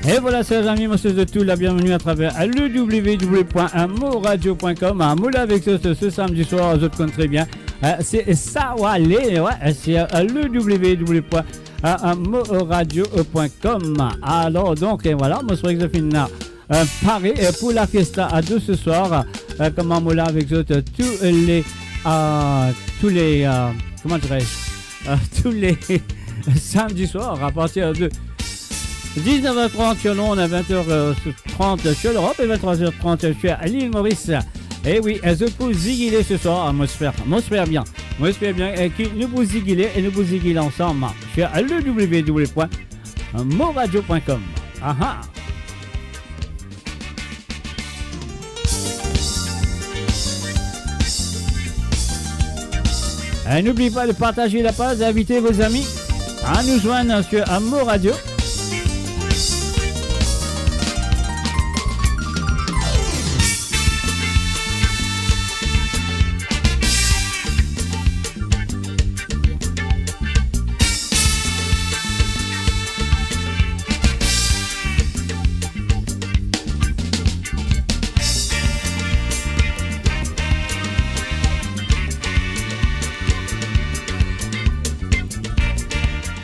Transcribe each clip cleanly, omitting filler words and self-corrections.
Et voilà, chers amis, monsieur de tout, la bienvenue à travers le www.moradio.com. Moula avec ce samedi soir, vous connaissez très bien. C'est Sawalé, ouais, c'est le www.moradio.com. Alors, donc, et voilà, moi, je suis là. Pareil pour la fiesta à deux ce soir. Comment Moula avec tous les. Comment dirais-je tous les samedis soirs à partir de 19h30 sur Londres, à 20h30 sur l'Europe et 23h30 sur l'île Maurice. Et oui, je peux ziguiller ce soir, m'espère bien que nous vous ziguiller et nous vous ziguiller ensemble sur le www.moradio.com. Aha. N'oubliez pas de partager la page, d'inviter vos amis à nous joindre sur Moradio.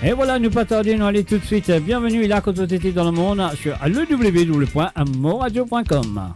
Et voilà, nous pas tarder, nous allons tout de suite. Bienvenue là quand vous étiez dans le monde sur le www.moradio.com.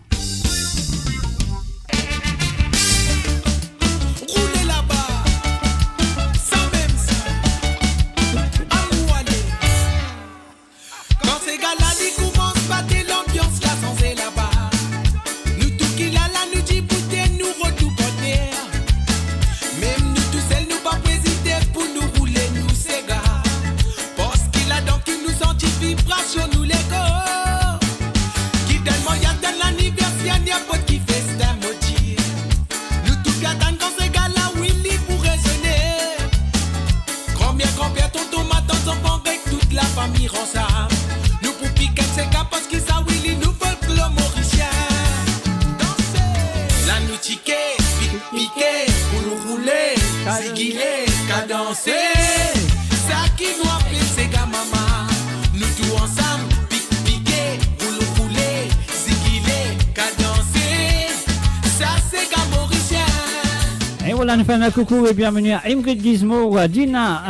Voilà, nous faisons un coucou et bienvenue à Ingrid Gizmo, Dina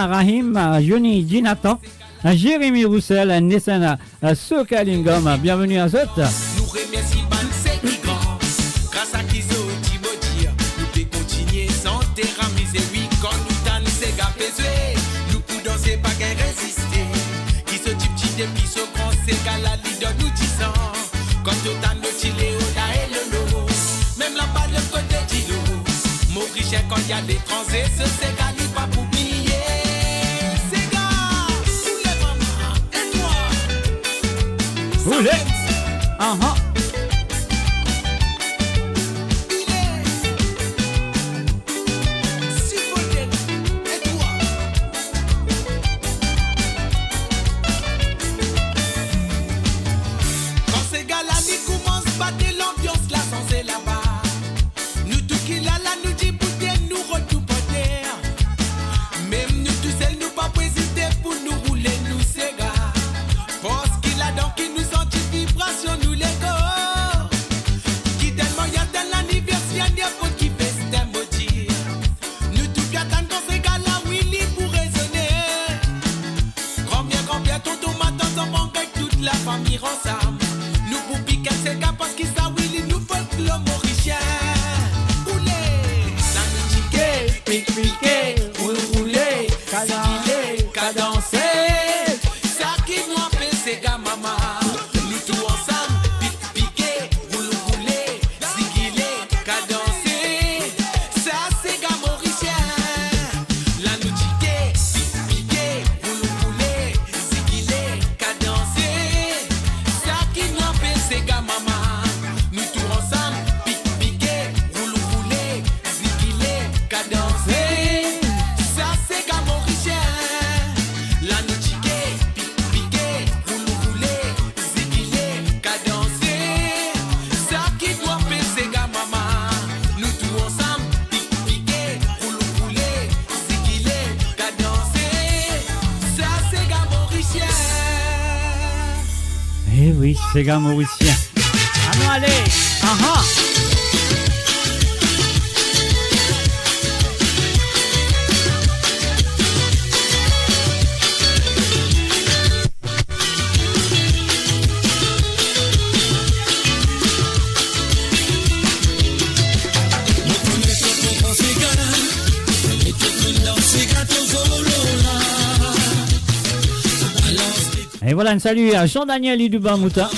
Rahim, Johnny Dinatan, Jérémy Roussel, Nissan Sokalingom. Bienvenue à Zot. Nous remercions c'est qui grand. Grâce à qui nous pouvons continuer sans terramiser. Oui, quand nous t'en c'est gapézé. Nous pouvons danser, pas qu'à résister. Qui se type petit depuis ce grand, c'est qu'à la leader nous disant. Quand nous t'en nous chillé, on a et le lot. Même la balle de côté d'îlot. Maurice, quand il y a des transés, ce c'est gars, pas pour oublier. C'est gars, tous les mamans, et toi. Vous l'êtes. Cadencer. Sega mauricien. Ah non, allez. Aha. Et voilà, un salut à Jean-Daniel Idouba Mouta.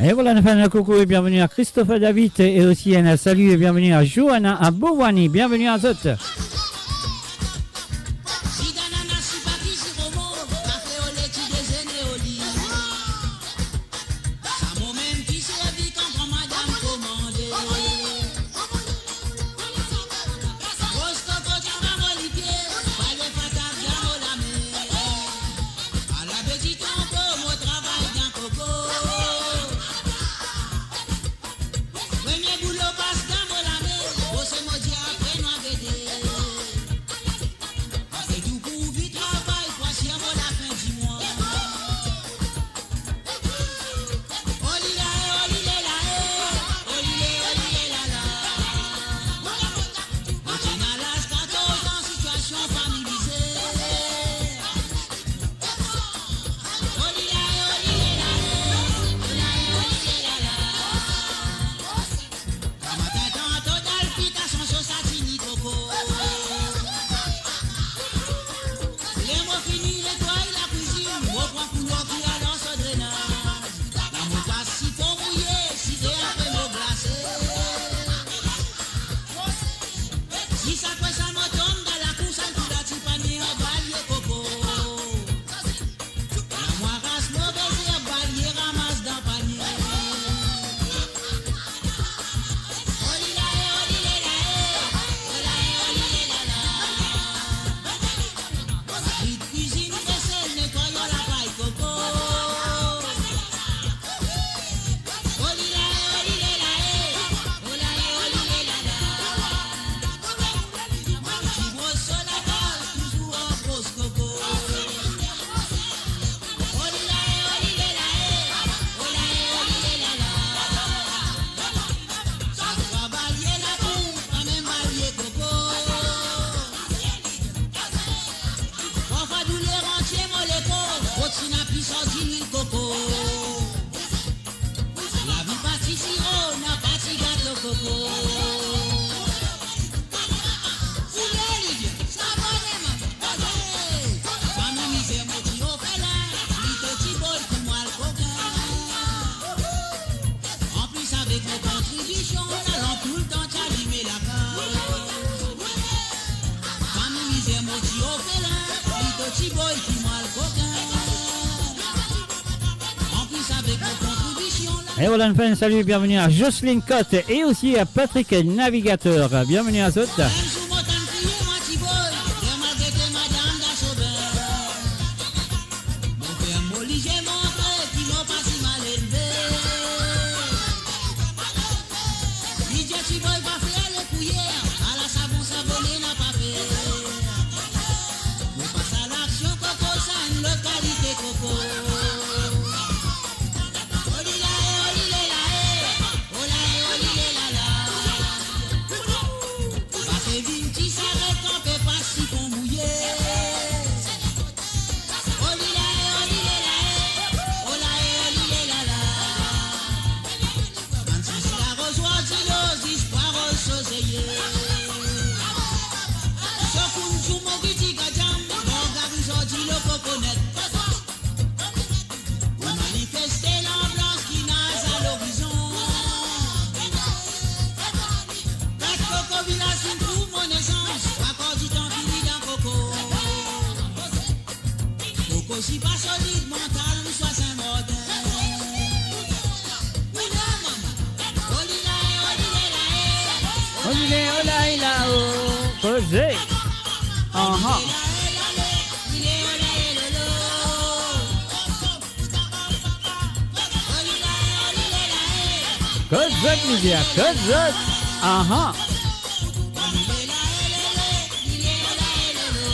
Et voilà, un coucou et bienvenue à Christophe David et aussi un salut et bienvenue à Johanna à Bovani. Bienvenue à Zot. Et voilà, on fait un salut, bienvenue à Jocelyne Cotte et aussi à Patrick Navigateur. Bienvenue à tous.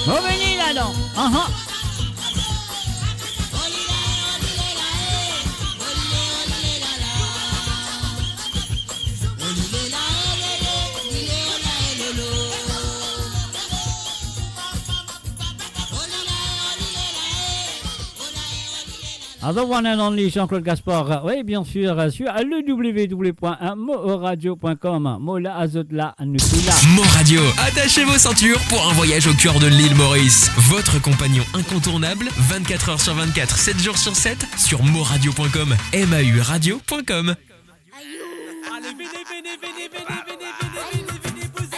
Revenez là-dedans. The one and only Jean-Claude Gaspard, oui bien sûr, sur le www.moradio.com. Mola Azotla Nukula. Moradio, attachez vos ceintures pour un voyage au cœur de l'île Maurice. Votre compagnon incontournable, 24 heures sur 24, 7 jours sur 7, sur moradio.com, mauradio.com. Allez, venez, venez, venez, venez, venez, venez, venez, pousser.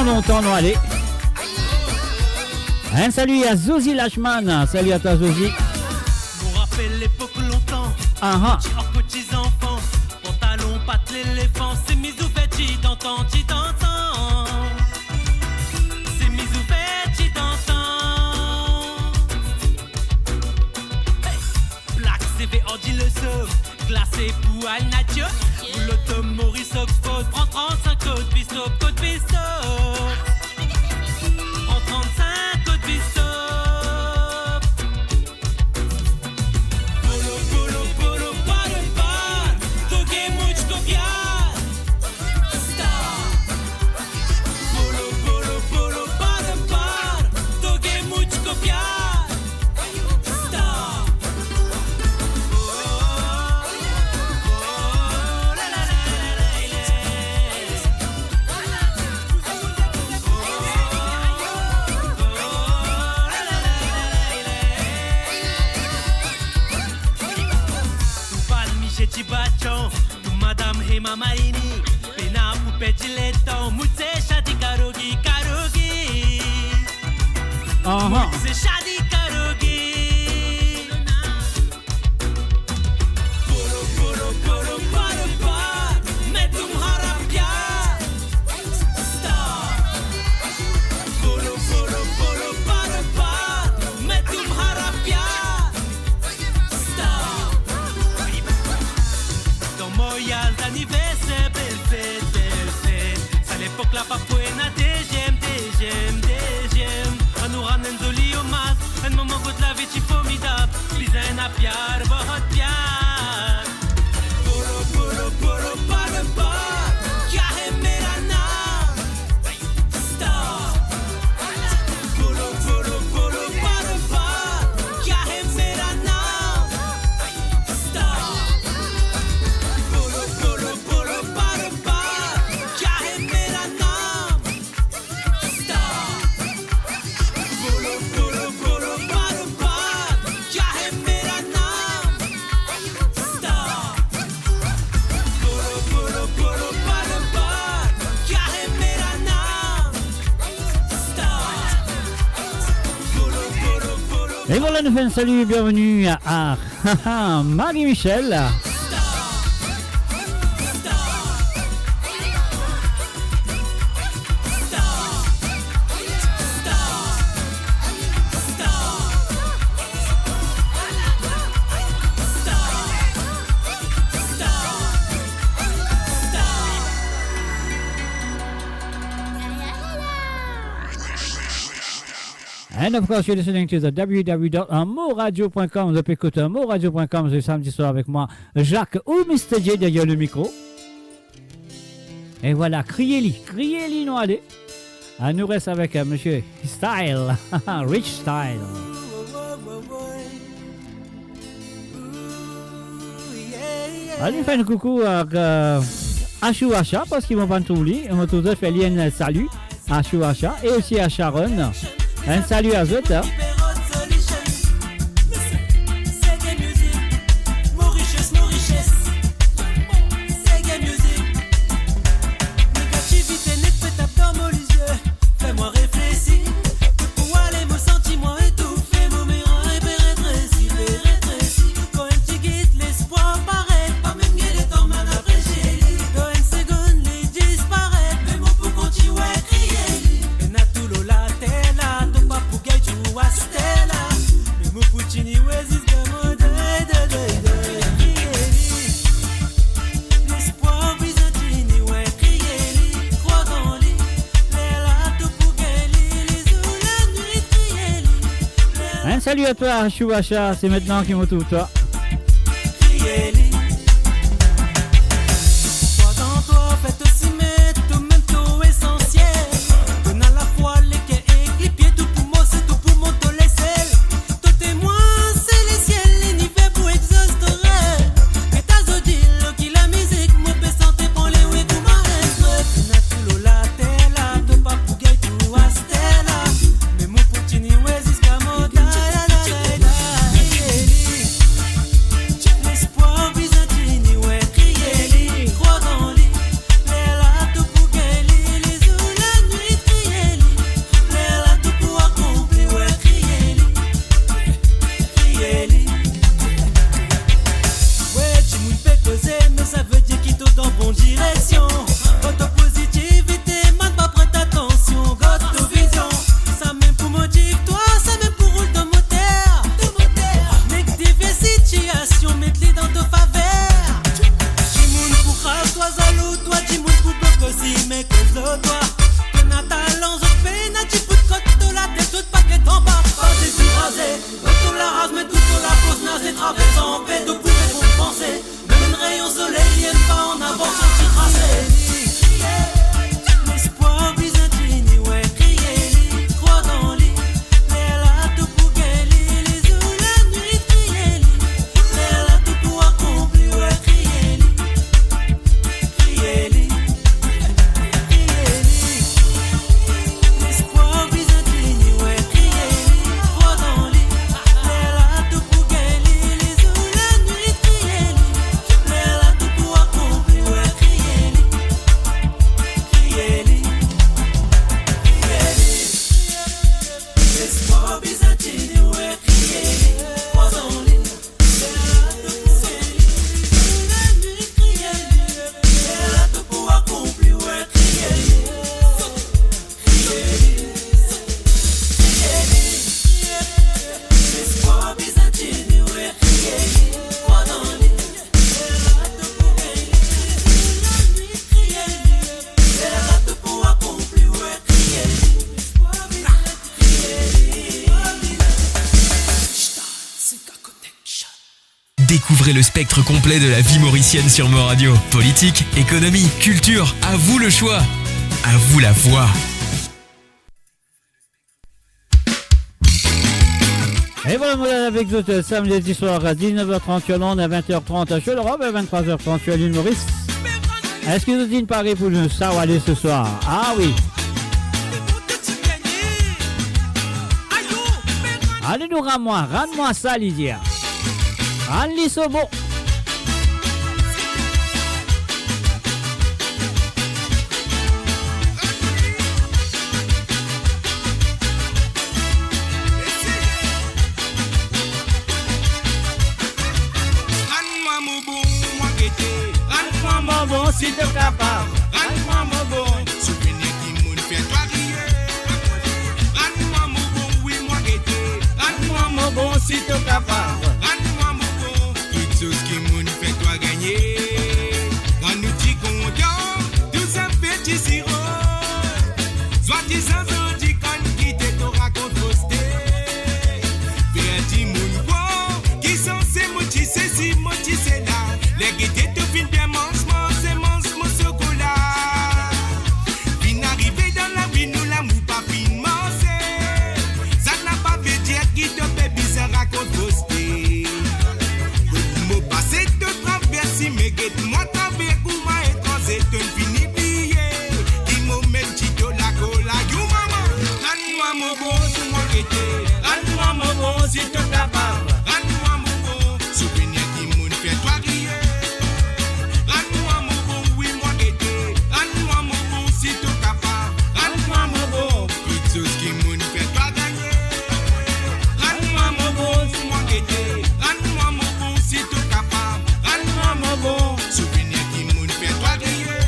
Longtemps, non, allez. Un salut à Zozi Lachman. Salut à toi, Zozi. Nous rappelle l'époque longtemps. Petit hors petits enfants. Pantalon, patte l'éléphant. C'est mis ouvert, t'y t'entends, t'y t'entends. C'est mis ouvert, t'y t'entends. Hey. Black CV, ordi le sauve. Glacé pour Al Nature. L'auto Maurice Oxford. Prends 35 codes, bistop, code bistop. En 35 code bistop. Polo, polo, polo, pas de pan. Togué, mouch, copiade. Star. Polo, polo, polo, pas de pan. Togué, mouch, copiade. Star. Madame Hema Marini, Pena Poupée Dilettant, Moutse Shadi Karogi Karogi. Moutse Shadi Karogi. Polo, polo, polo, polo, polo, Metum Harapia. Star. Polo, polo, polo, polo, polo, Metum Harapia. Star. Dans Moyal d'anniversaire, belle fête, ça l'époque la papouena, DGM. On nous ramène de l'iomas, un moment où la vie est formidable, bizarre à piar, बहुत प्यार. Polo, polo, polo, pas de pas, क्या है मेरा नाम? Star. Polo, polo, polo, pas de pas, क्या है मेरा नाम? Star. Polo, polo, polo, pas de pas, क्या है मेरा नाम? Et voilà, nous faisons un salut et bienvenue à Marie-Michel. And of course, you're listening to the www.moradio.com. Vous pouvez écouter moradio.com ce samedi soir avec moi, Jacques ou Mr. J derrière le micro. Et voilà, criez-li, non allez. On nous reste avec Monsieur Style, Rich Style. Allez, faire un coucou à Achou Acha parce qu'ils vont pas tout lire. On va tout faire un salut à Achou Acha et aussi à Sharon. Un salut à eux. Salut à toi, Chouacha, c'est maintenant qu'il me trouve toi. Découvrez le spectre complet de la vie mauricienne sur Mo Radio. Politique, économie, culture, à vous le choix. À vous la voix. Et voilà, voilà avec vous samedi soir à 19h30 sur Londres, à 20h30 sur l'Europe, à 23h30 sur l'île Maurice. Est-ce que vous dites Paris pour nous aller ce soir? Ah oui. Allez nous rends-moi ça Lydia. Allez Sobo. si t'es capable. Rends-moi mon bon, souvenir qui moun fait toi rire. Rends-moi mon bon, oui, moi guetté. Rends-moi mon bon, si t'es capable. rends-moi mon bon, quelque chose qui moun fait toi gagner. Quand nous t'y content, tout ça fait du sirop. Soit disant, on dit qu'on quitte, t'en raconte posté. Fait un moun bon, qui sont ces motis, c'est si motis, c'est là. Les guettés tout fin bien mange, c'est mange mon chocolat. Fin arrivé dans la vie, nous la mou pas finement, c'est. Ça n'a pas fait dire qui te fait bizarre raconte posté. Mo passé de traverser, mais guette-moi travers comment étranger, te fini billet. Qui m'a même chito la cola, you maman. Rends-moi mon bon, tu m'as guetté. Rends-moi mon bon, si t'es capable. Rends-moi mon bon, souvenir qui moun fait toi rire. Rends-moi mon bon, oui, moi guetté. Rends-moi mon bon, si t'es capable. Rends-moi mon bon, quelque chose qui moun fait toi gagner. Rends-moi mon bon, si moi guetté. Rends-moi mon bon, si t'es capable. Rends-moi mon bon, souvenir qui moun fait toi rire.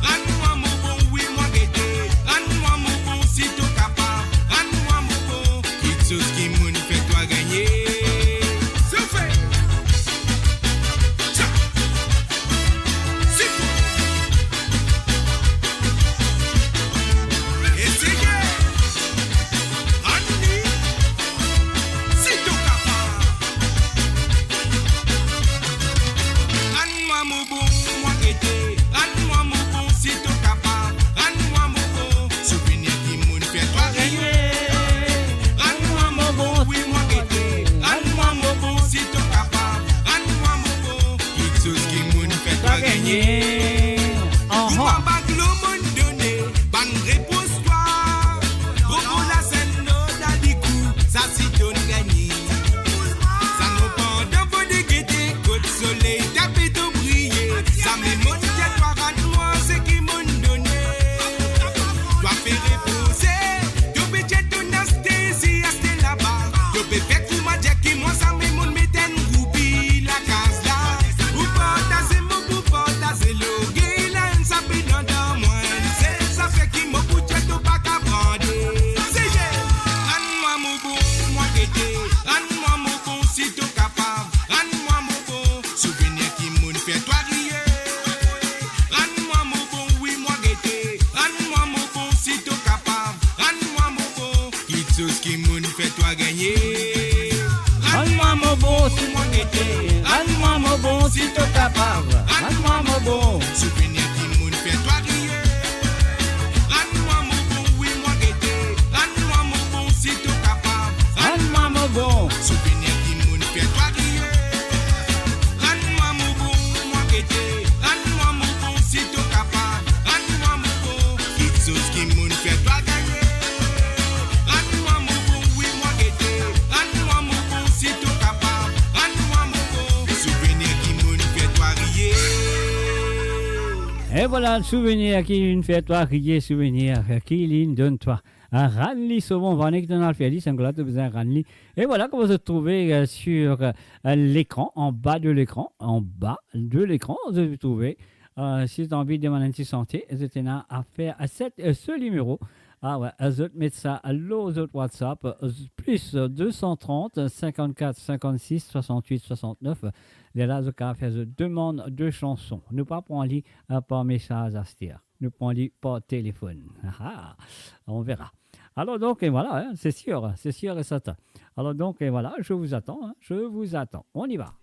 Rends-moi mon bon, oui, moi guetté. Rends-moi mon bon, si t'es capable. Rends-moi mon bon, quelque chose qui moun fait toi gagner. Souffle. Tcha. Siffle. Essayez. Annie. Si t'es capable. Rends-moi mon bon, moi guetté. Rends-moi mon bon, si t'es capable. Rends-moi mon bon, souvenir qui moun fait toi gagner. Rends-moi mon bon, oui, moi guetté. Rends-moi mon bon, si t'es capable. Rends-moi mon bon, quelque chose qui moun fait toi gagner. Ou pas bac le monde donné, ban réponse toi. Gros la scène dans du coup, ça si donne gagné. Ça nous prend de vos déguetés, côte soleil, tapé de briller. Ça me monte à toi, rends-moi ce qui m'ont donné. Toi faire reposer, tu peux te donner anesthésie, rester là-bas. Tu peux faire coup ma jack qui moi ça me monte mettre un groupe la case là. Ou partager mon pour partager le gay là, ça peut dans moi. C'est ça fait qui me pousse tout pas qu'à prendre. C'est j'ai, rends-moi mon bon, moi guetté. Rends-moi mon bon si t'es capable. Rends-moi mon bon, souvenir qui moun fait toi rire. Rends-moi mon bon, oui, moi guetté. Rends-moi mon bon si t'es capable. Rends-moi mon bon, quelque chose qui moun fait toi gagner. Rends-moi mon bon, si moi guetté. Rends-moi mon bon, si t'es capable. Rends-moi mon bon. Souvenir qui moun fait toi rire. Rends-moi mon bon, oui, moi guetté. Rends-moi mon bon si t'es capable. Rends-moi mon bon. Souvenir qui moun fait toi rire. Rends-moi mon bon, moi guetté. Rends-moi mon bon si t'es capable. Rends-moi mon bon, quelque chose qui moun fait toi gagner. Rends-moi mon bon, oui, moi guetté. Rends-moi mon bon si t'es capable. Rends-moi mon bon, souvenir qui moun fait toi rire. Et voilà le souvenir qui une fait toi crier souvenir qui l'une donne toi un Ranli sauvon vanek dans l'alphélie singlet de besoin Ranli. Et voilà comment vous trouvez sur l'écran en bas de l'écran vous avez trouvé si tu as envie de demander santé c'était à faire à ce numéro. Ah ouais, je vais mettre ça à l'autre WhatsApp, plus 230 54 56 68 69. Là, je vais faire une demande de chansons. Nous pas prendre lit par message à Stier. Nous prenons lit par téléphone. On verra. Alors donc, et voilà, hein, c'est sûr et certain. Alors donc, et voilà, je vous attends. On y va.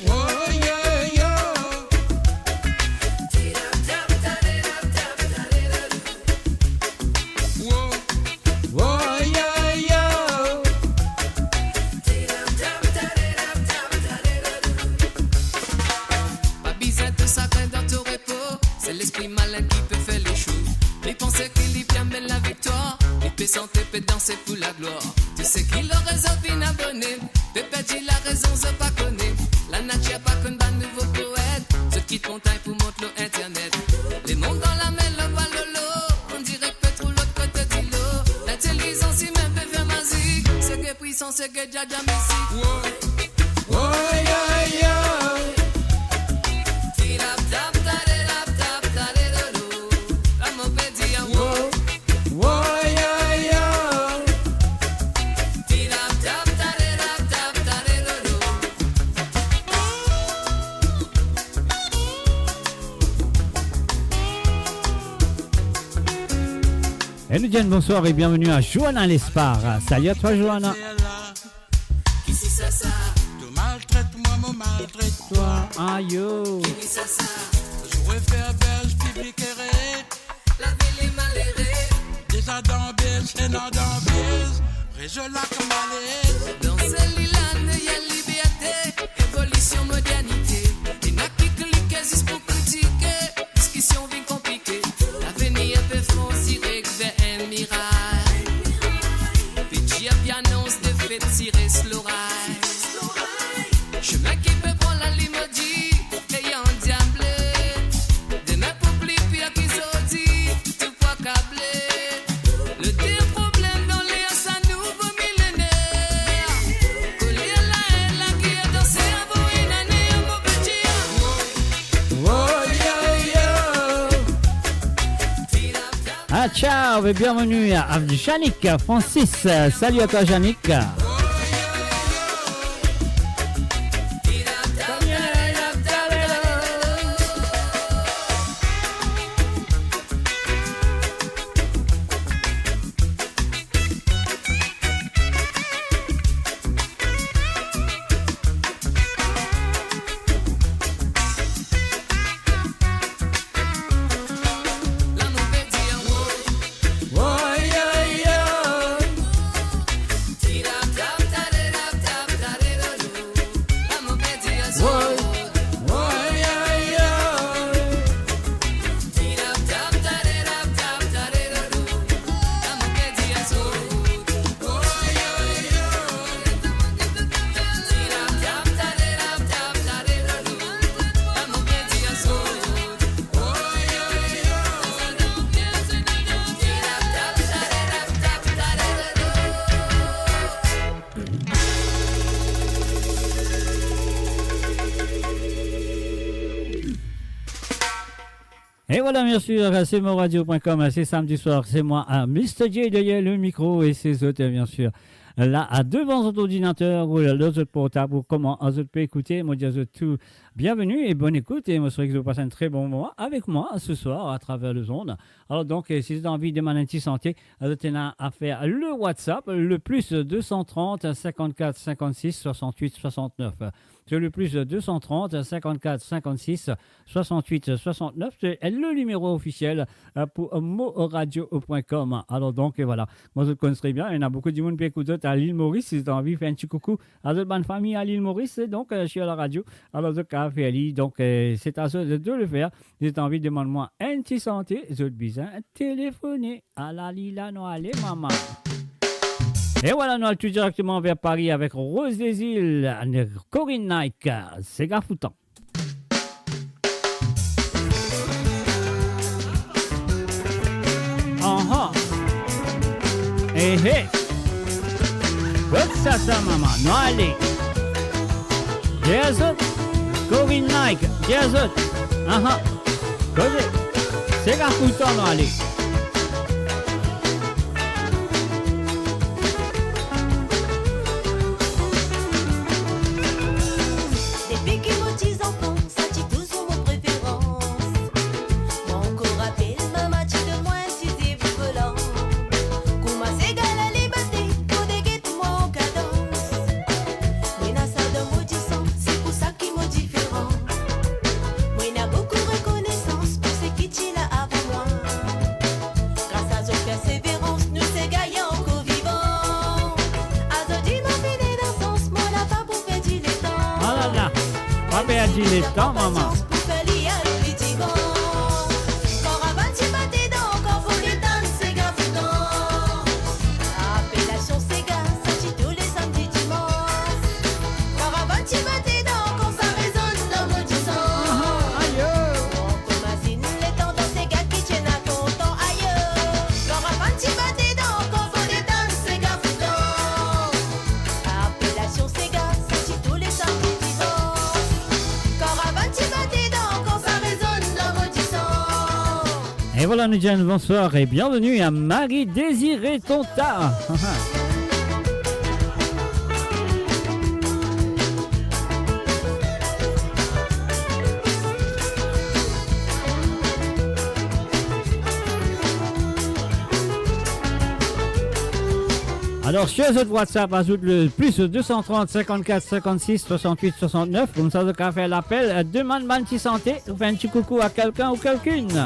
Oh yeah. Peut santé, peut danser pour la gloire. Tu sais qu'il a raison, fin abonné. Peut dit la raison, je pas connaît. La nature pas qu'une bande nouveau poète. Ceux qui te montagne pour montrer l'internet. Les mondes dans la main, le bas lolo. On dirait que peut trop l'autre côté de l'eau. La télévision, si même peut faire magique. C'est que puissant, c'est que Jaja Messi. Oh, yo, yo. Et nous disons bonsoir et bienvenue à Johanna Lespard. Salut à toi Johanna. Ici ça ça. Tu maltraites-moi, me maltraite-toi. Aïe yo. Ici ça ça. Je refaire belge, public et raide. La ville est malheureuse. Déjà dans Belge, et non dans Belge. Région là comme malaise. Dans ce lilan, il y a liberté, évolution, modernité. Il n'y a qui clique juste pour critiquer. Discussion bien compliquée. L'avenir peut foncer vers un miracle. Petit annonce de fête tirer slow ride. Chemin qui peut prendre la limodie, ayant diablé. Demain pour plus pire qu'ils ont dit, tout pas câblé. Le pire problème dans les sa nouveau millénaire. Collier la haine là qui est dans ses cerveaux, une année un beau petit. Oh, yo, yo. Ah ciao et bienvenue à Yannick Francis. Salut à toi Yannick. Et voilà, bien sûr, c'est moradio.com, c'est samedi soir, c'est moi, Mr. J derrière le micro et ses autres, bien sûr. Là, à devant votre ordinateur ou l'autre portable ou comment vous pouvez écouter, moi dire tout bienvenue et bonne écoute et moi souhaite que vous passez un très bon moment avec moi ce soir à travers le zone. Alors donc, si vous avez envie de demander une santé, vous avez à faire le WhatsApp, le plus 230 54 56 68 69. C'est le plus 230 54 56 68 69. C'est le numéro officiel pour moradio.com. Alors donc, voilà. Moi, je le connais bien. Il y en a beaucoup de monde qui écoute à l'île Maurice. Si vous avez envie de faire un petit coucou à votre bonne famille à l'île Maurice, donc je suis à la radio. Alors, donc, c'est à eux de le faire. Si vous avez envie de demander moi un petit santé, je vous besoin téléphoner à la Lila Noalé, maman. Et voilà, nous allons tout directement vers Paris avec Rose des Îles, Corinne Nike, c'est Gafoutan. Hé hé, good ça maman, nous allez. Yes, Corinne Nike, yes, good, c'est Gafoutan, nous allez. Les temps, maman. voilà, nous disons bonsoir et bienvenue à Marie-Désirée Tonta. Alors, sur votre WhatsApp, ajoute le plus 230 54 56 68 69. Comme ça, vous pouvez faire l'appel. Demande ma petite santé ou faire un petit coucou à quelqu'un ou quelqu'une.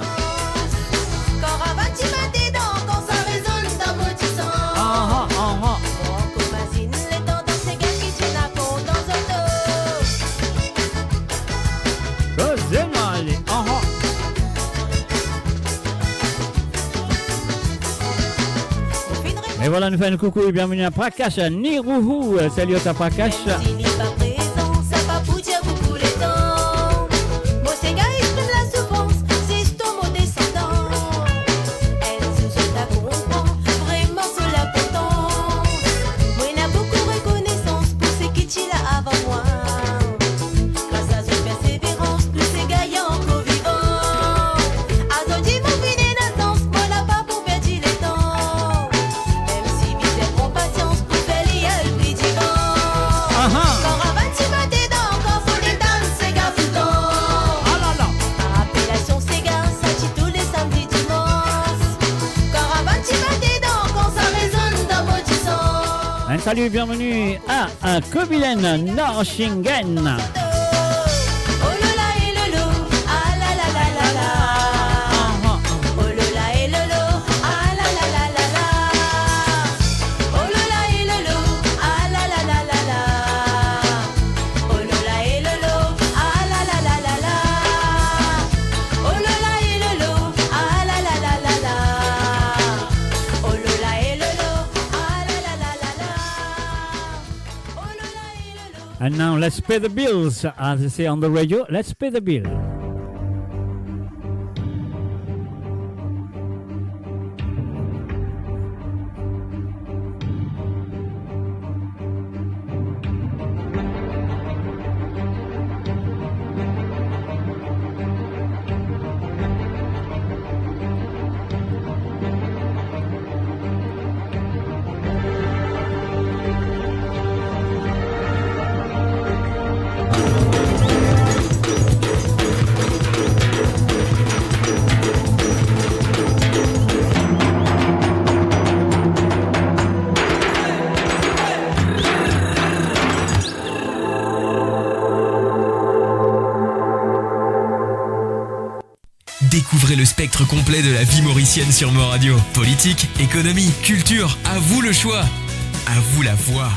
Et voilà, nous faisons un coucou et bienvenue à Prakash, Nirouhou. Salut à Prakash. Salut, bienvenue à Kobilen, Norshingen. And now let's pay the bills, as they say on the radio. Let's pay the bill. Découvrez le spectre complet de la vie mauricienne sur Mo Radio. Politique, économie, culture, à vous le choix. À vous la voix.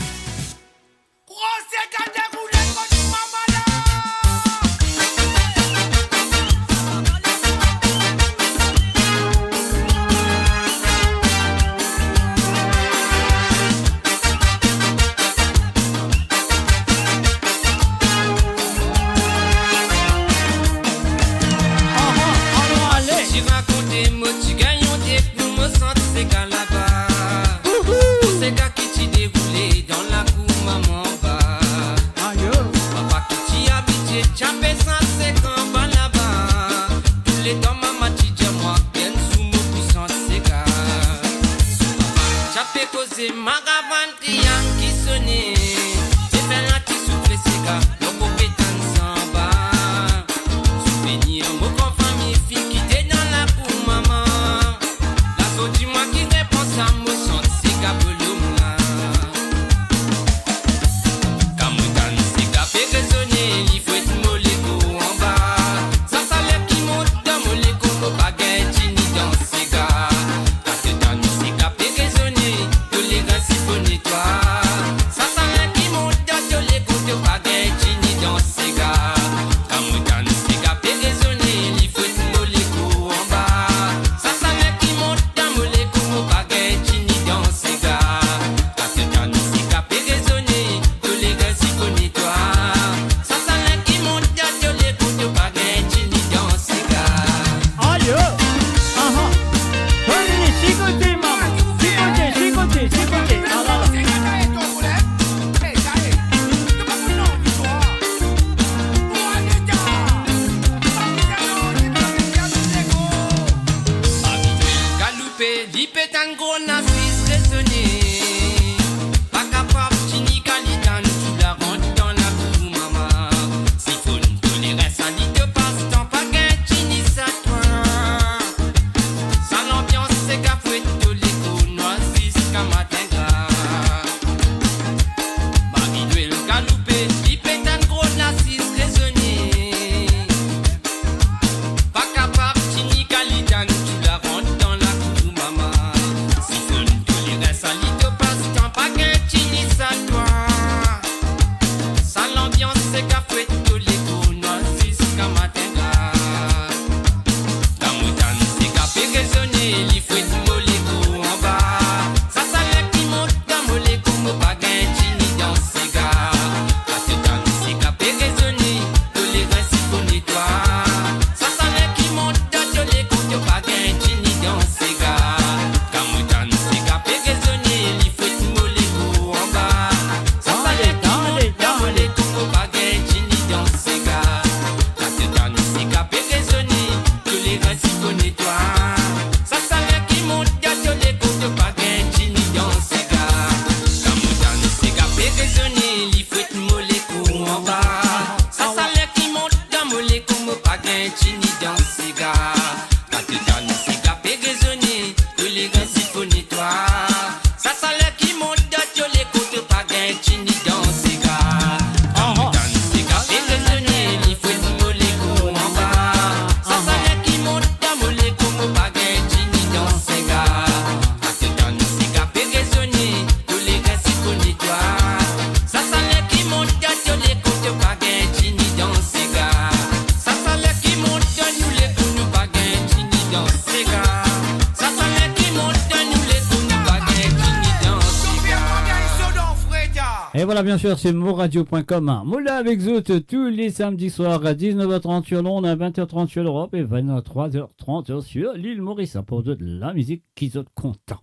Et voilà, bien sûr, c'est moradio.com. Moula avec vous tous les samedis soirs à 19h30 sur Londres, à 20h30 sur l'Europe et 23h30 sur l'île Maurice pour de la musique qui sont content.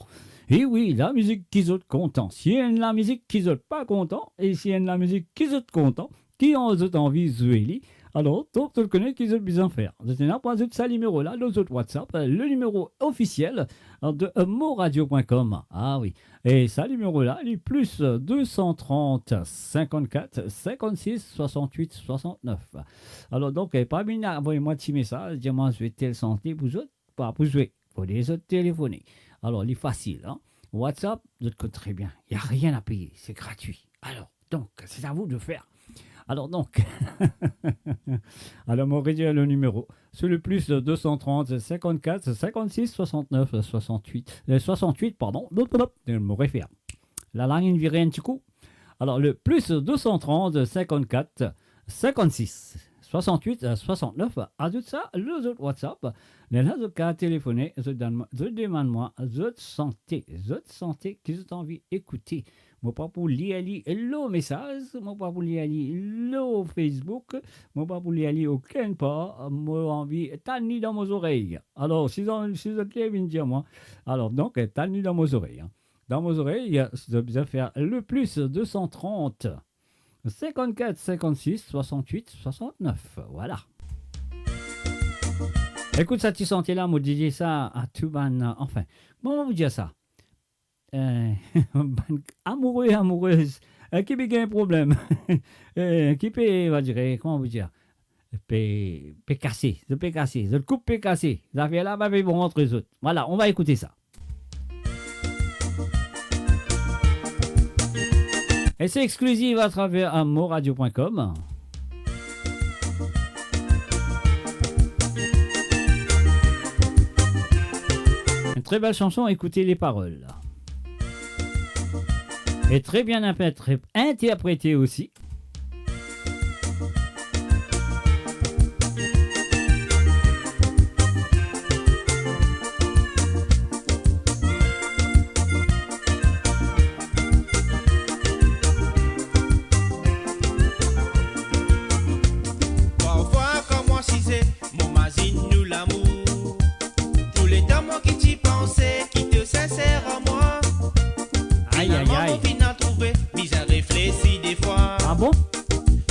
Et oui, la musique qui sont content. Si y a de la musique qui sont pas content, et si y a de la musique qui sont content, qui ont envie de jouer, alors, tu le connais qu'ils ont besoin de faire. C'est un point de ça numéro là, le autres WhatsApp, le numéro officiel de moradio.com. Ah oui. Et ça numéro là, il est plus 230 54 56 68 69. Alors donc, pas bien, envoyez-moi un petit message, dis-moi, je vais tel santé pour autres, pas pour jouer, pour les autres téléphoner. Alors, il est facile, hein. WhatsApp, de l'autre côté, très bien. Il n'y a rien à payer, c'est gratuit. Alors, donc, c'est à vous de faire. Alors donc, alors mon le numéro, c'est le plus 230 54 56 69 68 68 pardon, je me réfère. La ligne virait un petit coup. Alors le plus 230 54 56 68 69, ajoute ça, le autre WhatsApp, les autres cas téléphoner, je demande-moi, je santé qui ont envie d'écouter. Moi pas pour lire le message, moi pas pour lire le Facebook, moi pas pour lire aucun pas, moi envie tanni dans mes oreilles. Alors si vous viennent dire moi, alors donc tanni dans mes oreilles. Hein. Dans mes oreilles, je dois faire le plus 230 54 56 68 69. Voilà. Écoute ça, tu sentais là, moi disais ça à Tuban. Enfin, comment vous dire ça? Amoureuse, qui peut un problème, qui peut, on va dire, comment vous dire, peut casser, le couple peut casser, ça fait là, ils vont entre les autres. Voilà, on va écouter ça. Et c'est exclusif à travers moradio.com. Une très belle chanson, écoutez les paroles. Et très bien interprété aussi. Parfois, quand moi si c'est mon mazine nous l'amour. Tous les temps, moi qui t'y pensais, qui te sincère à moi. Aïe, aïe, aïe. Bizarre réfléchi des fois. Ah bon?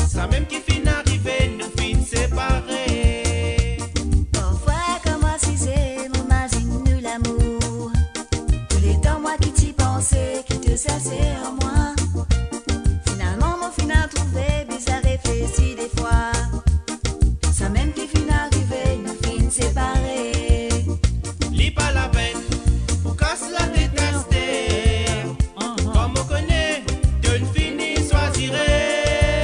Ça même qui fin arrivé, nous fin séparés. Parfois, comme moi si c'est mon imagine nous l'amour. Tous les temps, moi qui t'y pensais, qui te sincère en moi. Finalement, mon fin a trouvé, bizarre réfléchi des fois. Ça même qui fin arrivé, nous fin séparés. Lis pas la peine, pour casse la détester. Comme on connaît, de une fini choisirait.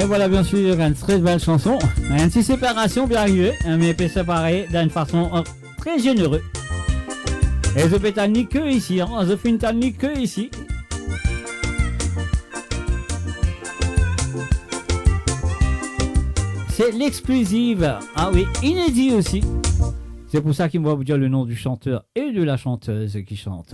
Et voilà bien sûr une très belle chanson. Une petite séparation bien arrivée, mais peut séparer d'une façon très généreuse. Et je peux t'amener que ici, hein. Je fais une t'amener que ici. C'est l'exclusive. Ah oui, inédit aussi. C'est pour ça qu'il me va vous dire le nom du chanteur et de la chanteuse qui chante.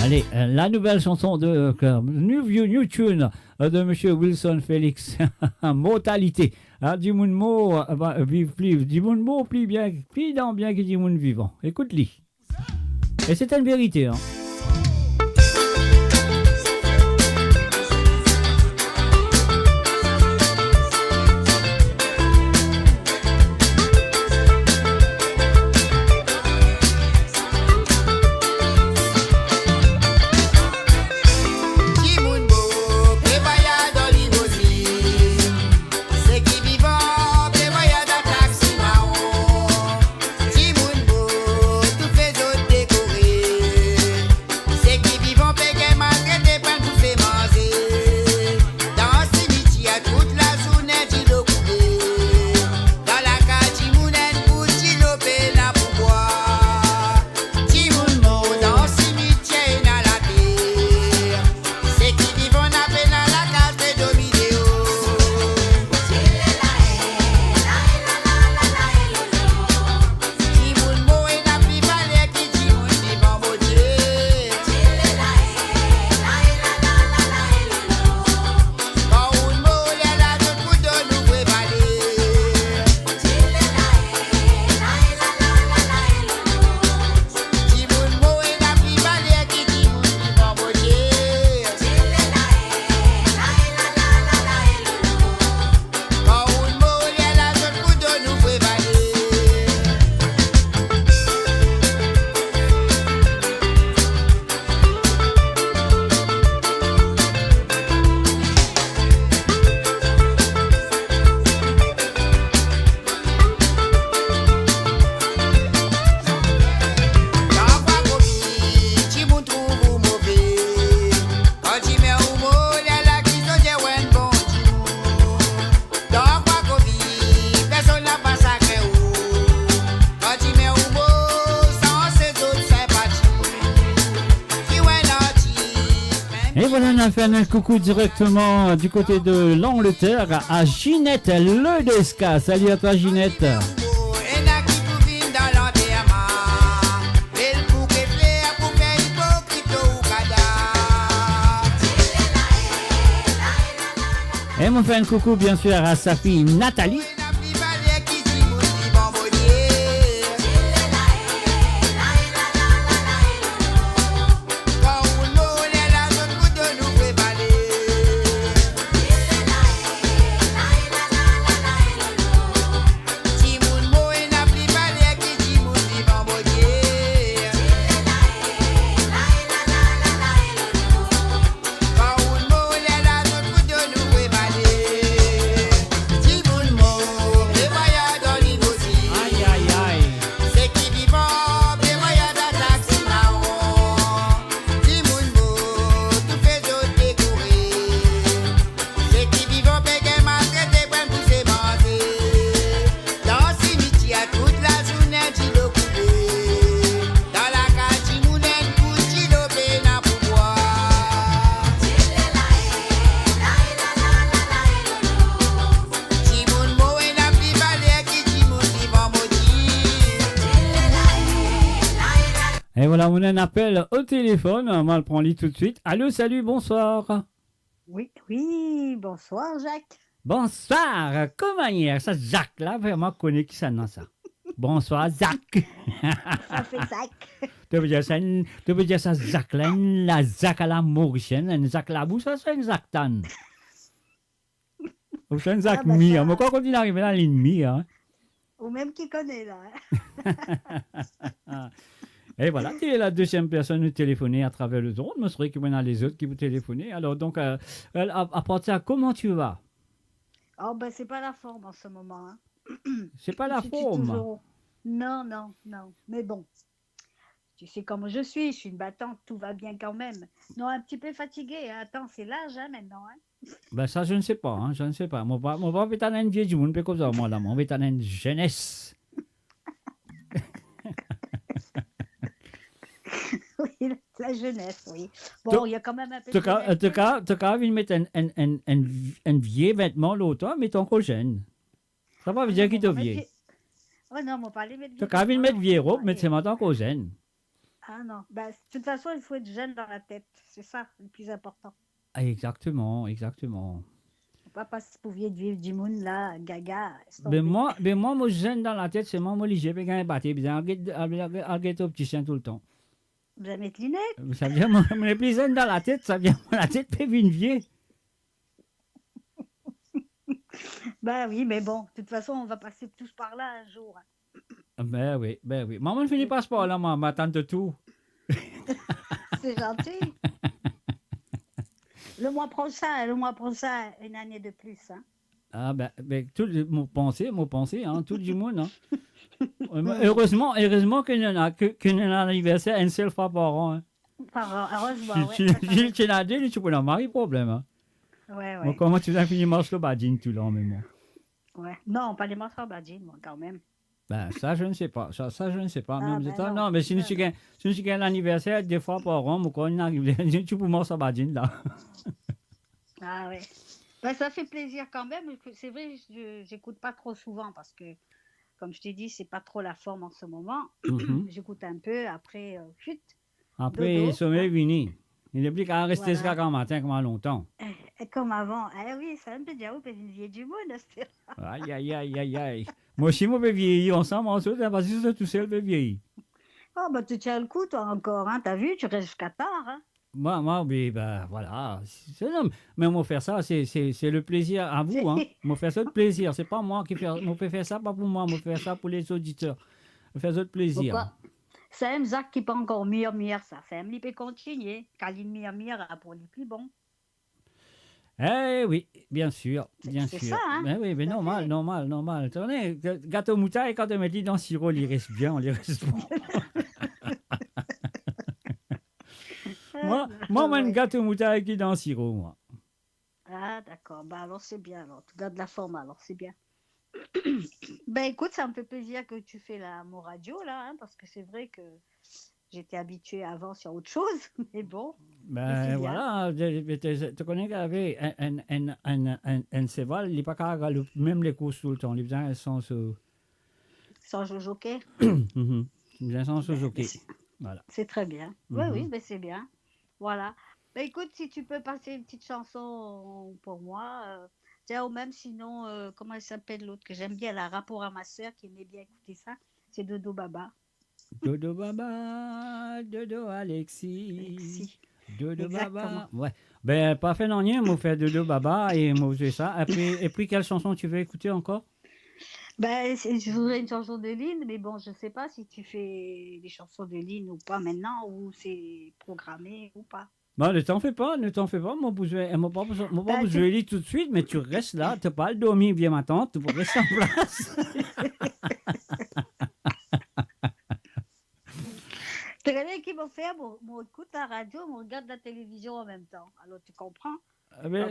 Allez, la nouvelle chanson de New Tune de Monsieur Wilson Félix. Mortalité. Du monde mort, vive plus. Du monde mort, plus bien, plus dans bien que du monde vivant. Écoute-le. Et c'est une vérité, hein. Un coucou directement du côté de l'Angleterre à Ginette Ledesca. Salut à toi Ginette. Et on fait un coucou bien sûr à sa fille Nathalie. Et voilà, on a un appel au téléphone. On va le prendre tout de suite. Allô, salut, bonsoir. Oui, oui, bonsoir Jacques. Bonsoir, comment hier? Ça, Jacques, là, vraiment, connaît qui ça, non, ça. Bonsoir, Jacques. Ça fait Jacques. Tu veux dire ça, Jacques, là, la Jacques à la mauricienne, une Jacques là, ça, c'est une Jacques Tan. Ou c'est une Jacques mi, mais quand on dit arriver là, l'ennemi, hein. Ou même qui connaît, là. Et voilà, tu es la deuxième personne à téléphoner à travers le drone. Mais c'est vrai qu'il y en a les autres qui vous téléphonent. Alors, donc, à partir de comment tu vas? Oh, ben, c'est pas la forme en ce moment. Hein. C'est pas la forme. Toujours... Non, non, non. Mais bon, tu sais comment je suis une battante, tout va bien quand même. Non, un petit peu fatiguée. Hein. Attends, c'est l'âge hein, maintenant. Hein. Ben ça, je ne sais pas, hein, je ne sais pas. Mon papa est un vieux du monde, puis comme ça, moi, là, mon papa est une jeunesse. Oui, la jeunesse, oui. Bon, il y a quand même un peu Tu de jeunesse. as envie de mettre un vieux vêtement l'automne, mais ton encore jeune. Ça va dire qu'il te On va mettre vieux. vie- Oh non, on va pas les mettre Tu as envie de mettre vieille robe, mais c'est maintenant encore jeune. Ah non, bah, de toute façon, il faut être jeune dans la tête. C'est ça le plus important. Ah, exactement, exactement. Faut pas passer pour vivre du monde là, gaga. laisse Mais tomber. moi, jeune dans la tête, c'est moi, j'ai pas gagné battu, puis j'ai au petit chien tout le temps. Vous allez mettre lunettes. Ça vient, moi, les plus jeune dans la tête, ça vient, la tête peut une vieille. Bah oui, mais bon, de toute façon, on va passer tous par là un jour. Ben oui, ben oui. Maman ne finit pas ce là, moi, ma tante tout. C'est gentil. Le mois prochain, une année de plus. Hein. Ah ben tout mon pensée, hein, tout le monde, hein. Heureusement qu'il y en a, qu'il y a un anniversaire une seule fois par an, hein. Heureusement, ouais. Si tu l'as dit, tu peux en marier problème, hein. Ouais, Bon, ouais. comment tu as fini marche le badine tout là, en même temps? Ouais. Non, pas les morceaux badine, moi, quand même. Ben, ça, je ne sais pas. Ça, je ne sais pas. Ah, Mais en ben même temps, non. non, mais si tu gagnes l'anniversaire, des fois par an, moi, quand on arrive, tu peux manger ça badine là. Ah ouais. Ben, ça fait plaisir quand même. C'est vrai, je j'écoute pas trop souvent parce que, comme je t'ai dit, c'est pas trop la forme en ce moment. Mhm. J'écoute un peu, après, chut. Après, Dodo. le sommeil venu. Il n'est plus qu'à rester Voilà. jusqu'à matin comme longtemps. Et comme avant. Eh oui, ça me peut dire, c'est une vieille du monde. c'est- Aïe, aïe, aïe, aïe, aïe. Moi aussi, moi, je vais vieillir ensemble, ensuite, parce que c'est tout seul, je vais vieillir. Oh, bah, tu tiens le coup, toi, encore. Hein. T'as vu, tu restes jusqu'à tard. Hein. Moi, oui, ben, voilà. Non, mais moi, faire ça, c'est le plaisir à vous, hein. Moi, faire ça de plaisir. C'est pas moi qui fais. Moi, je fais ça pas pour moi, moi, je fais ça pour les auditeurs. Je fais ça de plaisir. Pourquoi? C'est un Zach qui peut encore mieux, ça. C'est un petit peu continuer. Quand il mieux, pour les plus bons. Eh oui, bien sûr, C'est- bien c'est sûr. ça, hein. Ben oui, mais Tout à normal, fait. normal. Tenez, gâteau moutarde, quand on met dit dans le sirop, il reste bien, on les reste bon. moi, un Ouais. gâteau moutarde qui est dans le sirop, moi. Ah, d'accord. Bah, alors, c'est bien. Alors, tu gardes la forme, alors, c'est bien. Ben, écoute, ça me fait plaisir que tu fais mon radio, là, hein, parce que c'est vrai que j'étais habituée avant sur autre chose. Mais bon, Ben c'est bien. voilà, tu connais qu'avec un cheval, il n'est pas capable même les courses tout le temps, il a besoin de sens sans jouer au jockey. il a sens au Ben, jockey. c'est Voilà. c'est très bien. Oui, Mhm. oui, ben, c'est bien. Voilà. Ben, écoute, si tu peux passer une petite chanson pour moi. Tiens, ou même sinon, comment elle s'appelle l'autre que j'aime bien, elle a un rapport à ma sœur qui aimait bien écouter ça. C'est Dodo Baba. Dodo Baba, Dodo Alexis, Si. Dodo Exactement. Baba. Ouais. Ben, pas fait non rien, moi faire Dodo Baba et moi je fais ça. Et puis quelle chanson tu veux écouter encore? Ben, je voudrais une chanson de Lynn, mais bon, je sais pas si tu fais des chansons de Lynn ou pas maintenant, ou c'est programmé ou pas. Non, ne t'en fais pas. Moi, Ben, je vais lire tout de suite, mais tu restes là, tu pas le dormir bien ma tante, tu rester en place. C'est rien qui vont faire, on écoute la radio, on regarde la télévision en même temps. Alors tu comprends? Alors,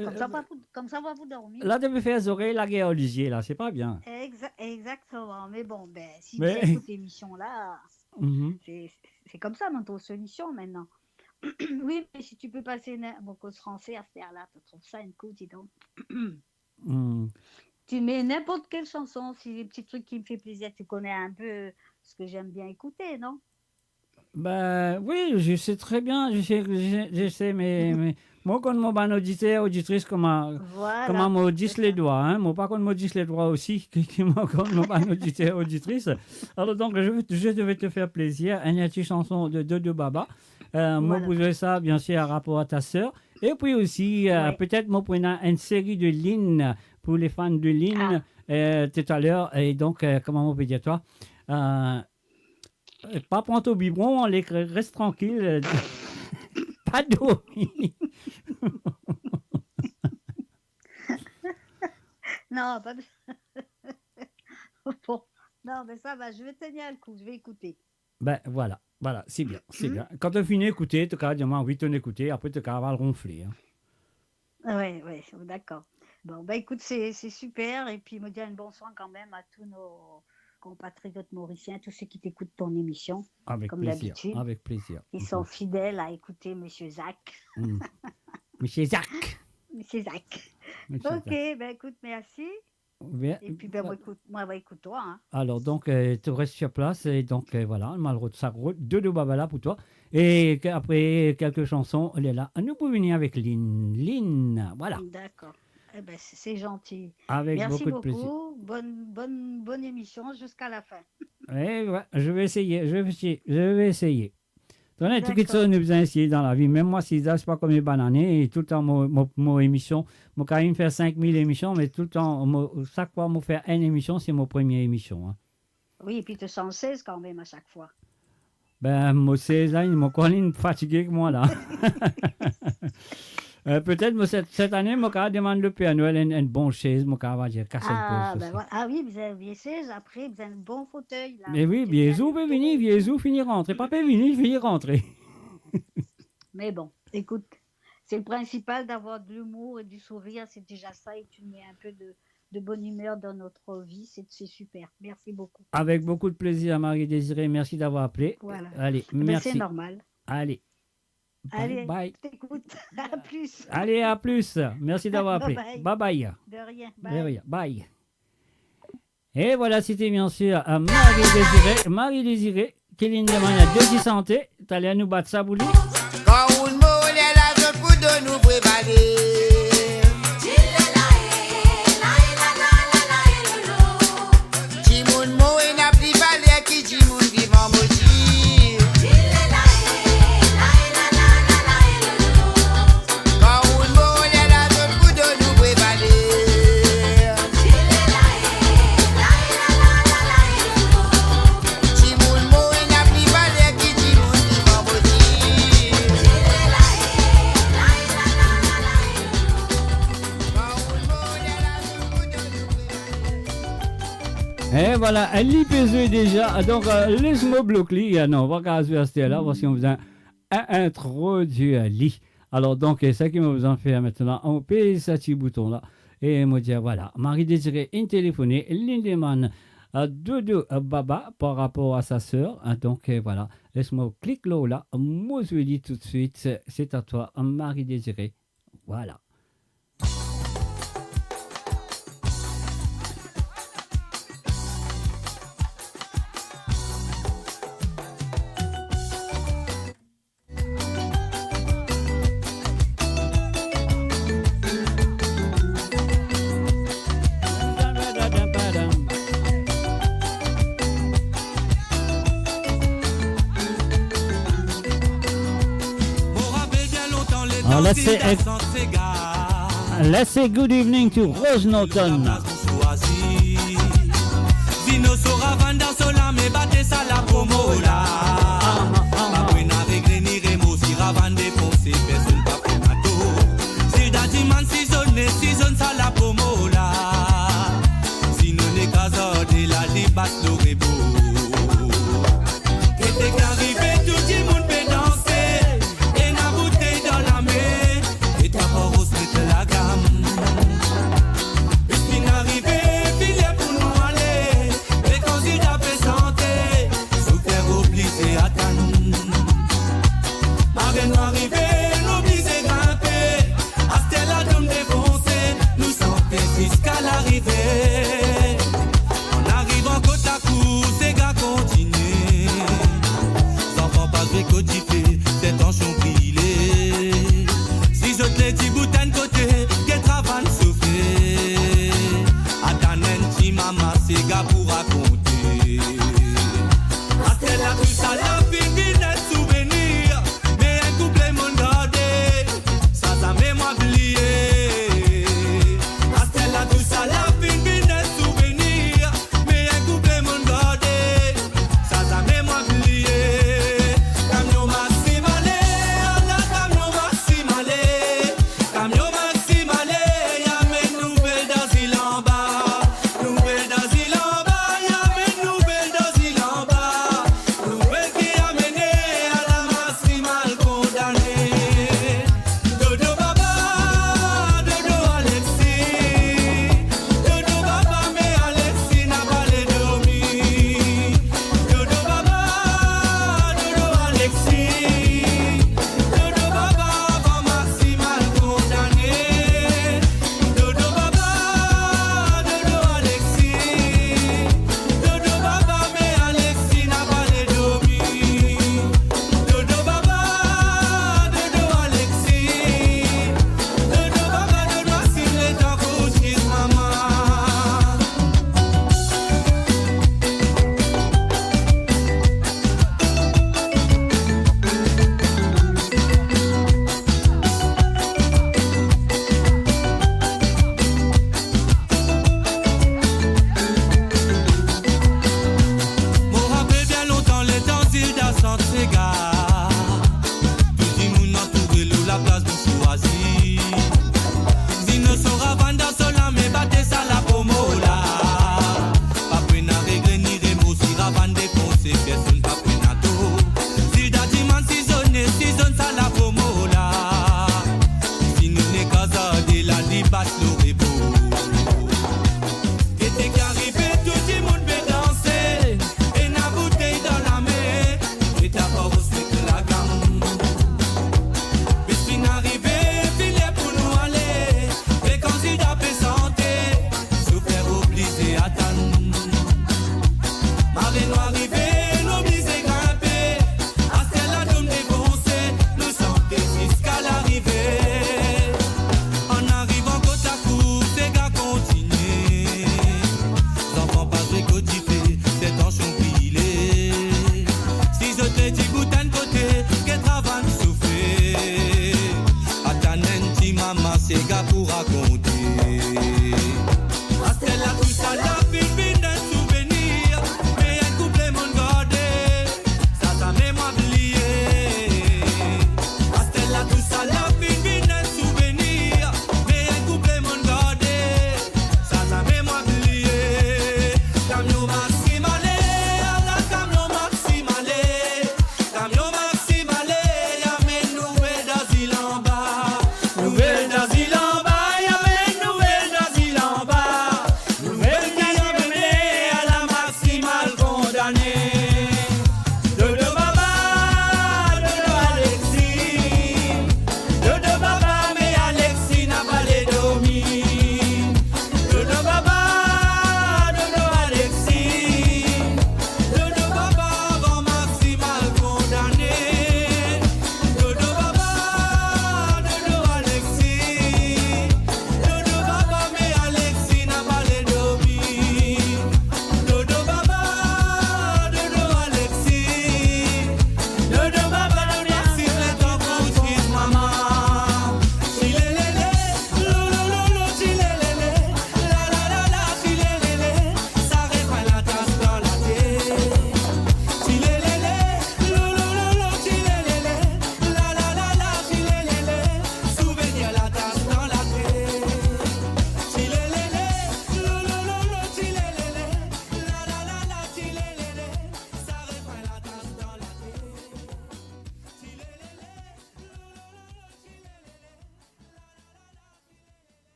comme ça, on va vous dormir. Là, tu peux faire les oreilles, la guerre Olivier, là, c'est pas bien. Exactement. Mais bon, ben, si Mais- tu écoutes l'émission là, Mhm. c'est comme ça notre solution maintenant. Oui, mais si tu peux passer mon cause français à faire là, tu trouves ça une cool, dis donc. Mhm. Tu mets n'importe quelle chanson, si des petits trucs qui me fait plaisir, tu connais un peu ce que j'aime bien écouter, non? Ben oui, je sais très bien, je sais, mais moi, quand mon ban auditeur, auditrice, comment Voilà. maudissent c'est les ça. doigts, hein, moi, pas qu'on maudisse les doigts aussi, quand mon ban auditeur, auditrice. Alors, donc, je devais te faire plaisir, une petite chanson de Dodo Baba. Moi, Voilà. vous avez ça, bien sûr, à rapport à ta sœur. Et puis aussi, Ouais. peut-être, moi, pour une série de Lynn, pour les fans de Lynn, tout à l'heure. Et donc, comment on peut dire toi? Pas prendre au biberon, reste tranquille. Pas dormir. Non, pas bon. Non, mais ça va, je vais tenir le coup, je vais écouter. Ben voilà, c'est bien, c'est bien. Quand tu finis d'écouter, tu as dire oui, tu écouter, après tu vas le ronfler. Hein. Oui, oui, d'accord. Bon, bah écoute, c'est super. Et puis, me dire un bon soin quand même à tous nos compatriotes mauriciens, tous ceux qui t'écoutent ton émission, Avec comme plaisir, d'habitude. avec plaisir. Ils sont fidèles à écouter Monsieur Zach. Mhm. Monsieur Zach. Monsieur Zach. Monsieur Ok, Zach. ben écoute, merci. Bien. Et puis, ben moi, écoute-toi. Hein. Alors, donc, tu restes sur place et donc, voilà, malheureux, ça roule de babala pour toi. Et après quelques chansons, elle est là. Nous pouvons venir avec Lynn. Lynn, voilà, D'accord. Eh ben, c'est gentil. avec Merci beaucoup de plaisir. beaucoup. Bonne émission jusqu'à la fin. Et ouais, je vais essayer. Tenez, tout D'accord. ça, nous faisons essayer dans la vie. Même moi, si ça, c'est pas comme les bananes. Et tout le temps, mon émission, moi, quand même faire 5000 émissions, mais tout le temps, chaque fois, moi, faire une émission, c'est mon première émission. Hein. Oui, et puis tu 116 quand même à chaque fois. Ben, moi, 16 ans, ils m'ont collé fatigué que moi, là. Peut-être, moi, cette année, moi, quand je demande le Père Noël une bonne chaise, moi, quand va dire, casser Ah, le ben peu. voilà. Ah oui, vous avez 16, après, vous avez un bon fauteuil. Là, Mais oui, Vous Biezou avez un peut venir, Biezou finir rentrer. Papa est venu, je vais y rentrer. Mais bon, écoute, c'est le principal d'avoir de l'humour et du sourire, c'est déjà ça, et tu mets un peu de bonne humeur dans notre vie, c'est super. Merci beaucoup. Avec beaucoup de plaisir, Marie-Désirée. Merci d'avoir appelé. Voilà. Allez, Eh ben, merci. c'est normal. Allez. Bye, Allez, bye. je t'écoute. À plus. Allez, à plus. Merci d'avoir appelé. Bye Bye bye. De rien. De Bye. rien. Bye. Et voilà, c'était bien sûr à Marie-Désirée. Marie-Désirée, qui lui demande à Dieu qui santé. T'allais nous battre ça, Bouli. Quand on moule la zone pour de nous préparer. Jimoun moue n'a plus valeur qui Jimoun vivant maudit. Quand on moule la zone pour de nous préparer. Jimoun moue n'a plus valeur qui Jimoun vivant maudit. Et voilà, elle y pesait déjà. Donc, laisse-moi bloquer. Non, on va casser rester là. Voici, on vous a introduit à lit. Alors, donc, c'est ça qui me vous en fait maintenant. On pèse ce petit bouton-là. Et me dire, voilà, Marie-Désirée, une téléphonée, Lindemann, Dodo Baba par rapport à sa sœur. Donc, voilà, laisse-moi cliquer là. Moi, je lui dis tout de suite, c'est à toi, Marie-Désirée. Voilà. Alors, let's say good evening to Rose Norton. Vino sora vanda sola me bate sa la pomola. Papouine avec Rémi Remo si ravande foncé personne pas pomato. Si dati man season sa la pomola. Si non est casor de la libat l'orebo. Et t'es qu'arrivé tout le monde peut danser. Et na bouteille dans la main. Et ta rose met la gamme. Puis n'arrivé filet pour nous aller. Et quand il a fait santé, sous faire obliger à attendre. Marraine arrivé, l'obliger grimper. À Stella d'homme défoncé, nous sommes jusqu'à l'arrivée. En arrivant côte à côte, ces gars continuent. Enfants pas de codifier, c'est en champilé. Si je te l'ai dit, boutin de côté, qu'elle travaille souffler. Attends, petit maman, c'est gars pour raconter. Astella, tout ça, la vie, business, souvenir. Mais un couplet m'en gardé, ça m'est moi oublié. Astella, tout ça, la vie, business, souvenir. Mais un couplet m'en gardé, ça m'est moi oublié. Camion maximale, la camion maximale. Camion maximale, y'a mes nouvelles d'asile en bas. Nouvelles d'asile en bas,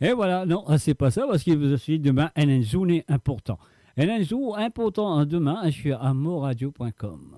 Et voilà, non, c'est pas ça, parce qu'il vous aussi demain, elle a une journée importante. Elle a une journée importante demain sur amoradio.com.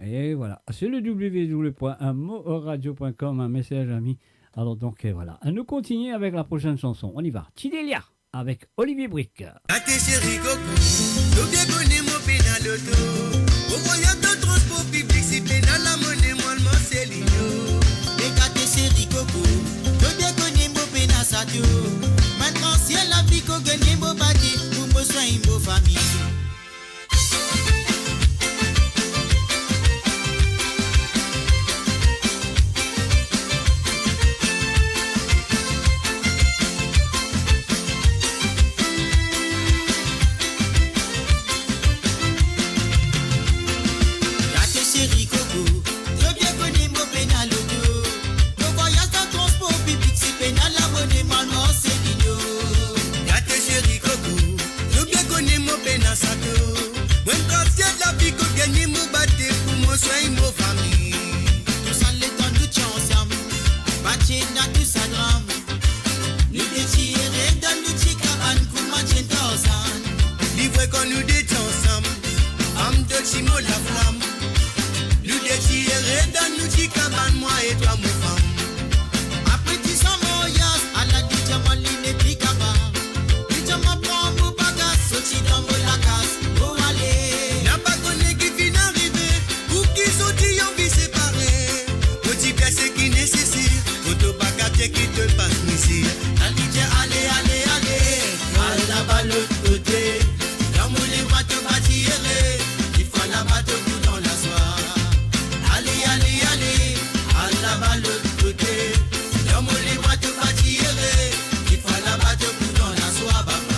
Et voilà, c'est le www.amoradio.com, un message ami. Alors donc voilà, nous continuons avec la prochaine chanson. On y va. Tidélia avec Olivier Brick. Ate chéri coco, nous bien connais mon pénal auto. Au voyage de transport public, si pénal la monnaie, moi le c'est l'igno. Et ate chéri coco, nous bien connais mon pénal sadio. Maintenant si la vie qu'on gagne mon bâti, pour me soigner mon famille. Sois mon famille. Tout ça les temps nous tient ensemble. Bâtir dans tout ça drame. Nous détirer dans nous tic cabane pour manger dans ça. Livre quand nous détient ensemble. Âme de Chimo la flamme. Nous détirer dans nous tic cabane, moi et toi mon femme. Après tu sens mon yas, à la diamant ligne et puis cabane. Tu m'as prend pour bagage, sorti dans mon la casse. Oh allez. N'a pas connu qui vient d'arriver. Qui sortit en vie séparée. Petit pièce qui nécessite. Photo bagage qui te passe ici. La ligne allez, allez, allez. À la balle l'autre côté. Dans mon livre te va tirer. Il faut la battre tout dans la soie. Allez, allez, allez. À la balle l'autre côté. Dans mon livre te va tirer. Il faut la battre tout dans la soie, papa.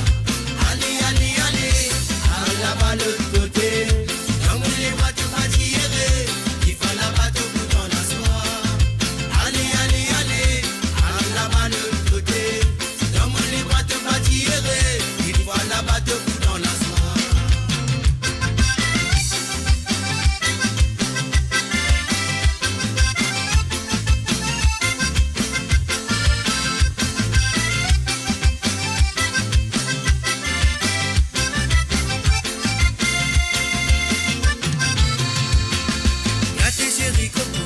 Allez, allez, allez. À la balle l'autre côté. Dans mon livre te va tirer. Il faut la battre tout dans la soie. Allez, allez, allez. À la balle l'autre côté. Dans mon livre te va tirer. Il faut la battre tout dans la soie. Ate chéri coco,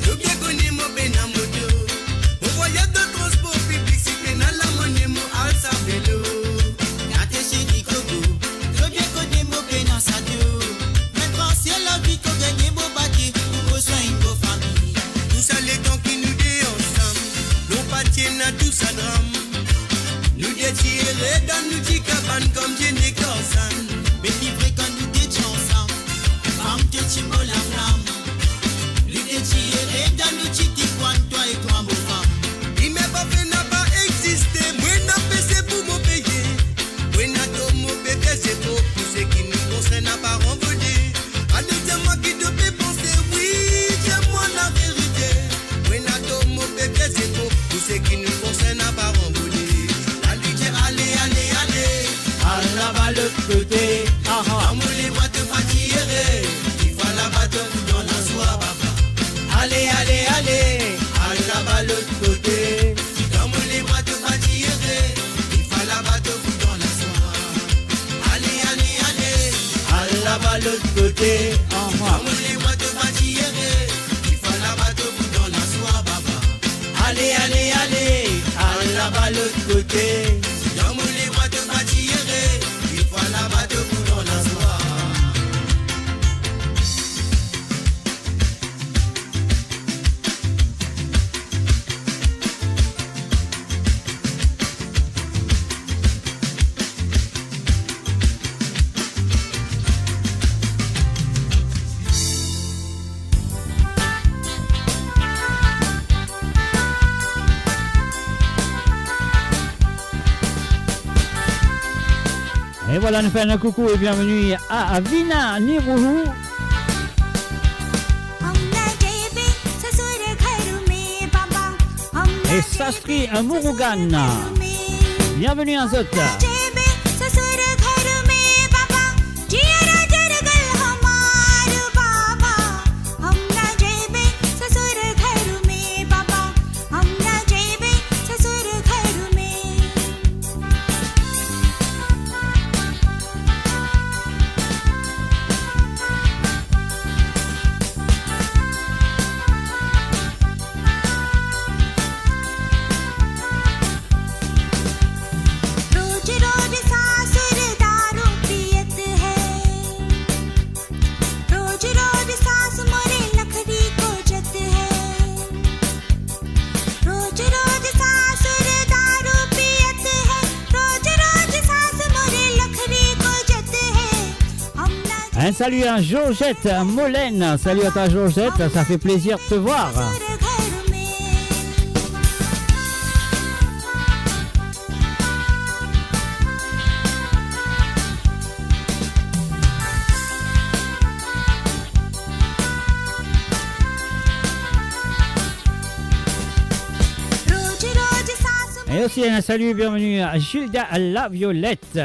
nous bien connais mon pénal moto. Au voyage de transport public, si pénal la monnaie, mon alsa vélo. Ate chéri coco, trop bien connais mon pénal sadio. Maintenant c'est la vie qu'on gagne mon bâti pour me soigner mon famille. Tout ça les temps qui nous dé ensemble. Nous patiens à tout ça drame. Nous détirer dans nous tic cabane comme Jenny Corsan. Mais livré quand nous détient ensemble. Femme te chimo la flamme. Lui détirer dans nous tic coin toi et toi mon femme. Il m'a pas fait n'a pas existé. Moi n'a pas c'est pour mon payer. Moi n'a pas mon bébé c'est pour ce qui nous concerne à pas renvoyer. Allez c'est moi qui te fais penser. Oui c'est moi la vérité. Moi n'a pas mon bébé c'est pour ce qui nous concerne à pas renvoyer. Allez, allez, allez, allez. À la balle l'autre côté. Dans mon livre te va tirer. Il faut la battre dans la soie, papa. Allez, allez, allez. À la balle l'autre côté. Dans mon livre te va tirer. Il faut la battre dans la soie. Allez, allez, allez. À la balle l'autre côté. Dans mon livre te va tirer. Il faut la battre dans la soie, papa. Allez, allez, allez. À la balle l'autre côté. Dans mon livre te va tirer. Il faut la battre dans la soie. Et voilà, nous faisons un coucou et bienvenue à Vina Niruhu. Et Sastri Murugan. Bienvenue à Zot. Un salut à Georgette Molène. Salut à ta Georgette, ça fait plaisir de te voir. Et aussi un salut, bienvenue à Gilda la Violette.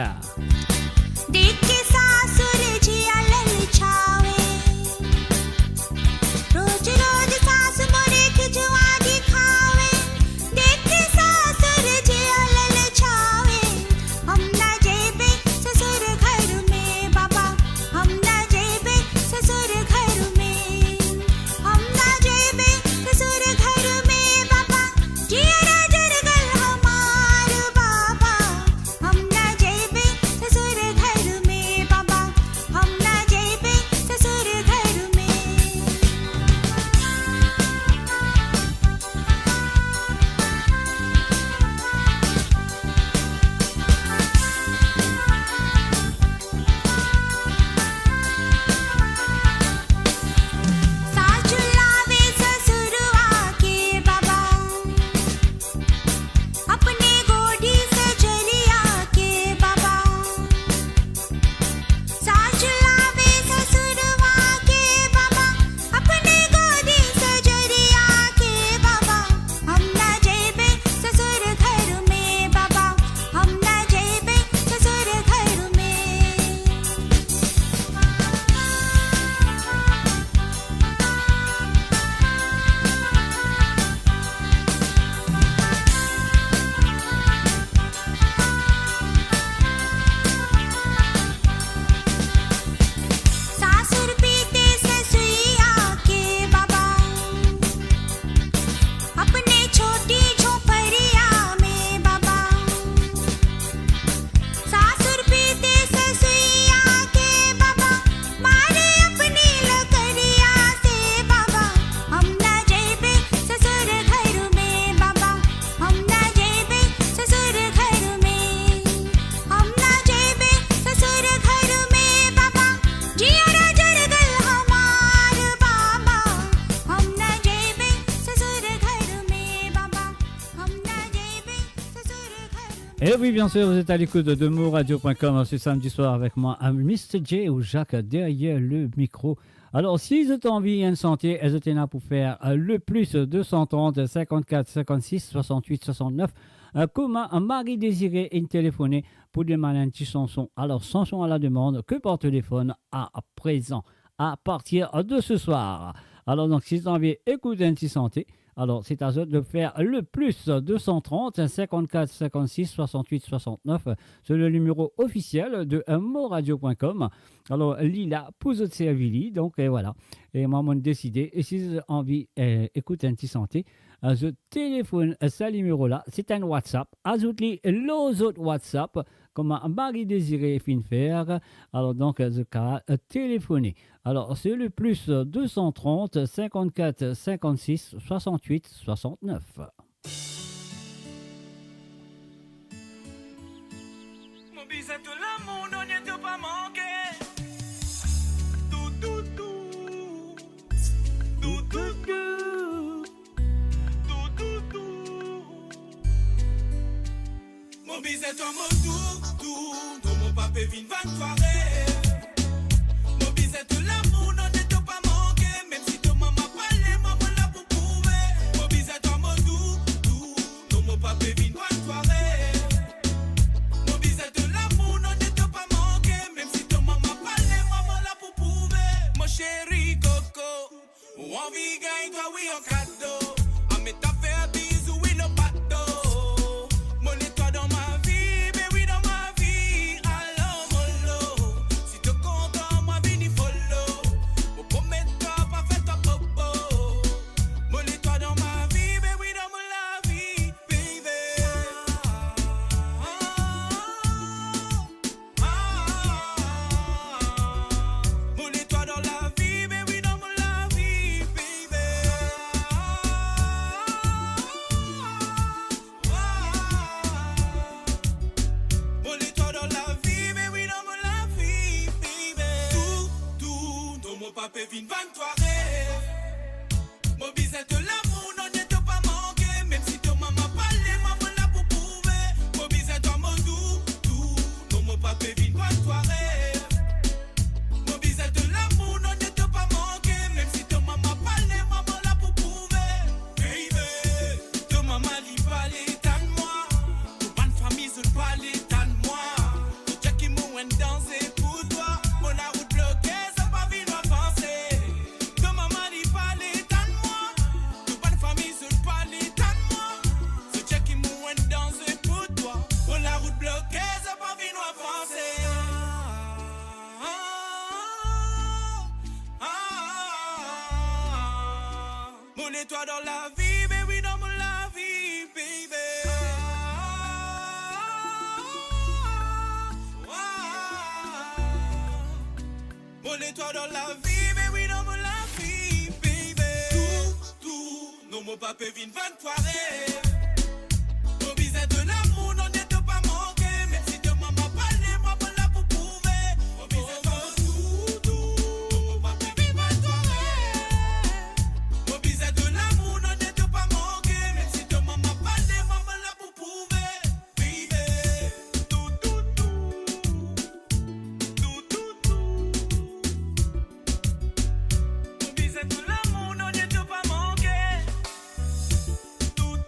Et oui, bien sûr, vous êtes à l'écoute de moradio.com ce samedi soir avec moi, Mr. J ou Jacques derrière le micro. Alors, si vous avez envie de santé, vous êtes là pour faire le plus 230 54 56 68 69. Comment Marie désiré une téléphoner pour demander un petit chanson. Alors, chanson à la demande que par téléphone à présent, à partir de ce soir. Alors, donc, si vous avez envie d'écouter un petit santé, alors, c'est à vous de faire le plus 230 54 56 68 69. C'est le numéro officiel de moradio.com. Alors, Lila, pour votre service, donc voilà. Et moi, j'ai décidé, et si vous avez envie d'écouter un petit santé, je téléphone ce numéro-là. C'est un WhatsApp. Ajoutez les autres WhatsApp, comme Marie désiré fin faire. Alors, donc, je vais téléphoner. Alors, c'est le plus 230 54 56 68 69. Mon bisou tout l'amour, non, n'y a pas manqué. Tout, tout, tout. Tout, tout, tout. Tout, tout, tout. Mon bisou, toi, mon tout, tout. Ton mon papa. pape vin van soirée. Mon bisette de l'amour non n'est pas manqué. Même si ton maman parlait, maman là pour prouver. Mon bisette en mon doux, non mon pape vin van soirée. Mon bisette de l'amour non n'est pas manqué. Même si ton maman parlait, maman là pour prouver. Mon chéri Coco, ou envie gagne toi oui en cadeau. En mettant faire bisous oui non pas d'eau. Mon étoile dans ma vie, mais oui dans ma vie. Alors mollo, si tu content ma vie ni follow. Pour promettre pas faire ta popo. Mon étoile dans ma vie, mais oui dans la vie, baby. Mon étoile dans la vie, mais oui dans la vie, baby. Mon étoile dans la vie, mais oui dans la vie, baby. Tout, dans mon pape vin van soirée. Mon bisette de l'amour non n'est pas manqué. Même si ton maman parlait, maman là pour prouver. Mon bisette dans mon tout, dans mon pape vin van soirée. Mon bisette de l'amour non n'est pas manqué. Même si ton maman parlait, maman là pour prouver. Baby, ton maman lui parlait tant de moi. Ton bonne famille se parlait tant de moi. Ton check qui m'a danser pour toi. Mon la route bloquée, ça pas vu avancer. Ton maman lui parlait tant de moi. Ton bonne famille se parlait tant de moi. Ce check qui m'a danser pour toi. Mon la route bloquée, ça pas vu avancer. Mon étoile dans la vie, mais oui dans la vie, baby. Mon étoile dans la vie, mais oui dans la vie, baby. Tout, non mon pape vin van soirée. Mon bisette de l'amour non n'est pas manqué. Même si de maman parlait, maman là pour prouver. Mon bisette en tout, non mon pape vin van soirée. Mon bisette de l'amour non n'est pas manqué. Même si de maman parlait, maman là pour prouver. Baby, tout. Mon bisette de l'amour non n'est pas manqué. Tout.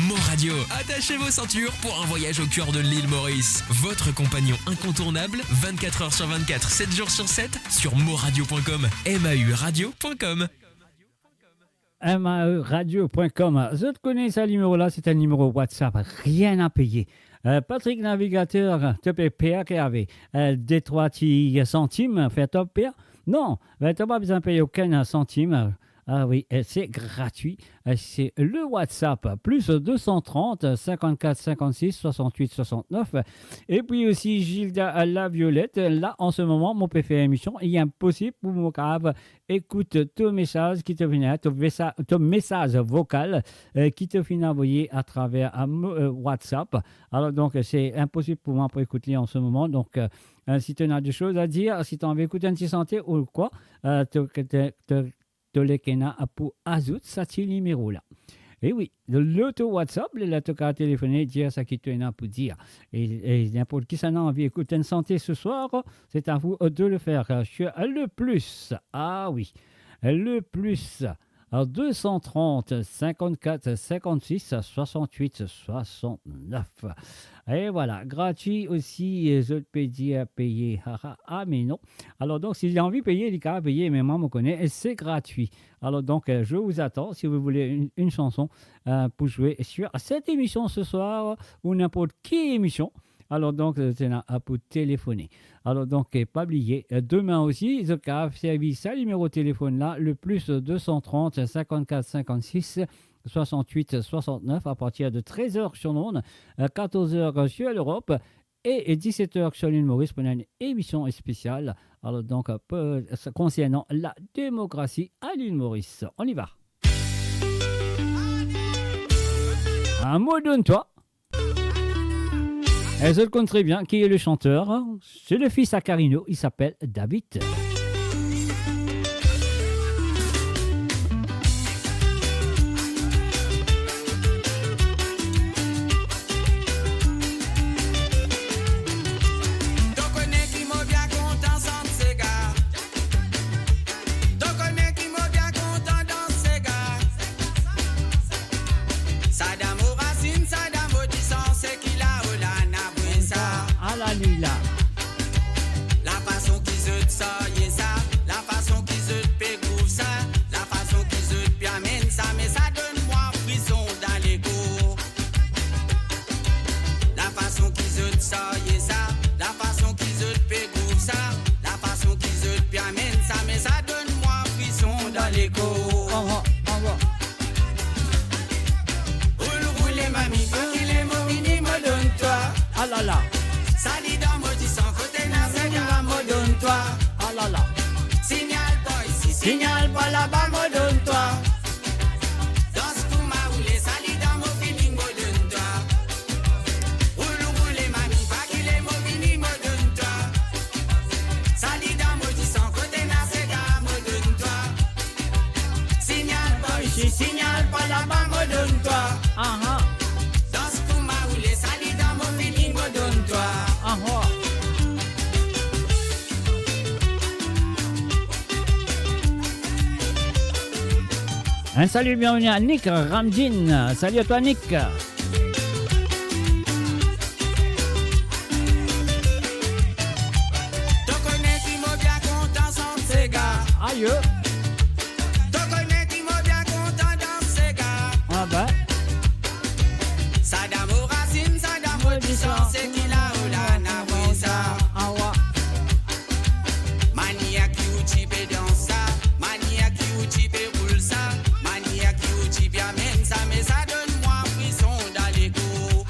Mo Radio, attachez vos ceintures pour un voyage au cœur de l'île Maurice. Votre compagnon incontournable, 24 heures sur 24, 7 jours sur 7, sur moradio.com, mauradio.com. maeradio.com. Je te connais ce numéro-là, c'est un numéro WhatsApp, rien à payer. Patrick Navigateur, te paye PRKV. Des 3 petits centimes, fait top PR. Non, tu n'as pas besoin de payer aucun centime. Ah oui, c'est gratuit. C'est le WhatsApp, plus 230 54 56 68 69. Et puis aussi Gilda la Violette. Là, en ce moment, mon PFA émission, il est impossible pour mon cave. Écoute ton message qui te vient, ton message vocal qui te vient envoyer à travers WhatsApp. Alors donc, c'est impossible pour moi pour écouter en ce moment. Donc, si tu as des choses à dire, si tu as envie d'écouter un petit santé ou quoi, Tolekena pour Azout, ça c'est le numéro là. Et oui, l'auto WhatsApp, là, tu as téléphoné, dire ça qui te vient pour dire. Et n'importe qui ça a envie d'écouter une santé ce soir, c'est à vous de le faire. Je suis le plus. Ah oui, le plus. Alors 230 54 56 68 69. Et voilà, gratuit aussi, je peux dire payer. Ah mais non. Alors donc, s'il a envie de payer, il a payer, mais moi, je me connais, et c'est gratuit. Alors donc, je vous attends si vous voulez une chanson pour jouer sur cette émission ce soir ou n'importe quelle émission. Alors donc, c'est là pour téléphoner. Alors donc, pas oublier, demain aussi, je vais servir ce numéro de téléphone là, le plus 230 54 56 68 69 à partir de 13h sur l'onde, 14h sur l'Europe et 17h sur l'île Maurice pour une émission spéciale. Alors donc, concernant la démocratie à l'île Maurice. On y va. Un mot donne-toi. Et je le connais très bien, qui est le chanteur. C'est le fils à Carino, il s'appelle David. Ah là là. Sali dans maudit sans côté na sega mo donne-toi. Ah là là. Signal boy, si signal pas là-bas mo donne-toi. Danse pour ma roule, sali dans mon feeling mo donne-toi. Roule mami, pas qu'il est mon vini mo donne-toi. Sali dans maudit sans côté na sega mo donne-toi. Signal boy, si signal pas là-bas mo donne-toi. Ah ah. Danse pour ma roule, sali dans mon feeling mo donne-toi. Ah ah. Un salut, bienvenue à Nick Ramjin. Salut à toi Nick. Te connais qui m'a bien content sans ces gars. Aïe. Te connais qui m'a bien content dans ces gars. Ah bah. Saddam au racine, Saddam au distance, c'est qu'il a ou la navisa. Ah ouais. Mania qui ou type dans ça, mania qui ou type roule ça, mania qui ou type amène ça, mais ça donne moi frisson dans l'écho.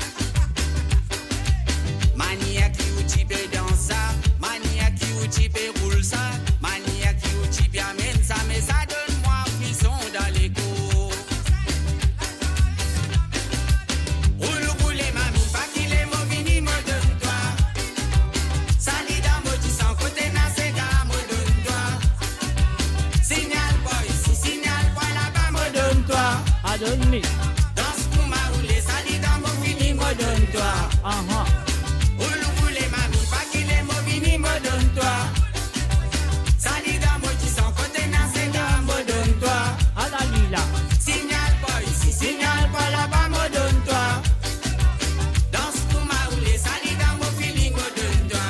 Mania qui ou type dans ça, mania qui ou type roule ça, mania qui ou type amène ça, mais ça donne moi frisson dans l'écho. Roule mami, pas qu'il est mauvais ni me donne-toi. Sali dans maudit sans côté na sega me donne-toi. Signal boy, si signal pas là-bas me donne-toi. Ah donne-lui. Danse pour ma roule, sali dans mon fini me donne-toi. Ah ah. Roule mami, pas qu'il est mauvais ni me donne-toi. Sali dans maudit sans côté na sega me donne-toi. Ah la lila. Signal boy, si signal pas là-bas me donne-toi. Danse pour ma roule, sali dans mon feeling me donne-toi.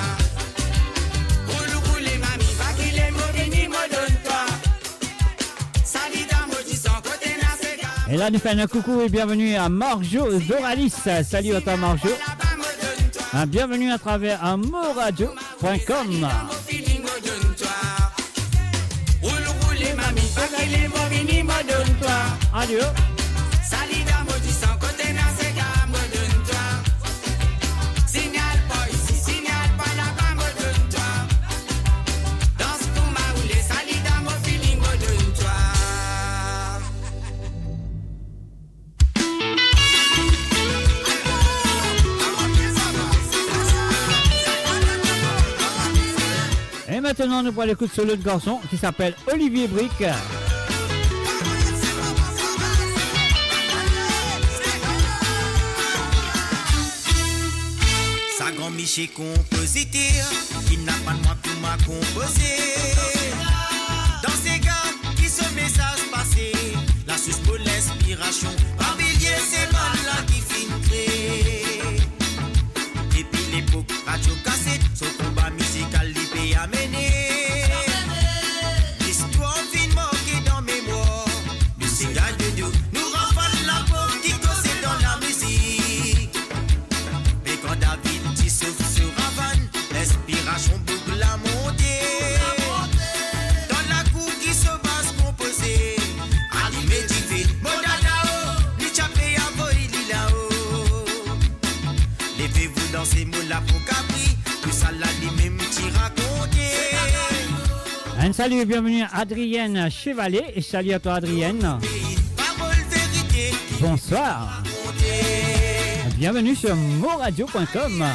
Roule mami, pas qu'il est mauvais ni me donne-toi. Sali dans maudit sans côté na sega. Et là, nous faisons un coucou et bienvenue à Marjo Doralis. Salut à toi Marjo. Là-bas me donne-toi. Un bienvenue à travers amouradio.com. Mon feeling me donne-toi. Roule mami, pas qu'il est mauvais ni me donne-toi. Adieu. Sali dans maudit sans côté na sega me donne-toi. Signal boy, si signal pas là-bas me donne-toi. Danse pour ma roule, sali dans mon feeling me donne-toi. Et maintenant, nous prenons l'écoute solo de garçon qui s'appelle Olivier Brick. Sa grand Miché compositeur, qui n'a pas de moi pour m'a composé. Dans ces gars qui se message passé, la source pour l'inspiration, par milliers c'est mal là qui finit créé. Depuis l'époque radio cassette, son combat musical l'IP a mené. L'histoire fin marquée dans mémoire, le signal de Dieu nous rafale la peau qui cause dans la musique. Mais quand David dit sauf se ravane, l'inspiration boucle la montée. Dans la cour qui se base composée, animé divin, Modadao, ni chapé à voili là-haut. Levez-vous dans ces mots-là pour Capri, que ça l'a dit même t'y raconter. Un salut et bienvenue à Adrienne Chevalet. Et salut à toi Adrienne. Parole vérité, Bonsoir. raconter. Bienvenue sur moradio.com.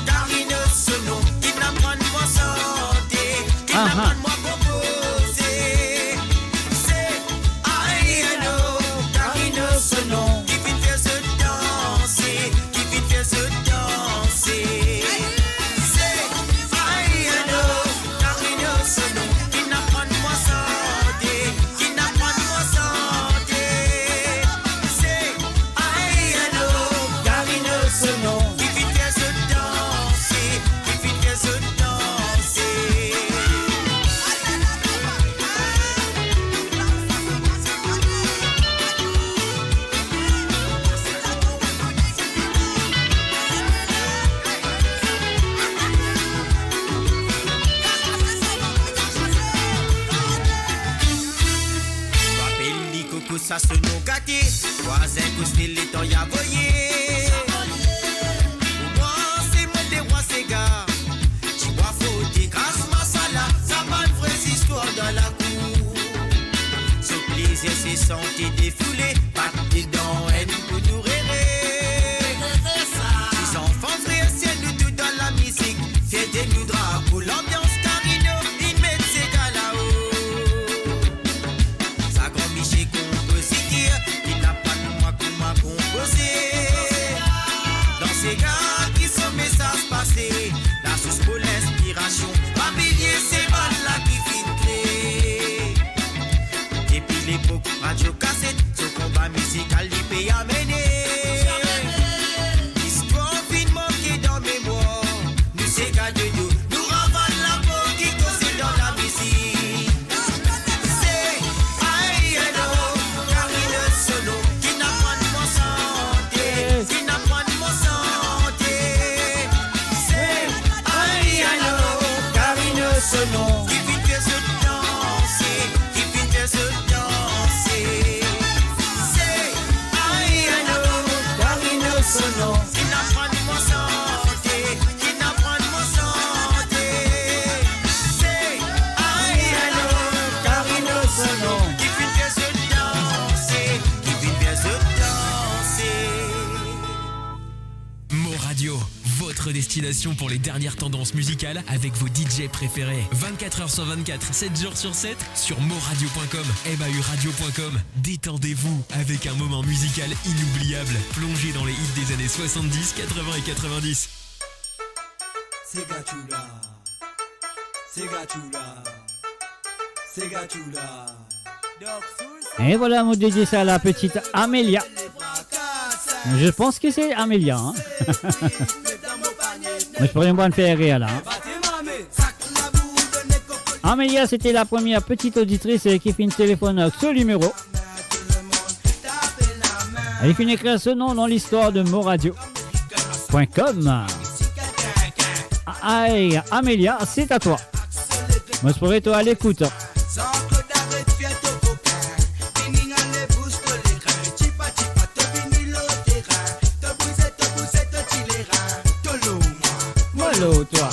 Car il ne se nomme, il n'apprend pas santé, il Ah, n'apprend ah. pas composer. C'est Aïeno, car il ne se nomme, qui vite fait se danser, qui vite fait se danser. C'est Aïeno, car il ne se nomme, qui n'apprend pas santé, qui n'apprend pas santé. C'est Aïeno, car il ne se nomme, qui vite fait se danser, qui vite fait se danser. Papeli coco ça se nous gâté, voisin cousté les temps y'a voyé. Pour moi santé défoulée, pas de dents, haine pour nous rêver. Les enfants frères, c'est nous tout dans la musique. Faites nous draps pour l'ambiance Carino, ils mettent ces gars là-haut. Sa grand Miché compositeur, qui n'a pas de moi comment composer. Dans ces gars qui sont messages passés, la source pour l'inspiration, familier c'est mal là qui filtré. Depuis l'époque radio cassette, ce combat musical il peut y amener. L'histoire fin manquée dans mémoire, nous c'est gars de nous, nous ravalent la peau qui cause dans la musique. C'est aïe hello, Carine Solo, qui n'a pas de mon santé, qui n'a pas de mon santé. C'est aïe hello, Carine Solo, qui vit de se danser, qui vit de se danser. C'est aïe hello, Carine Solo, qui n'a pas de mon santé, qui n'a pas de mon santé. C'est aïe hello, Carine Solo, qui vit de se danser, qui vit de se danser. Mo Radio, votre destination pour les dernières tendances musicales avec vos DJ préférés. 24h sur 24, 7 jours sur 7 sur moradio.com, mauradio.com. Détendez-vous avec un moment musical inoubliable. Plongez dans les hits des années 70, 80 et 90. Sega chula, Sega chula, Sega chula. Et voilà, mon DJ, ça la petite Amélia. Je pense que c'est Amélia. Hein. Mais je pourrais me faire rire là. Hein. Amélia, c'était la première petite auditrice qui fait une téléphone avec ce numéro. Elle finit écrire ce nom dans l'histoire de moradio.com. Aïe, Amélia, c'est à toi. Moi, je pourrais toi à l'écoute. Mollo, toi.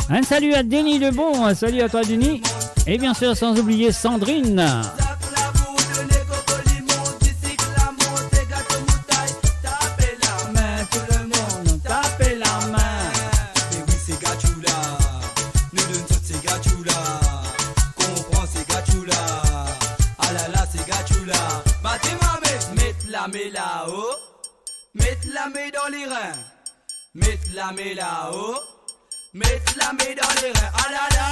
Un salut à Denis Lebon, un salut à toi Denis. Et bien sûr, sans oublier Sandrine. Mettre la main là-haut, mettre la main dans les reins, ah là là.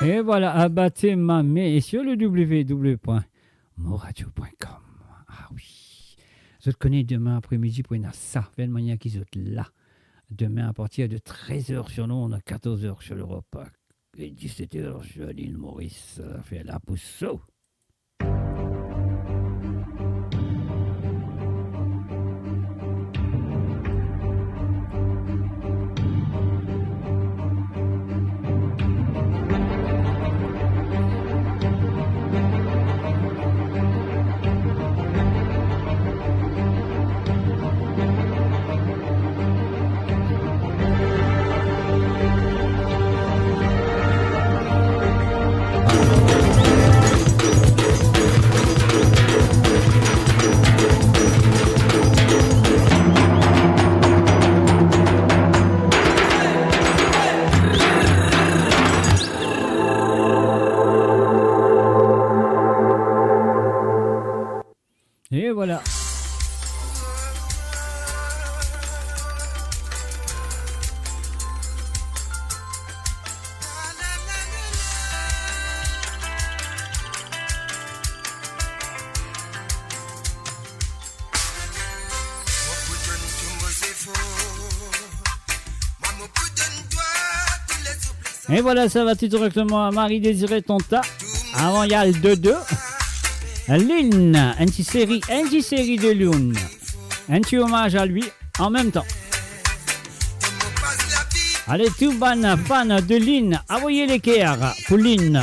Et voilà, abattez ma main sur le www.moradio.com. Ah oui. Je te connais demain après-midi pour une ça. De manière qu'ils sont là. Demain à partir de 13h sur l'onde, 14h sur l'Europe. 17h, l'île Maurice fait la pousse. Et voilà. Et voilà, ça va tout directement à Marie-Désirée Tonta. Avant, il y a le 2-2. Lune, un petit série de Lune. Un petit hommage à lui en même temps. Allez, tout ban fan de Lune, envoyez l'équerre pour Lune.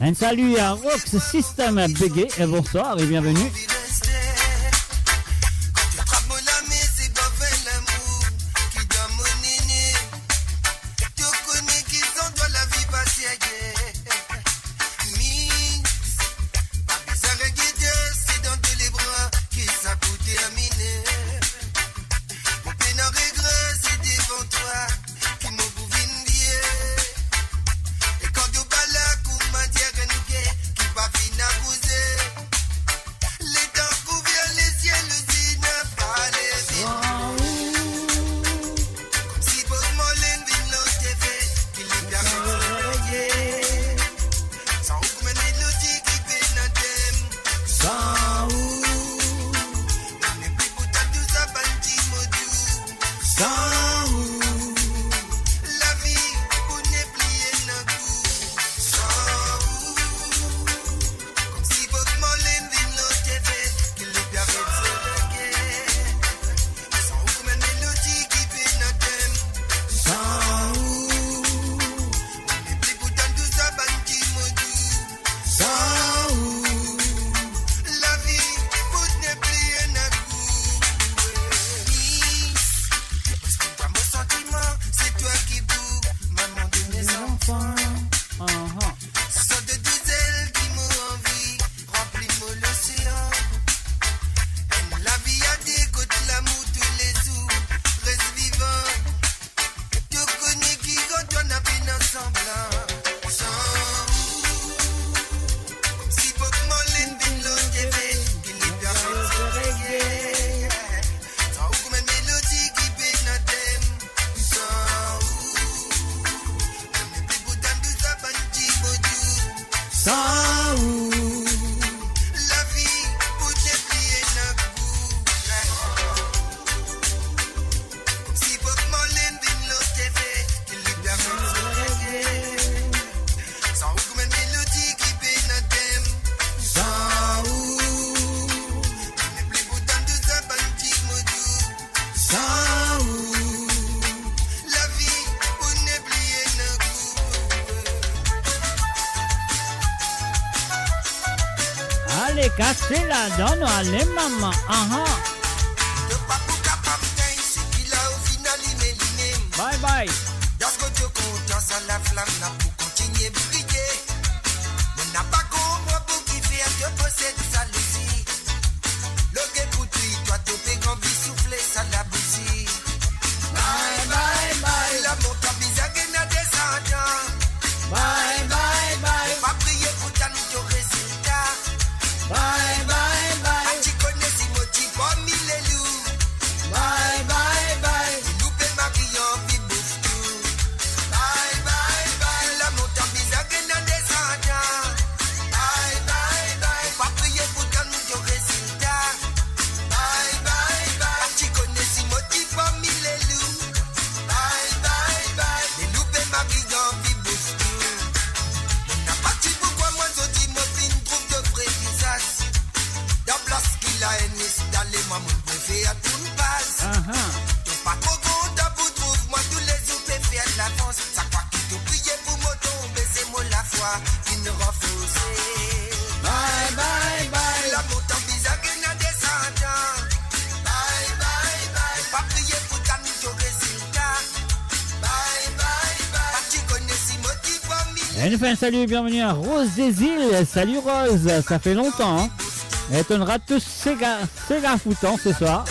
Un salut à Rox System Bégué et bonsoir et bienvenue. Sans ou la vie pour déplier notre bout. Si Bob Marley vient le TV, qu'il lui permet de se régler. Sans ou comme une mélodie qui fait notre thème. Sans ou on est plus boutant de sa bandit modou. Sans ou la vie pour déplier notre Allez, cassez la donne, allez, maman. Aha. de papou capable d'un, c'est qu'il a au final il Bye bye. Lorsque Dieu confiance à la flamme, là pour continuer de briller. On n'a pas compris pour qui fait Dieu possède sa lucie. Le gars pour toi, topé grand vie souffler, ça la bousille. Bye bye bye. La montagne bizarre n'a descendant. Bye bye bye. Pas prier pour ta nous résultat. Bye bye bye. Tu connais si motif pour mille loups. Bye bye bye. Loupé Marion, puis bouffe tout. Bye bye bye. La montagne bizarre n'a descendant. Bye bye bye. Pas prier pour ta nous résultat. Bye bye bye. Tu connais si motif pour mille loups. Bye bye bye. Les loupé Marion, puis bouffe tout. N'a pas dit pourquoi moi je dis moi fin trouve de vrais visages. La place qu'il a installé moi mon préféré à tout le passe. T'es pas trop content pour trouver moi tous les jours fait faire de l'avance. Ça croit qu'il te prier pour me tomber c'est moi la foi qui ne refuse. Bye bye bye. La montagne bizarre qui n'a descendant. Bye bye bye. Pas prier pour ta mise au résultat. Bye bye bye. Pas tu connais si motif pour mille. Elle nous fait un salut, bienvenue à Rose des Îles. Salut Rose, ça fait longtemps. Hein. Elle te rate tous ces gars foutants ce soir.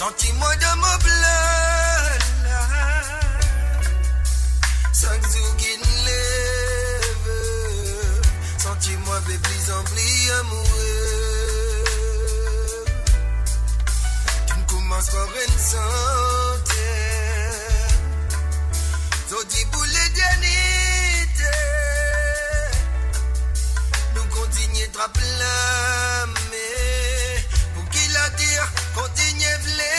Sentiment de mon blanc chaque jour qui nous lève. Sentiment de plus en plus amoureux. Tu ne commences par une santé. So dis pour l'éternité. Nous continuons de blâmer. Pour qu'il a dire, continuez de fleurir.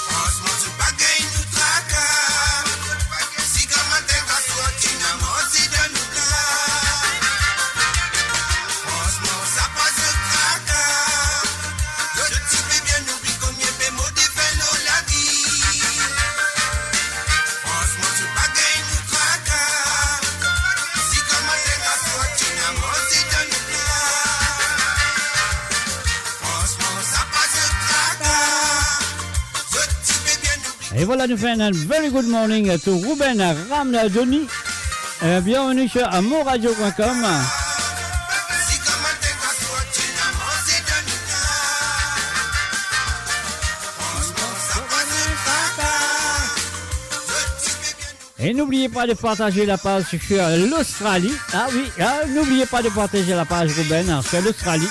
Franchement, c'est pas gay, nous Et voilà, nous faisons un very good morning à tout Ruben Ramna Johnny. Bienvenue sur amourradio.com. Et n'oubliez pas de partager la page sur l'Australie. Ah oui, n'oubliez pas de partager la page Ruben sur l'Australie.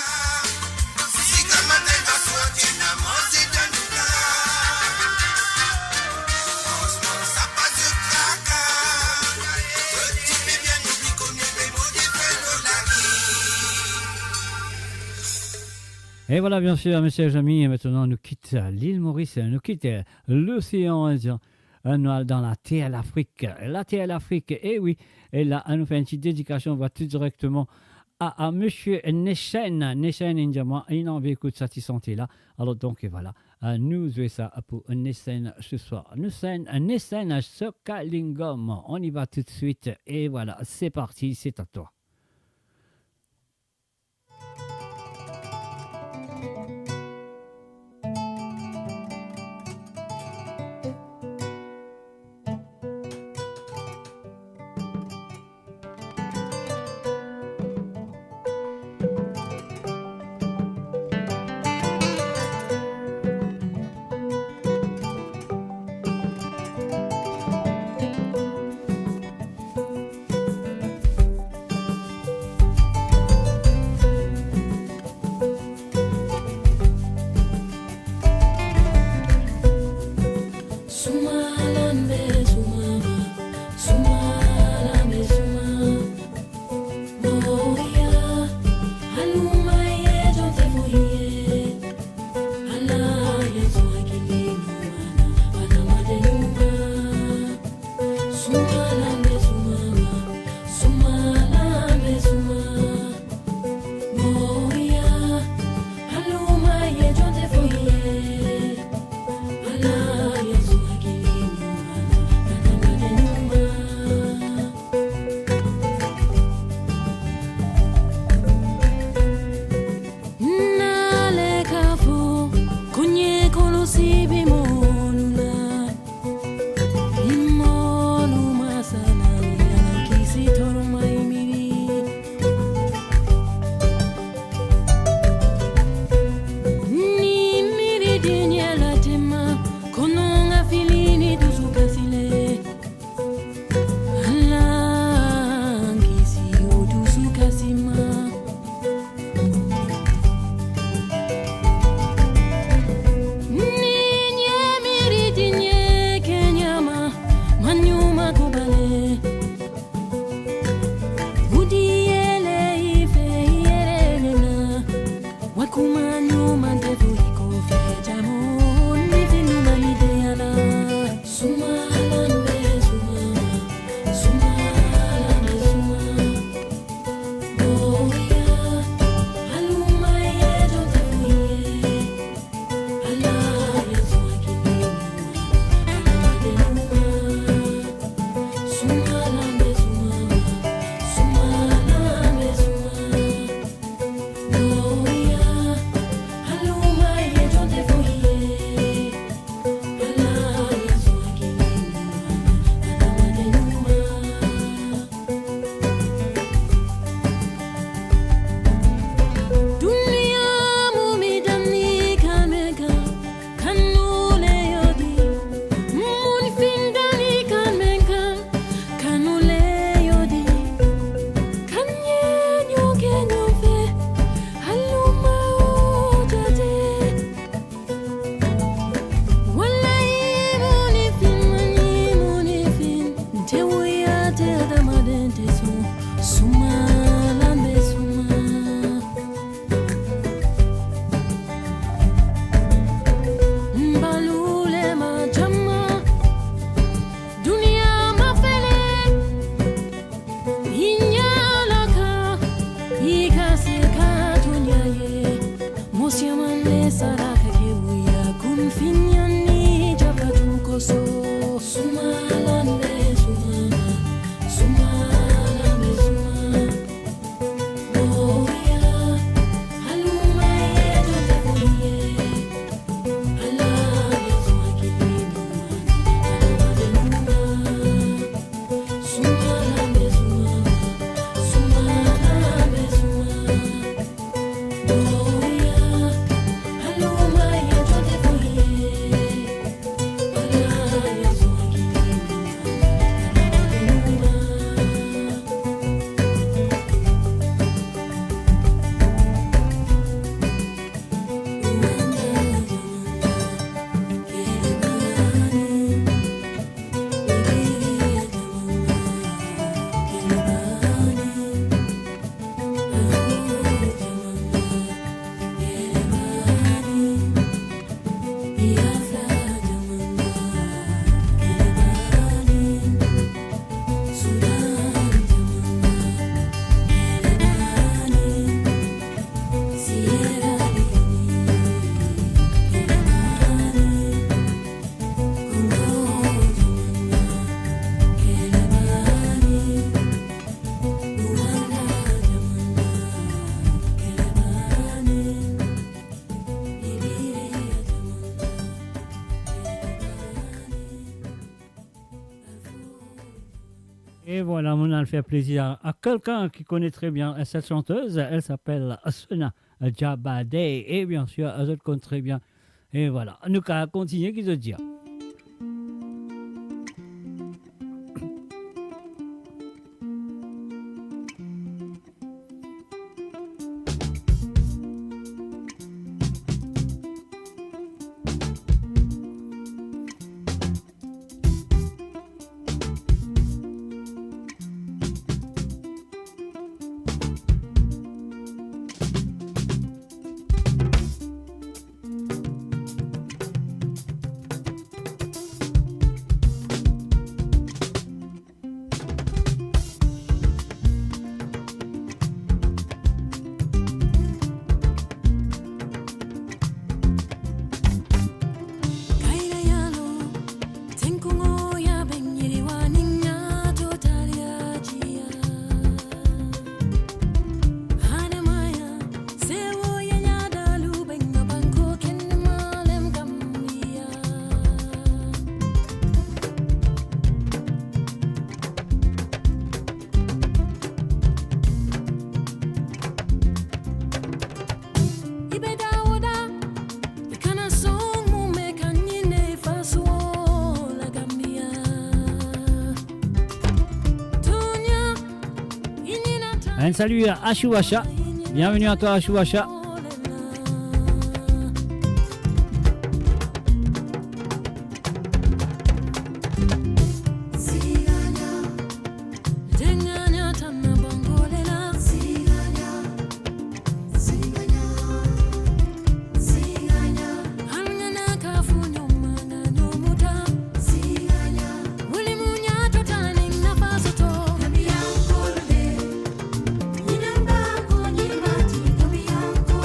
Et voilà, bien sûr, mes chers amis, maintenant nous quitte l'île Maurice, nous quitte l'océan Indien, dans la terre l'Afrique. La terre l'Afrique, et oui, et là, on nous fait une petite dédication, on va tout directement à monsieur Neshen Indiaman, il en veut écouter cette santé là. Alors donc, et voilà, nous jouons ça pour Neshen ce soir. Neshen Sokalingam, on y va tout de suite, et voilà, c'est parti, c'est à toi. Et voilà, on a le fait plaisir à quelqu'un qui connaît très bien cette chanteuse. Elle s'appelle Sena Jabade. Et bien sûr, elle connaît très bien. Et voilà, nous allons continuer, qui se dit. Un salut à Ashuasha. Bienvenue à toi, Ashuasha. Gambia,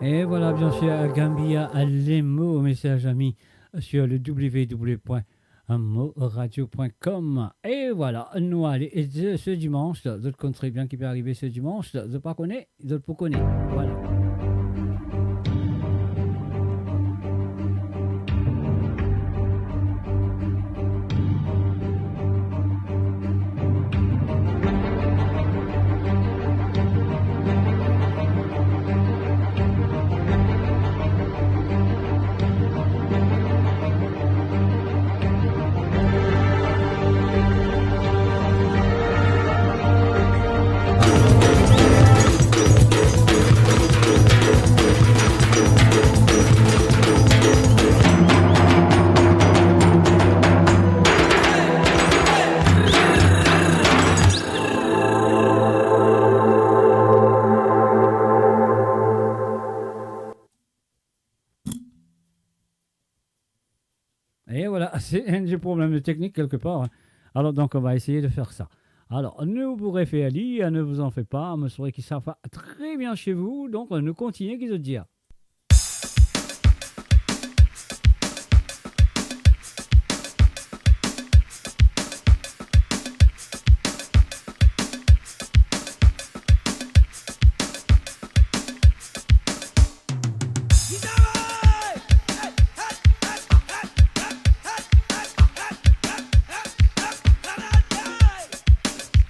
Et voilà, bien sûr, Gambia a les mots, message amis, sur le www.moradio.com. Et voilà, nous allons, et ce dimanche, d'autres connaissent très bien qui peut arriver ce dimanche, d'autres pas connaître, d'autres pour connaître. Voilà. Et voilà, c'est un des problèmes techniques quelque part. Alors donc on va essayer de faire ça. Alors, nous pourrez faire lire, ne vous en faites pas, me saurez que ça va très bien chez vous. Donc nous continuons, qu'est-ce que dire.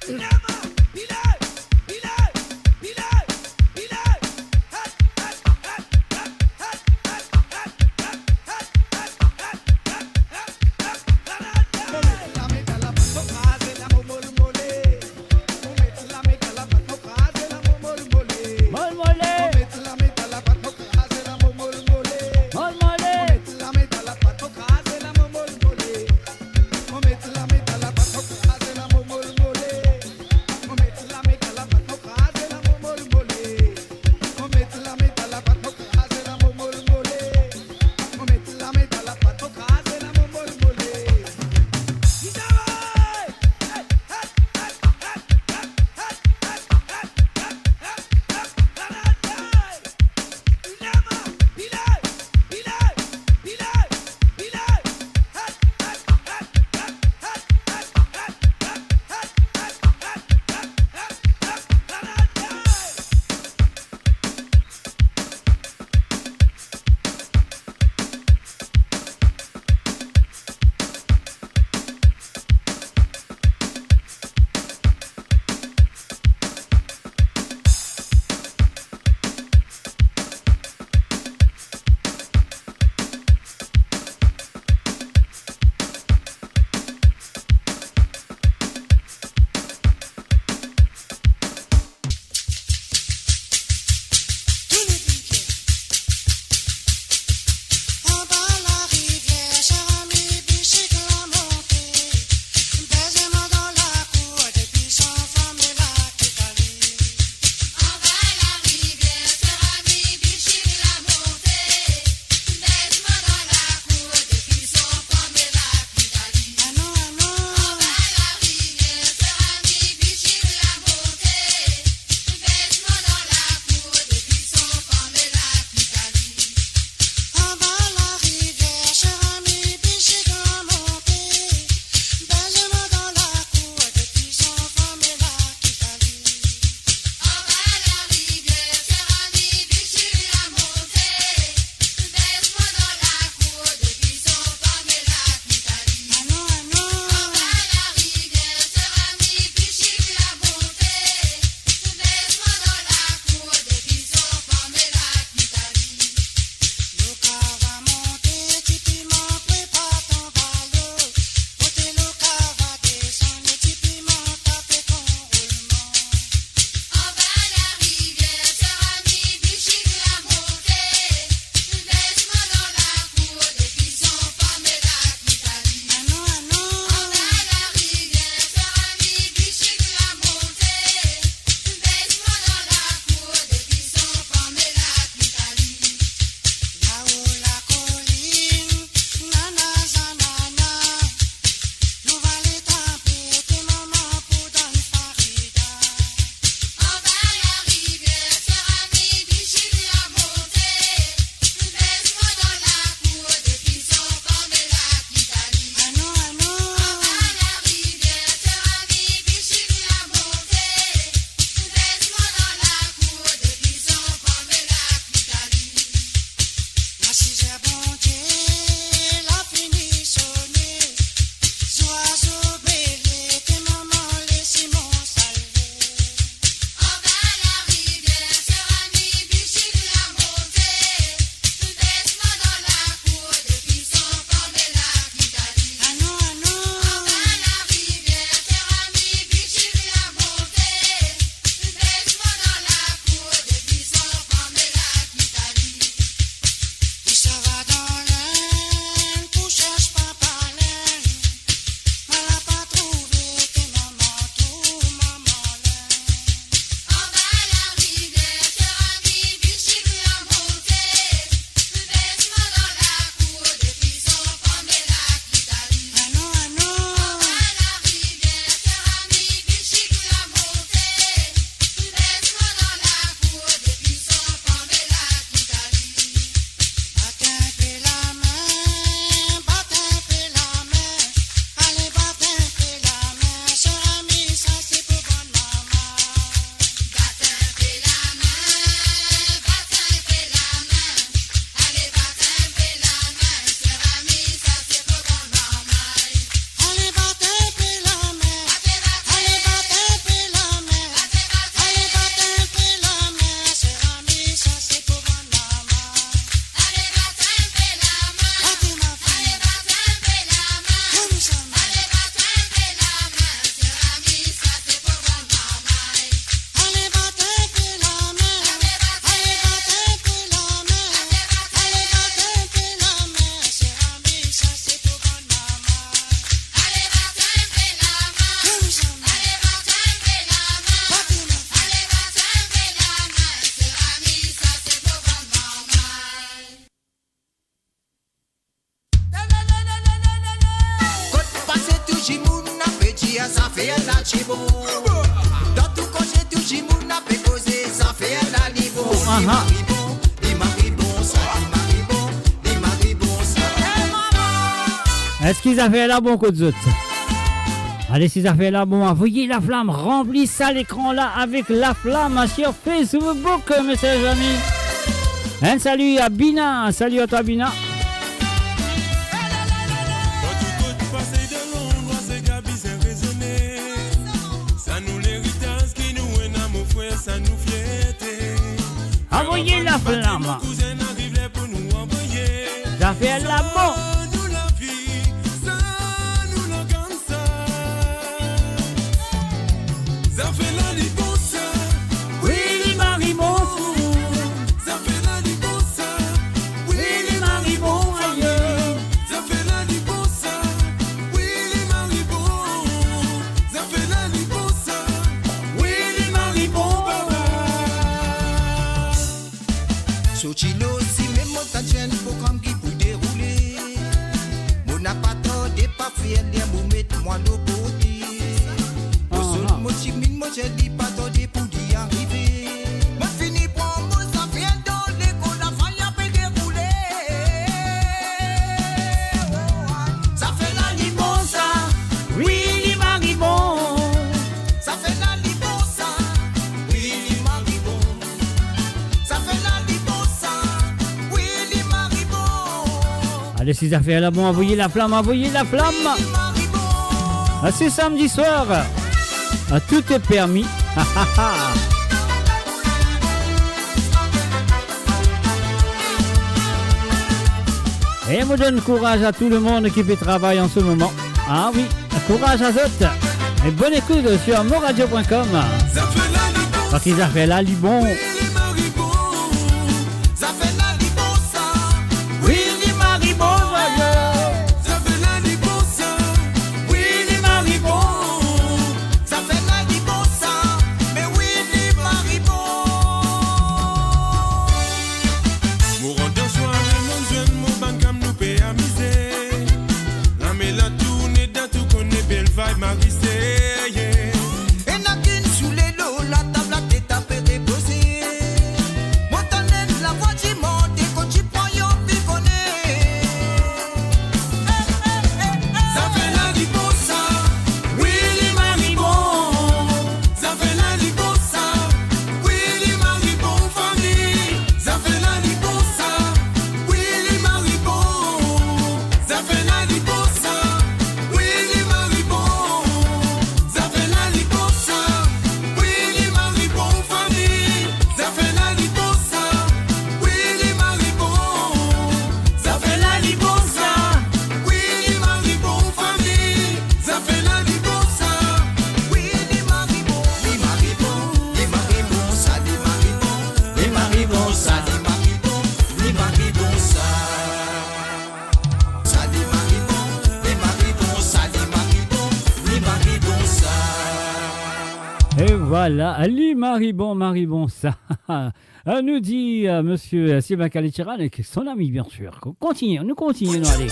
Bilal, Bilal, Bilal, Bilal, ça fait la chibo. Dans tout congé, tout chimou n'a pas causé, ça fait la libo. Ni maribon, ni maribon, ça, ni maribon, ni maribon, ça. Est-ce qu'ils avaient là bon coup de zout? Allez, si ça fait là, bon, envoyez la flamme, remplis ça l'écran là avec la flamme sur Facebook, mes chers amis. Un salut à Bina, un salut à toi Bina. Envoyez la flamme. Ça fait là, bon. Chilo, si même mon tachène, faut comme qui pour dérouler. Mon appât des pas fier, les mots mettent moi le body. Mon seul mot chimine, moi j'ai dit pas t'aider pour y arriver. Moi fini pour moi, ça vient dans l'école, la faille a pu dérouler. Ça fait la libon, ça. Oui, les maribons. Ça fait la libon, ça. Oui, les maribons. Ça fait la libon, ça. Oui, les maribons. Allez, si ça fait là, bon, envoyez la flamme, envoyez la flamme. Ah, c'est samedi soir. Ah, tout est permis. Et moi donne courage à tout le monde qui peut travailler en ce moment. Ah oui, courage à eux. Et bonne écoute sur moradio.com. Parce qu'ils ont fait là, les bons. Ça fait la libon, ça. Oui, les maribons, Ça fait la libon, ça. Oui, les maribons. Ça fait la libon, ça. Mais oui, les maribons. Mon rendez soirée, mon jeune, mon bancam nous peut amuser. La méla tourne dans tout connaît belle vibe marissée. Et n'a qu'une sous les lots, la table, la tête à faire déposer. Montagne, la voix du monde, et quand tu prends, y'en piconner. Ça fait la libon, ça. Oui, les maribons. Ça fait la libon, ça. Oui, les maribons, famille. Ça fait la libon, ça. Oui, les maribons. Ça fait la libon, ça. Oui, les maribons. Ça fait la libon, ça. Oui, les maribons, famille. Ça fait la libon, ça. Oui, les maribons. Ça fait la libon, ça. Oui, les maribons, famille. Ça fait la libon, ça. Oui, les maribons. Les maribons, les maribons, ça, les maribons. Les maribons, ça, les maribons. Les maribons, ça. Ça, les maribons. Les maribons, ça, les maribons. Les maribons, ça. Et voilà, Ali Maribon, ça. Nous dit monsieur Sylvain Calichiran et son ami, bien sûr. Nous continuons, allez.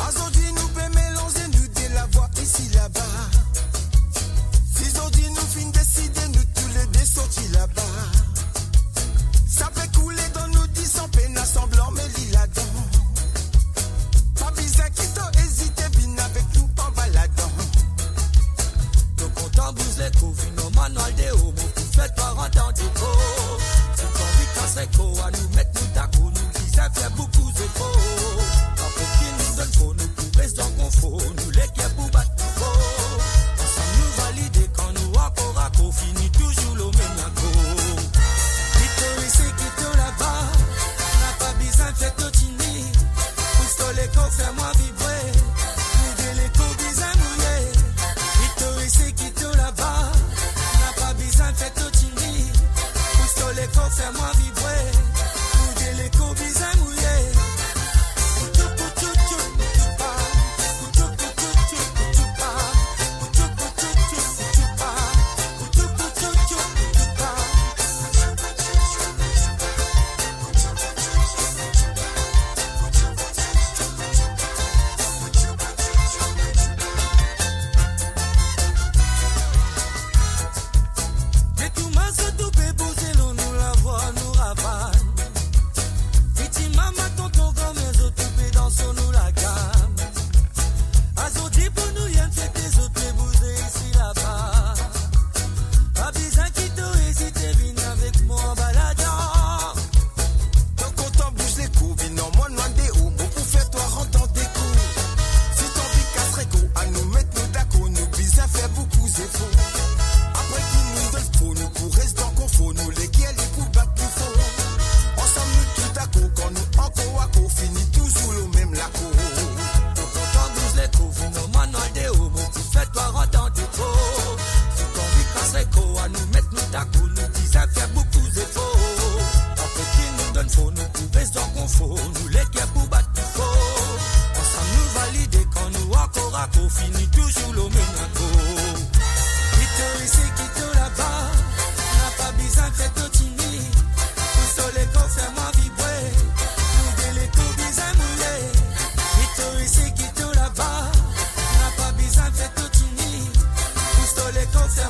Aujourd'hui nous peut mélanger nous de la voix ici là-bas. Si aujourd'hui nous fin décider nous tous les deux sortis là-bas. Ça fait couler dans nous 10 sans peine à semblant mais lit là-dedans. Pas bizarre qui t'ont hésité bien avec nous en baladant. Donc on t'embouze les coups, nos manuels des homo, vous faites pas rentrer du coup. C'est quand oui quand c'est quoi à nous mettre nous d'accord, nous disons faire beaucoup de faux. Après qui nous donne faux, nous pouvons dans confort, nous les qui pour battre nous faux. Ensemble nous valider quand nous encore à co, finit toujours le même ago. Quitte ici, quitte là-bas, n'a pas besoin de faire totini. Pousse les coffres, fais-moi vibrer, nous de l'écho besoin mouiller. Quitte ici, quitte là-bas, n'a pas besoin de faire totini. Pousse les coffres, fais-moi vibrer, nous de l'écho besoin mouiller.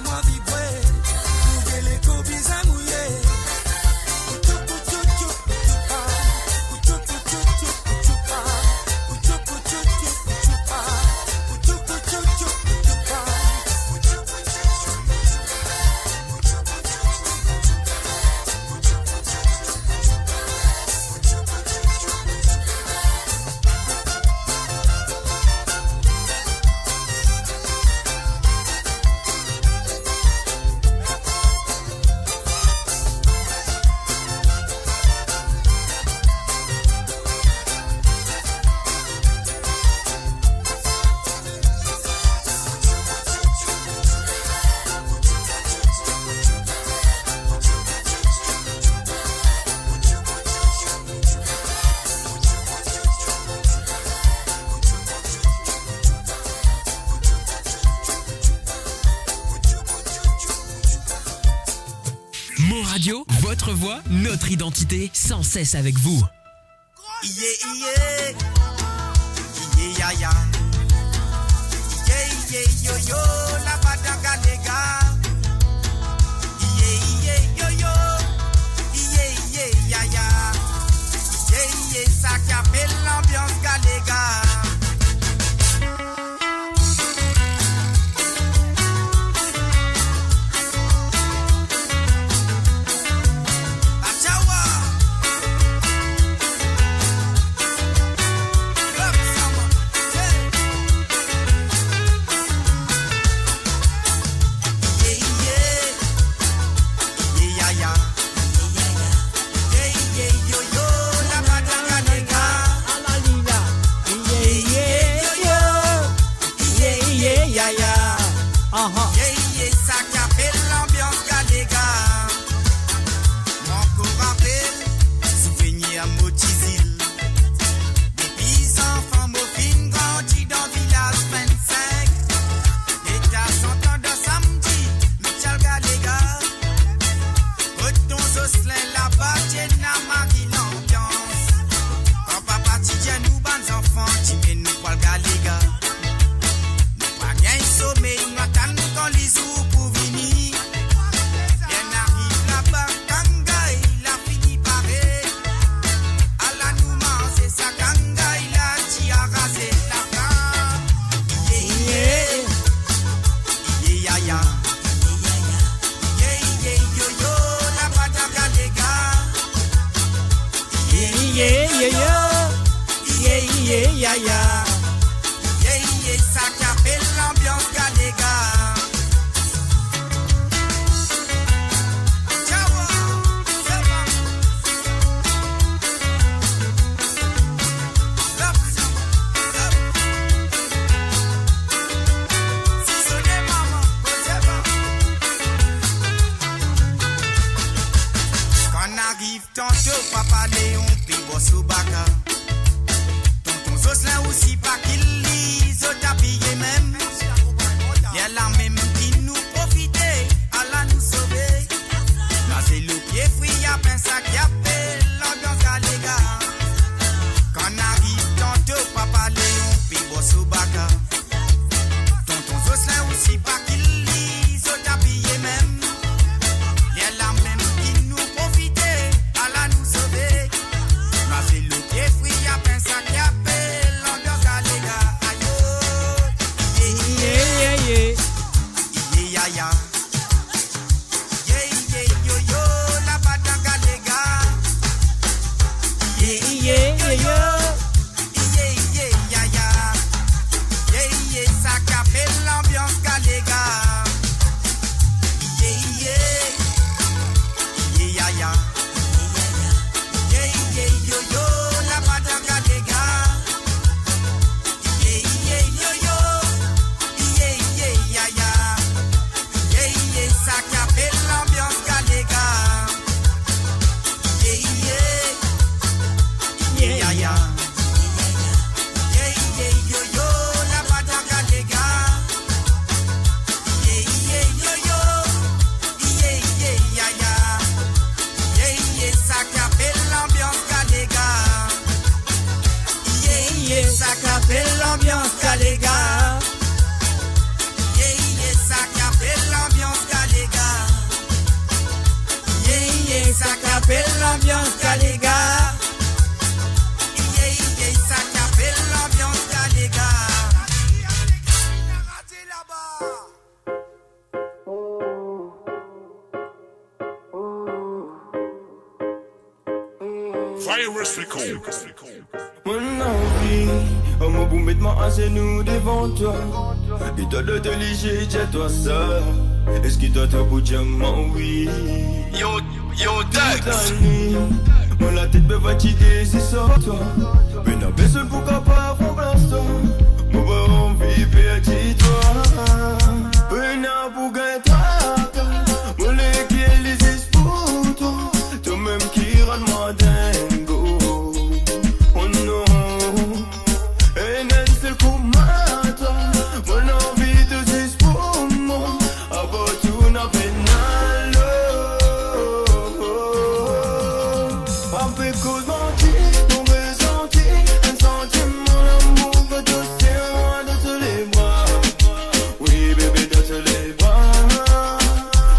moi vibrer. Mouiller les cobis à mouiller. Mon Radio, votre voix, notre identité, sans cesse avec vous. Yeah, yeah. Yeah, yeah, yeah. Yeah, yeah, yo, yo. La badanga, les gars. Yeah, yeah, yo, yo. Yeah, yeah, yeah, yeah. Yeah, yeah, ça qui appelle l'ambiance, gars, les gars. If we fait l'ambiance Galéga. Ça qui fait l'ambiance Galéga. Mon envie, on m'a beau mettre à genoux devant toi. Et toi de te liger, j'ai toi ça. Est-ce qu'il doit te bouger, mon oui? Yo, Dax. Moi la tête me fatiguer, c'est ça, toi. Mais n'a besoin pour qu'à part pour l'instant. Moi pas envie, petit toi. Mais n'a pour gagner toi. Moi les qui les pour toi. Toi-même qui rend moi dingo. Oh non. Et n'est seul pour moi, toi. Mon envie de juste pour moi. Avant tout n'a fait nalo. Après cause menti, mon ressenti. Un sentiment, l'amour va doser moi dans tous les bras. Oui bébé dans tous les bras.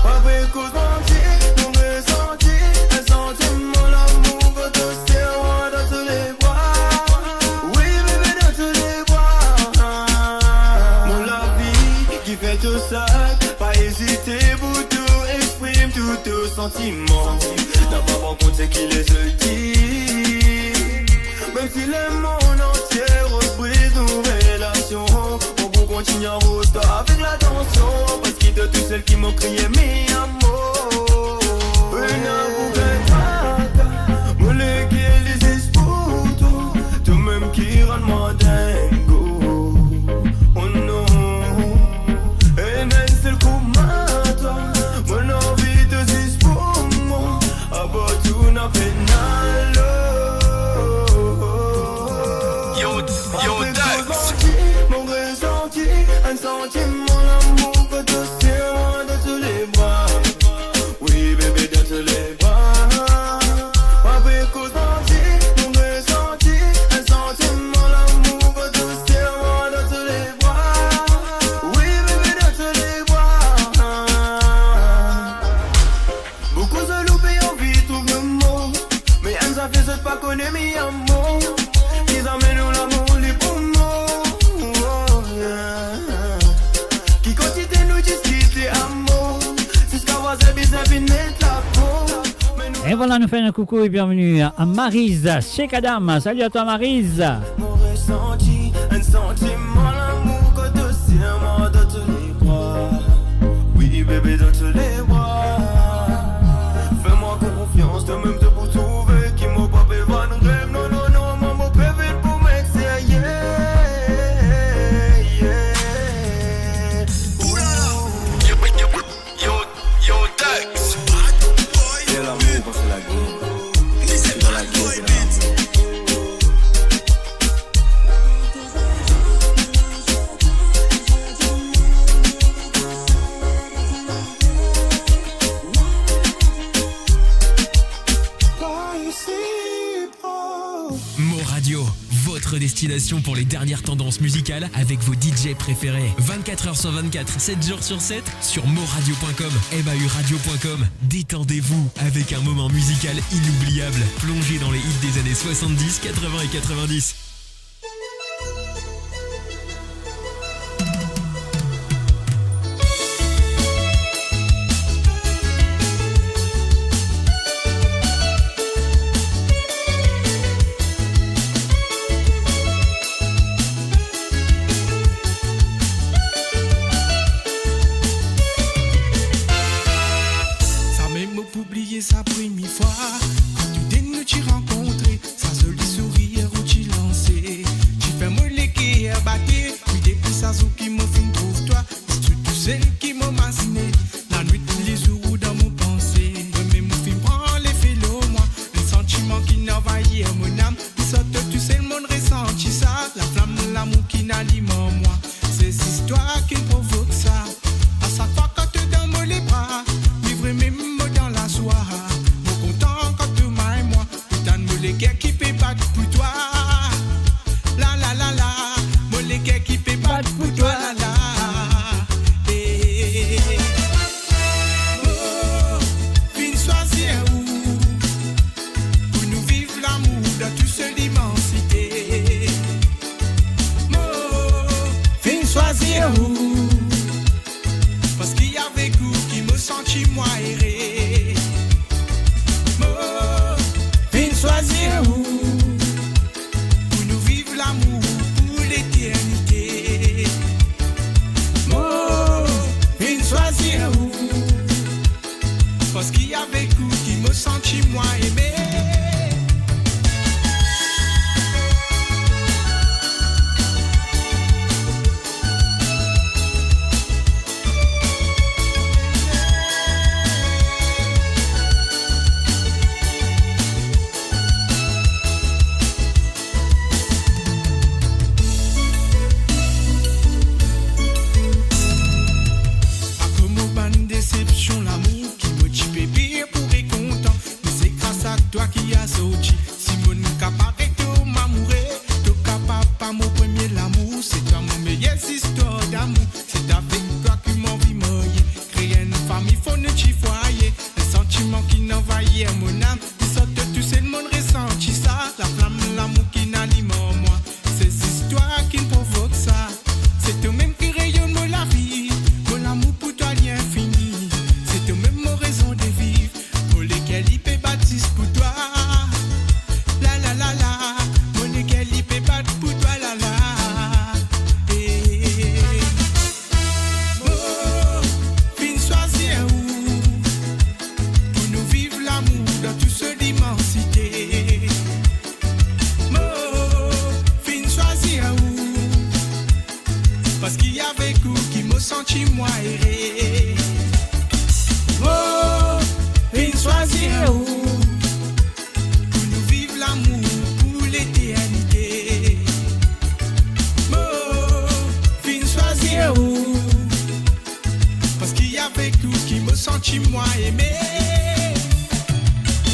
Après cause menti, mon ressenti. Un sentiment, l'amour va doser moi dans tous les bras. Oui bébé dans tous les bras. Mon la vie qui fait tout ça. Pas hésiter pour tout exprime tout tes sentiments. N'a pas par contre c'est qui les dit. Même si le monde entier reprise nos relations, on peut continuer à rester avec l'attention. Parce qu'il te tout seul qui m'ont crié mi amour. Une bouquette, moi les qui les pour toi. Toi-même qui rend moi dingo. Oh non. Et même seul comme toi. Mon envie de juste pour moi. About tout n'a fait nalo. Yo, Dax. Mon ressenti, un sentiment, l'amour va doser dans tous les bras. Oui bébé dans tous les bras. Après cause menti, mon ressenti, un sentiment, l'amour va doser dans tous les bras. Oui bébé dans tous les bras. Beaucoup de loupés en vie trouvent le mot. Mais elle ça fait ce pas connaître mi amour. Qu'ils amènent l'amour les bons mots. Oh, yeah. Qui continue nous discuter amour. C'est ce qu'on va se biser mettre la peau. Et voilà, nous faisons un coucou et bienvenue à Maryse chez Kadam. Salut à toi Maryse. Mon ressenti, un sentiment, l'amour que de moi dans tous les bras. Oui bébé dans tous les bras. Fais-moi confiance, de même te pour trouver qui m'a pas besoin de rêve. Non, non, non, maman peut vite pour m'exercer. Yo, Dax. C'est l'amour parce que la guerre. C'est dans la guerre, c'est l'amour. Radio, votre destination pour les dernières tendances musicales avec vos DJ préférés. 24h sur 24, 7 jours sur 7 sur moradio.com, mauradio.com. Détendez-vous avec un moment musical inoubliable. Plongez dans les hits des années 70, 80 et 90. Sa première fois, quand tu t'es nous t'y rencontré, sa jolie sourire où tu lancé, tu fais me léguer à battre, puis depuis sa zou qui m'a fait trouve toi, c'est tout celle qui m'a massiné, la nuit les jours dans mon pensée, mais mon film prend les félos moi, un sentiment qui n'envahit mon âme, ça te tu sais le monde ressenti ça, la flamme de l'amour qui n'anime en moi, c'est cette histoire qui provoque ça, à chaque fois quand tu donnes les bras, vivre même dans la soirée. Content quand senti moi errer. Oh, viens choisir où pour nous vivre l'amour pour l'éternité. Oh, viens choisir où parce qu'il y avait coup qui me senti moi aimé. Toi qui as sorti, si mon capable de m'amourer, toi capable pas mon premier l'amour, c'est toi mon meilleure histoire d'amour, c'est avec toi que mon vie moye, créer une famille, faut ne t'y foyer, un sentiment qui n'envahit mon âme, qui sort de tout c'est le monde ressenti ça, la flamme l'amour qui n'anime en moi, c'est cette histoire qui me provoque ça, c'est toi-même qui rayonne la vie, mon amour pour toi est infini, c'est toi-même mon raison de vivre, pour lesquels il peut bâtir pour toi. La la la la, mon égal il peut battre pour toi la la. Oh, viens choisir où pour nous vivre l'amour dans toute cette immensité. Oh, viens choisir où parce qu'il y avait coup qui me senti moi errer. Oh, viens choisir où l'amour pour l'éternité. Oh, viens choisir où parce qu'il y avait tout qui me senti moi aimé.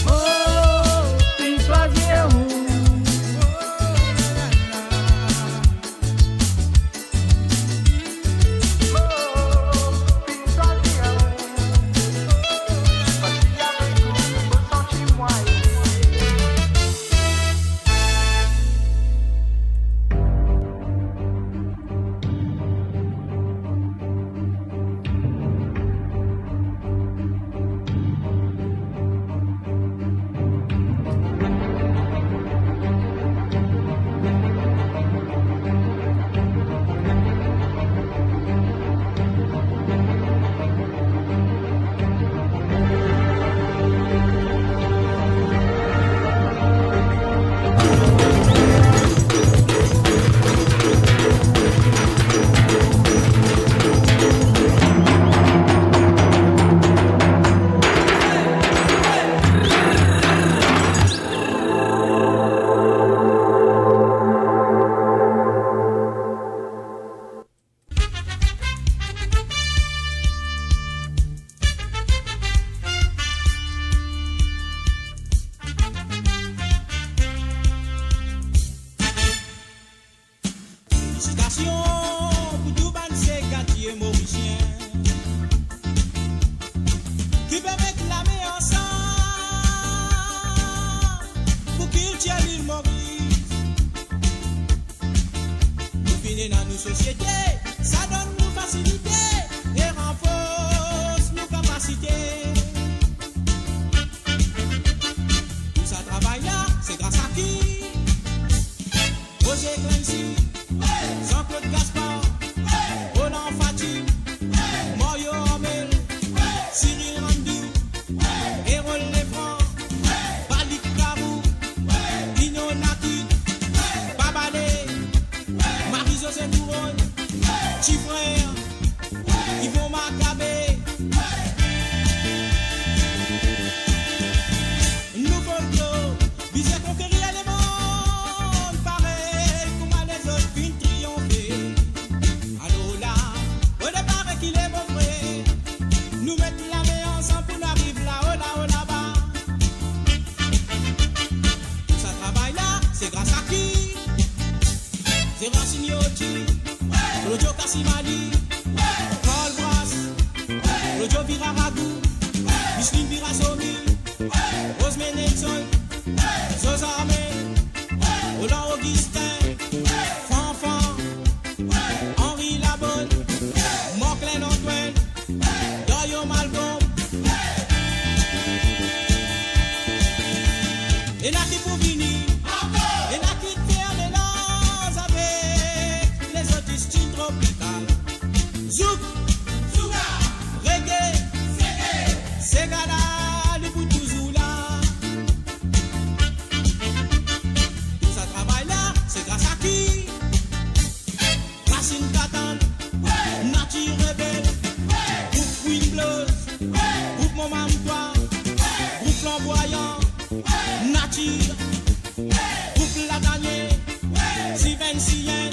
Oh, viens choisir où. tire. Coupe la gagné, si 26 yen,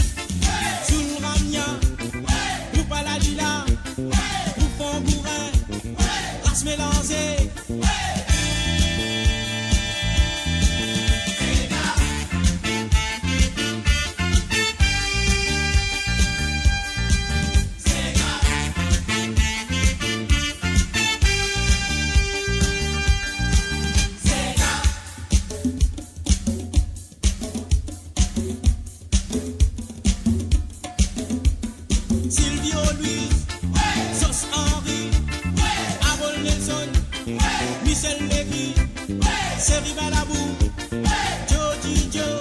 sous le ramia, coupe à la lila, coupe en bourrin, race mélangée. Silvio Louise, Sos Henri, Arol Nelson, Michel Lévy, Seri Balabou, Jody Joe,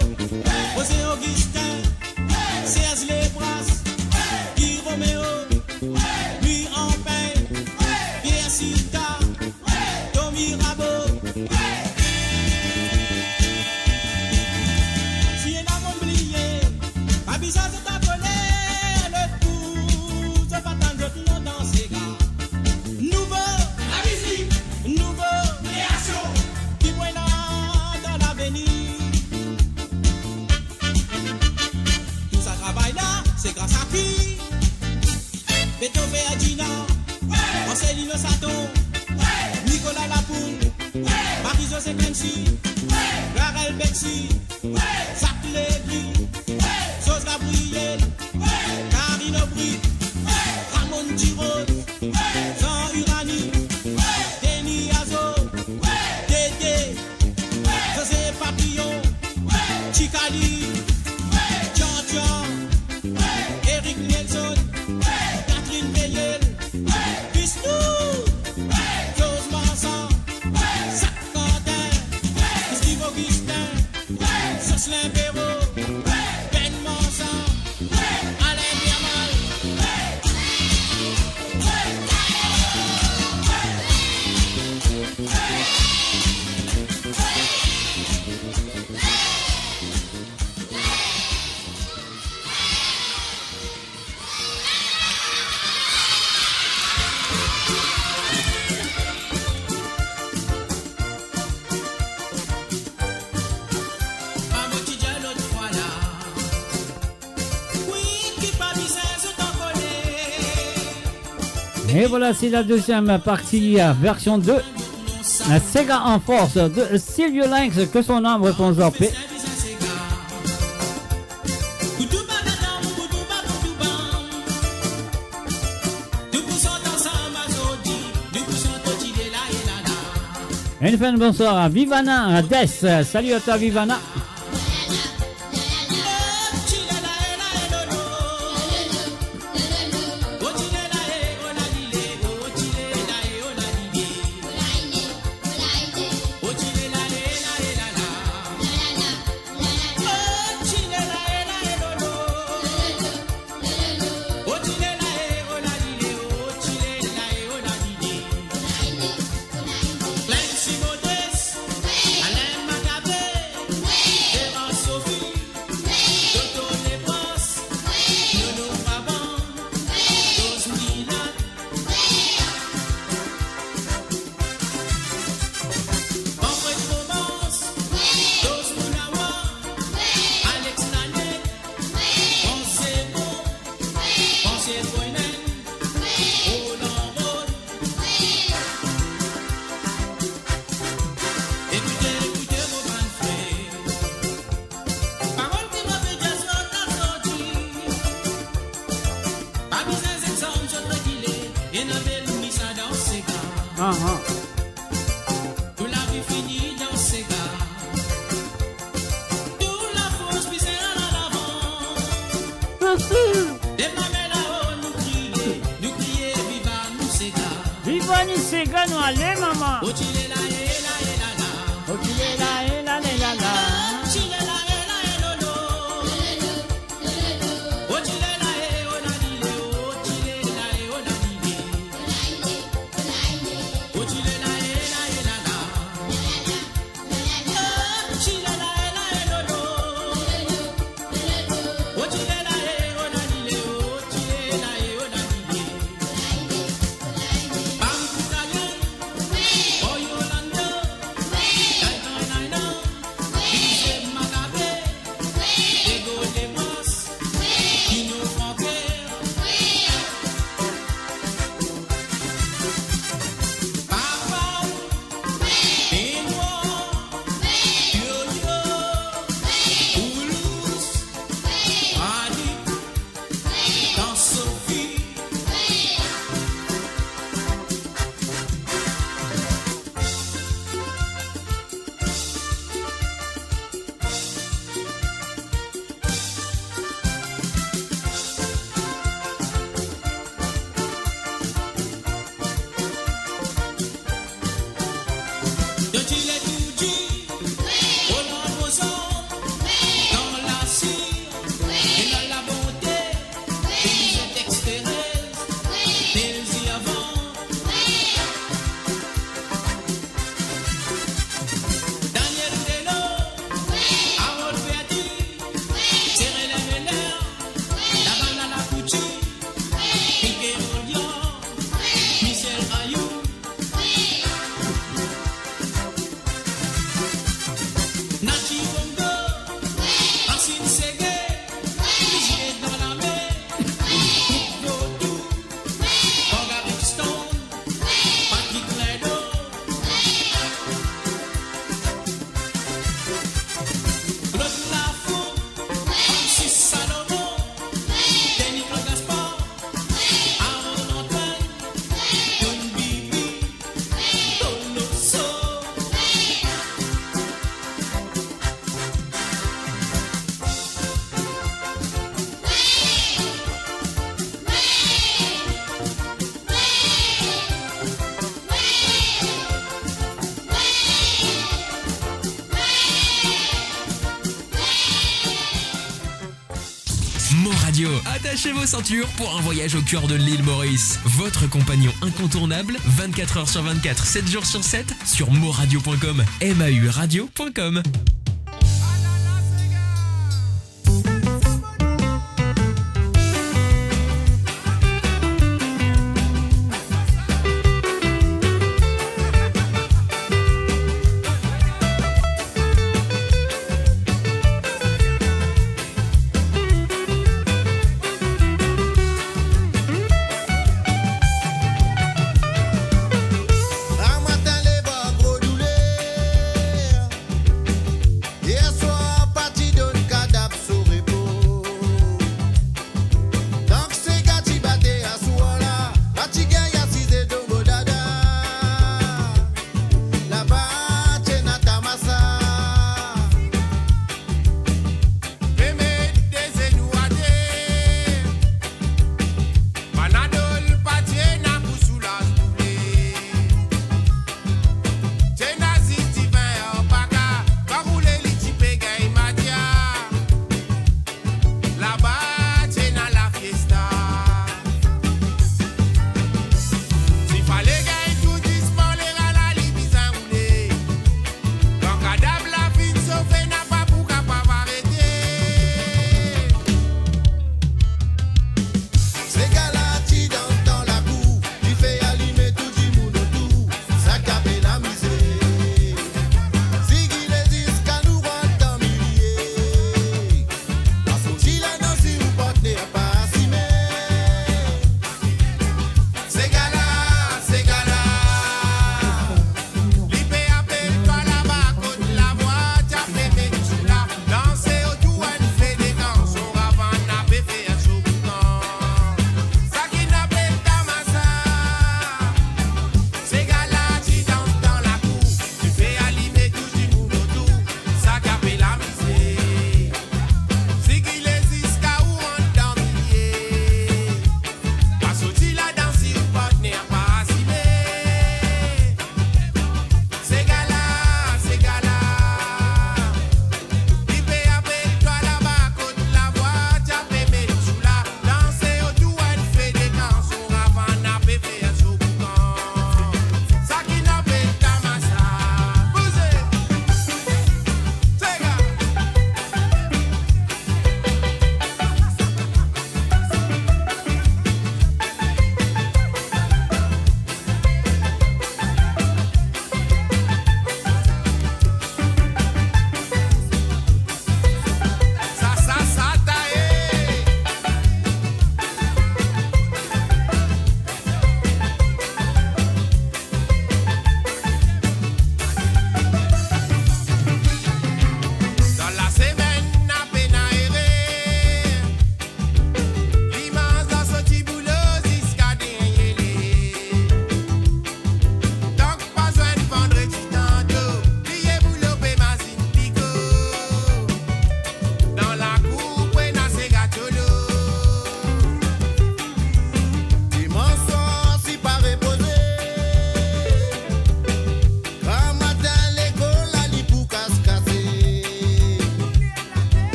José Augustin, Serge Lebras, Guy Roméo, Louis Ampin, Pierre Sita, Tommy Rabot. Si elle a oublié, pas besoin de t'appeler. C'est grâce à qui? Beethoven et Gina, Marcelino Sato, Nicolas Lapoule, Marie-José Clency, Garel Bexy, Zach Lévy, Sos Gabriel, Karine Aubry, Ramon Giroud, Jean Urani, Denis Azo, Dédé, José Papillon, Chicali, Eric Nelson, Catherine Beyel, Pistou, Jose Marsan, Zach Quentin, Steve Augustin, Jocelyn Béraud, Ben Mansan, Alain Biermal. Et voilà, c'est la deuxième partie, version 2. La Sega en force de Silvio Lynx, que son âme repose en paix. Une fin de bonsoir à Vivana, à Des. Salut à toi, Vivana. Tout la vie finie dans ces gars. Tout la force puis c'est en avant. Des mamelles là-haut nous crier, viva nous ces gars. Viva nous ces gars, nous allez maman. Oh chile la et la et la la. Oh chile la et la et la la. Chile la et la et lolo. Oh chile la et oh la dile. Oh chile la et oh la dile. Oh chile la et la et la la. Chile la et la et lolo. Oh chile la et oh la dile. Oh chile la et oh la dile. Bam Italian. Oh Yolanda. Radio. Attachez vos ceintures pour un voyage au cœur de l'île Maurice. Votre compagnon incontournable, 24h sur 24, 7 jours sur 7, sur moradio.com, mauradio.com. Un matin les bras gros doulés.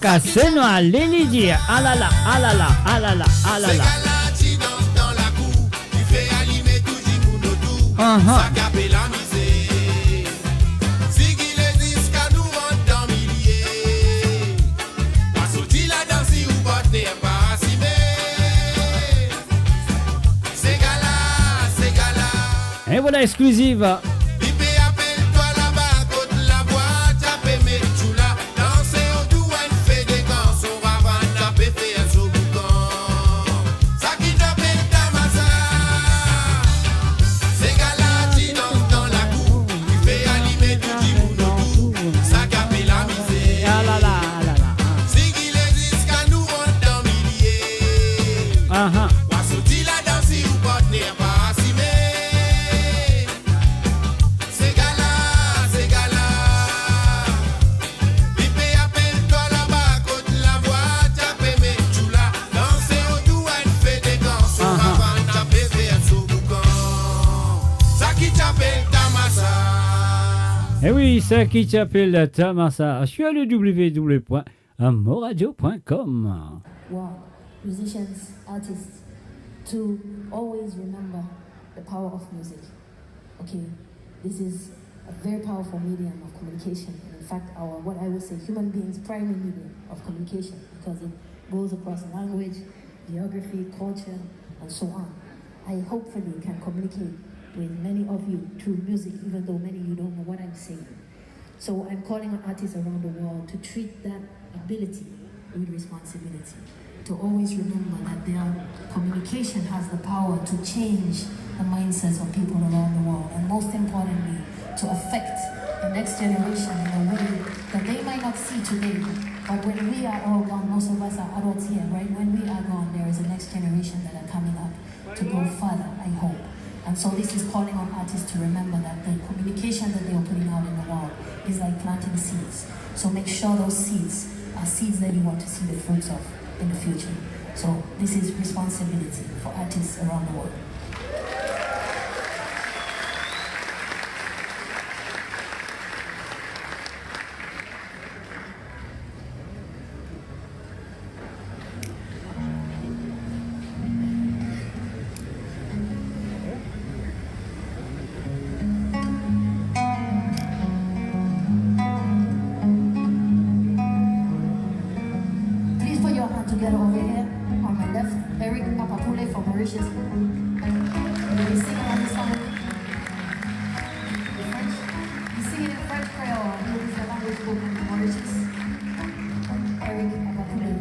Cassez-nous à l'Élydie. Ah là là, ah là là, ah là là, ah là là. Et Voilà, exclusive. Pipe appelle-toi là-bas, côte la voix, tapé mes choula. Danser au doux, elle fait des gants, son ravin, tapé fait un sous boucan. Ça qui t'appelle Tamasa. C'est gala, qui danse dans la cour. Il fait allumer tout dit mon autour. Ça capé la misère. Ah là là, ah là là. Si qu'il existe, qu'à nous rentre dans milliers. Ah ah. Ouasouti la danse ou partenaire pas assimé. C'est gala. Pipe appelle-toi là-bas, côte la voix, tapé mes choula. Danser au doux, elle fait des gants, son ravin, tapé vers son boucan. Ça qui t'appelle Tamasa. Eh oui, ça qui s'appelle Tamasa sur le www.moradio.com. Wow, musicians, artists, to always remember the power of music. Okay, this is a very powerful medium of communication. In fact, our what I would say human beings' primary medium of communication, because it goes across language, geography, culture, and so on. I hopefully can communicate with many of you through music, even though many of you don't know what I'm saying. So I'm calling on artists around the world to treat that ability with responsibility, to always remember that their communication has the power to change the mindsets of people around the world, and most importantly, to affect the next generation in a way that they might not see today. But when we are all gone, most of us are adults here, right? When we are gone, there is a next generation that are coming up to go further, I hope. And so this is calling on artists to remember that the communication that they are putting out in the world is like planting seeds. So make sure those seeds are seeds that you want to see the fruits of in the future. So this is responsibility for artists around the world. Please put your hand together over here on my left. Eric Papapule from Mauritius. Will you sing along this song? In French? You sing it in French Creole. It is the language spoken in Mauritius. Eric Papapule.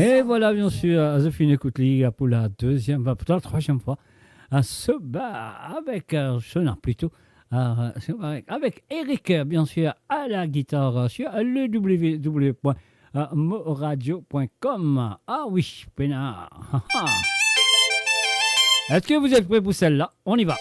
Et voilà, bien sûr, The Fin écoute Ligue pour la deuxième, pour la troisième fois, à se battre avec, plutôt, avec Eric, bien sûr, à la guitare sur le www.moradio.com. Ah oui, Pénard. Est-ce que vous êtes prêts pour celle-là? On y va.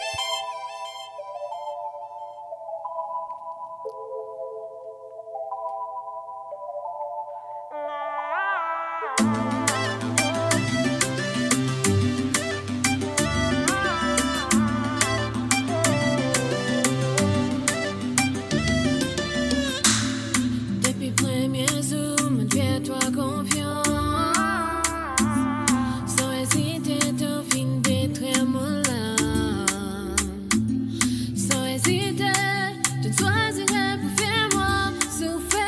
Depuis premier zoom, fais-toi confiance. Sans hésiter, ton fin détruire mon âme. Sans hésiter, tu te choisirais pour faire moi souffrir.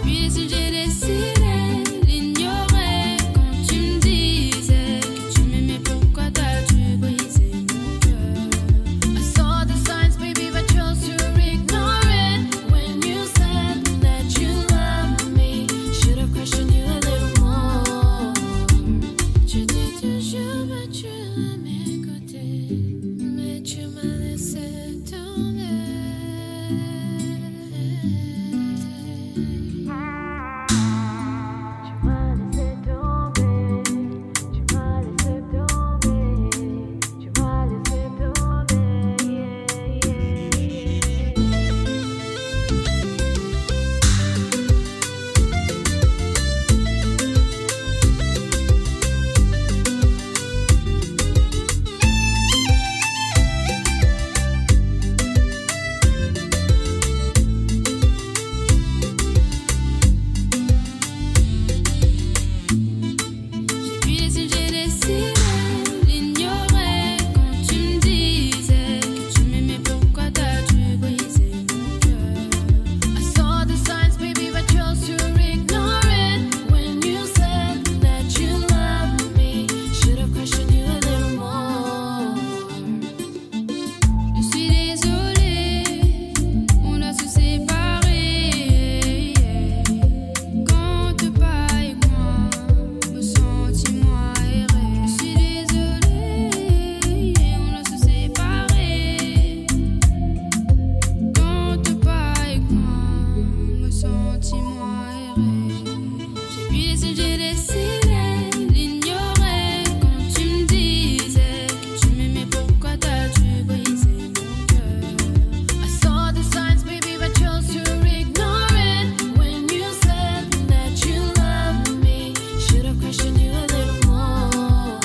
J'ai vu si j'ai décidé l'ignorer quand tu me disais que tu m'aimais, pourquoi t'as-tu brisé mon cœur? I saw the signs, baby, but chose to ignore it. When you said that you loved me, should have questioned you a little more. Tu dis toujours battu à mes côtés, mais tu m'as laissé tomber. Tu m'as laissé tomber, tu m'as laissé tomber, tu m'as laissé tomber, J'ai vu si j'ai décidé l'ignorer quand tu me disais que tu m'aimais, pourquoi t'as-tu brisé mon cœur? I saw the signs, baby, but chose to ignore it. When you said that you loved me, should have questioned you a little more. Je suis désolée, on a se séparer. Compte pas avec moi, me sens-tu-moi errer. Je suis désolée, on a se séparer. Compte pas avec moi, me sens-tu-moi errer. J'ai vu si j'ai décidé l'ignorer quand tu me disais que tu m'aimais, pourquoi t'as-tu brisé mon cœur? I saw the signs, baby, but chose to ignore it. When you said that you loved me, should have questioned you a little more.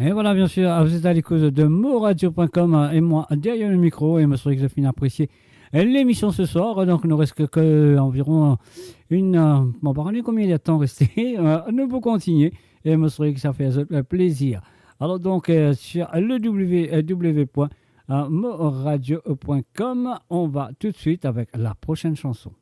Et voilà, bien sûr, vous êtes à l'écoute de moradio.com et moi derrière le micro. Et je me souhaite que vous avez apprécié l'émission ce soir. Donc, il ne reste que environ une. Bon, par contre, combien il y a de temps resté? Nous pouvons continuer. Et je me souhaite que ça fait plaisir. Alors, donc, sur le www.moradio.com, on va tout de suite avec la prochaine chanson.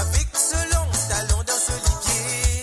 Avec ce long talon dans ce liguier.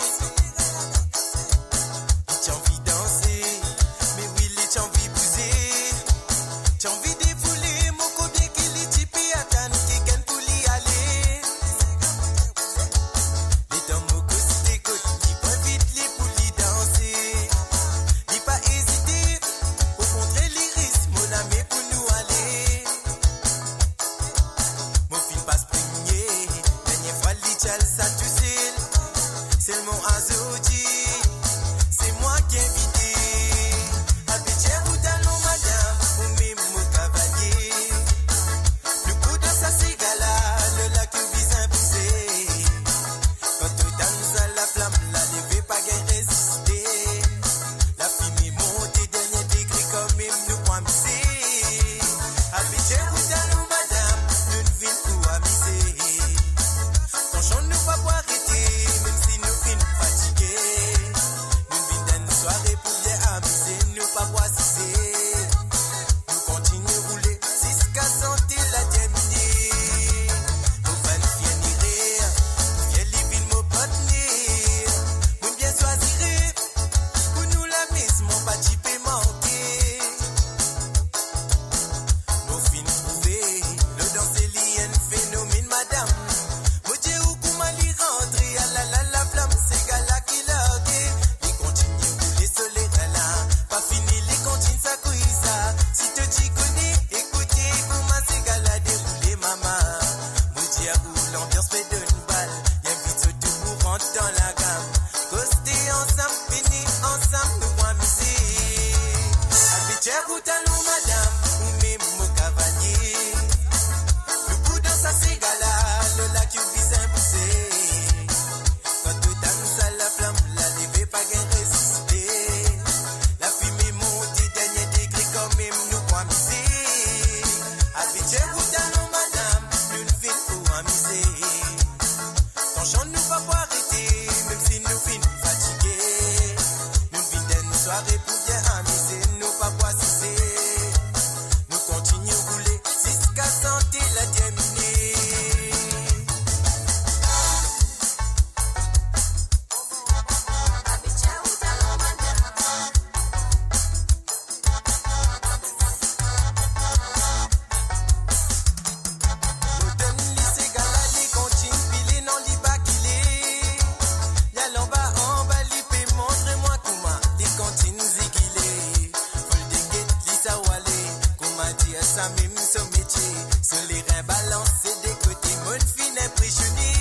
ça même son métier. Sur les reins balancés des côtés, mon fin impressionné.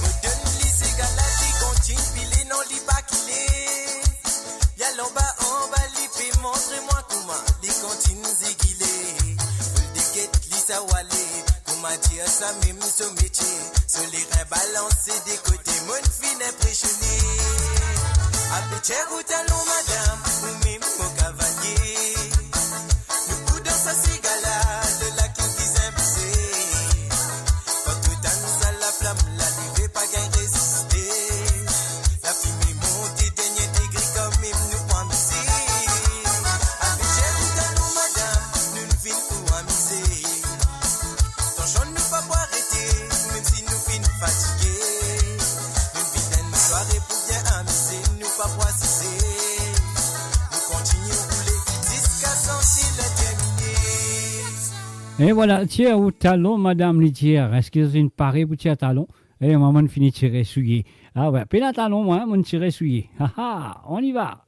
Me donne les ségalas qui continue, puis non li pas qu'il est. Y'a l'en bas, li fait montre-moi comment les continue ziguilé. Full de guette, li sa walé. Comment dire ça même son métier. Sur les reins balancés des côtés, mon fin impressionné. Appétit ou talon madame, ou même mon cavalier. Nous poudons sa cigala, de la qui vise imposé. Quand tout à nous à la flamme, la levée pas gain résister. La fumée monte et dernier degré comme même nous pas amuser. Appétit ou talon madame, nous ne vînes pour amuser. Ton chant nous pas pour arrêter, même si nous finissons fatigués. Une vilaine soirée pour bien amuser. Pas poisser, nous continuons à rouler jusqu'à sentir le terminer. Et voilà, tiens au talon, madame Litière. Est-ce que c'est une parée pour tirer talon? Et maman finit tirer souillé. Ah ouais, puis la talon, moi, mon tirer souillé. Ah ah, on y va.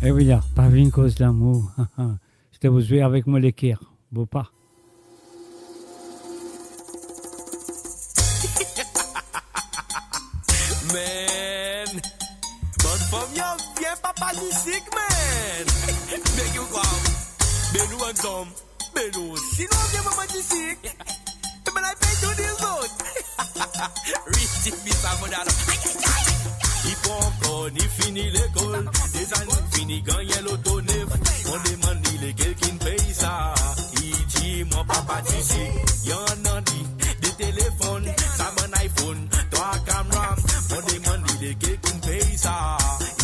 Eh oui, là, pas une cause d'amour. C'était vous jouer avec moi l'équerre. Beau pas. Man, bonne femme, y'a bien papa musique, man. Beg you go, Belou and Tom, Belou. Sinon, bien maman musique. Mais I pay to this road. Rich it, Miss Amonalo. Il faut encore ni fini l'école. Des années fini gagner l'auto neuf. On demande il est quelqu'un paye ça. Il dit moi pas papa d'ici. Y'en a dit des téléphones, ça mon iPhone, toi caméra. On demande il est quelqu'un paye ça.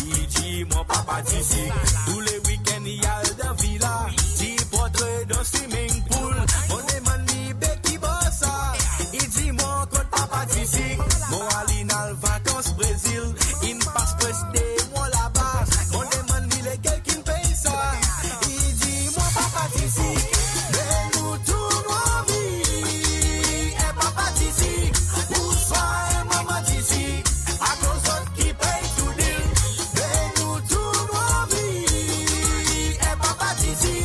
Il dit mon papa d'ici. Tous les week-ends il y a de villa. Petit portrait dans swimming pool. On demande il qui bosse ça. Il dit mon compte papa d'ici. Mon alinal vacances Brésil. Il passe presque des mois là-bas. On demande il est quelqu'un paye ça. Il dit mon papa d'ici. Mais nous tournons en vie. Et papa d'ici. Où soit et maman d'ici. À cause d'autres qui paye tout deal. Mais nous tournons en vie. Et papa d'ici.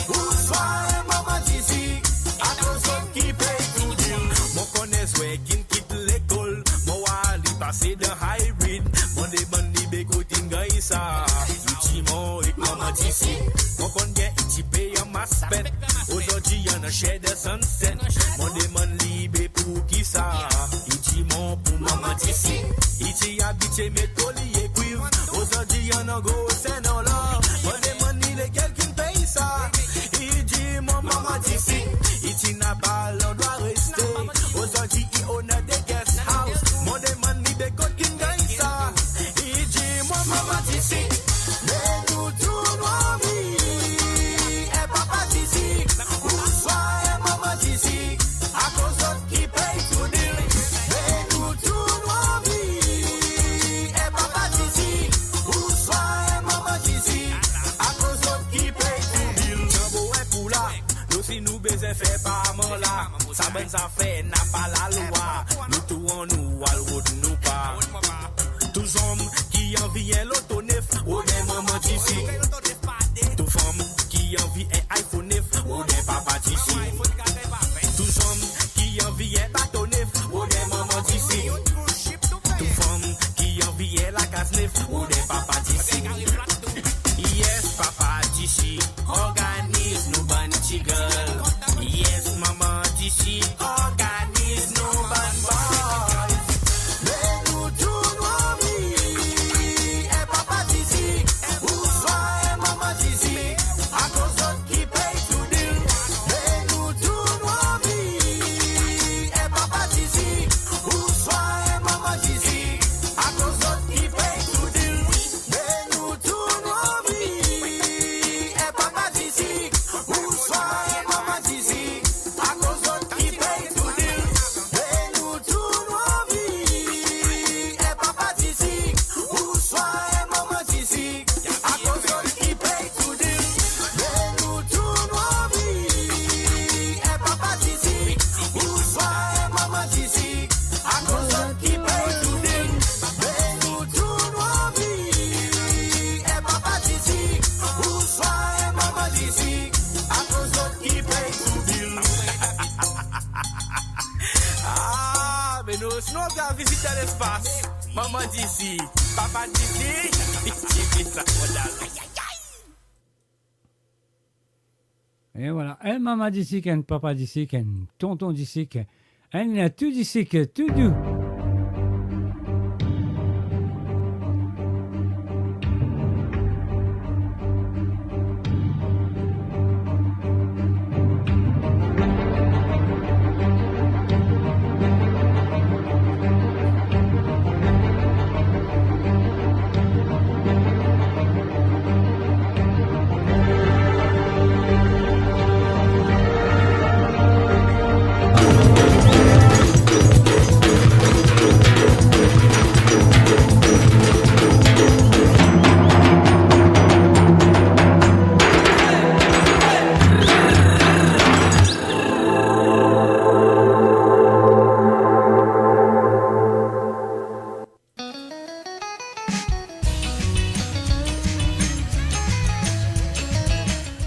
Où soit et maman d'ici. À cause d'autres qui paye tout deal. Mon connaisse ouais qui quitte l'école. Mon wali passé de hybrid. Mon demande ni bécoutine gagne ça. Il dit mon et maman d'ici. Mon connaisse il paye un maspet. Aujourd'hui y'en a chez de sunset. Mon demande libé pour qui ça. Il dit mon pour maman d'ici. Il dit habité mes colliers cuivre. Aujourd'hui y'en a gros c'est non là. Mon demande il est quelqu'un paye ça. Il dit mon maman d'ici. Il dit n'a pas l'endroit rester. Aujourd'hui il honnête des guest house. Mon demande il bécote qui gagne ça. Il dit mon maman d'ici. Mais nous tournons en vie. Et papa d'ici. Où soit et maman d'ici. À cause d'autres qui paye tout deal. Mais nous tournons en vie. Et papa d'ici. Où soit et maman d'ici. À cause d'autres qui paye tout deal. Jambo et poula. Nous si nous baiser fait pas mon là. Ça bonne ça fait n'a pas la loi. Nous tout en nous à l'autre nous pas. Tous hommes qui envient l'autonef. Ou des mamans d'ici. Tous femmes qui envient un iPhone 9. Ou des papas d'ici. Tous hommes qui envient bateau neuf. Ou des mamans d'ici. Tous femmes qui envient la case neuf. Ou des papas d'ici. Yes, papa d'ici. Organise nous bonnes petits girls. Yes, maman d'ici. Organise nous bonnes boys. Mais nous tournons en vie. Et papa d'ici. Où soit et maman d'ici. À cause d'autres qui paye tout deal. Mais nous tournons en vie. Et papa d'ici. Où soit et maman d'ici. À cause d'autres qui paye tout deal. Mais nous tournons en vie. Et papa d'ici. Où soit et maman d'ici. À cause d'autres qui paye tout deal. Mais nous tournons en vie. Et papa d'ici. Où soit et maman d'ici. À cause d'autres qui paye tout deal. Mais nous tournons en vie. Et papa d'ici. Où soit et maman d'ici. À cause d'autres qui paye tout deal. Mais nous tournons en vie. Et papa d'ici. Où soit et maman d'ici. À cause d'autres qui paye tout deal. Ah, mais nous sommes à visiter l'espace. Maman d'ici, papa d'ici. Ça, Et voilà, un maman d'ici, un papa d'ici, un tonton d'ici, un tout d'ici, tout doux.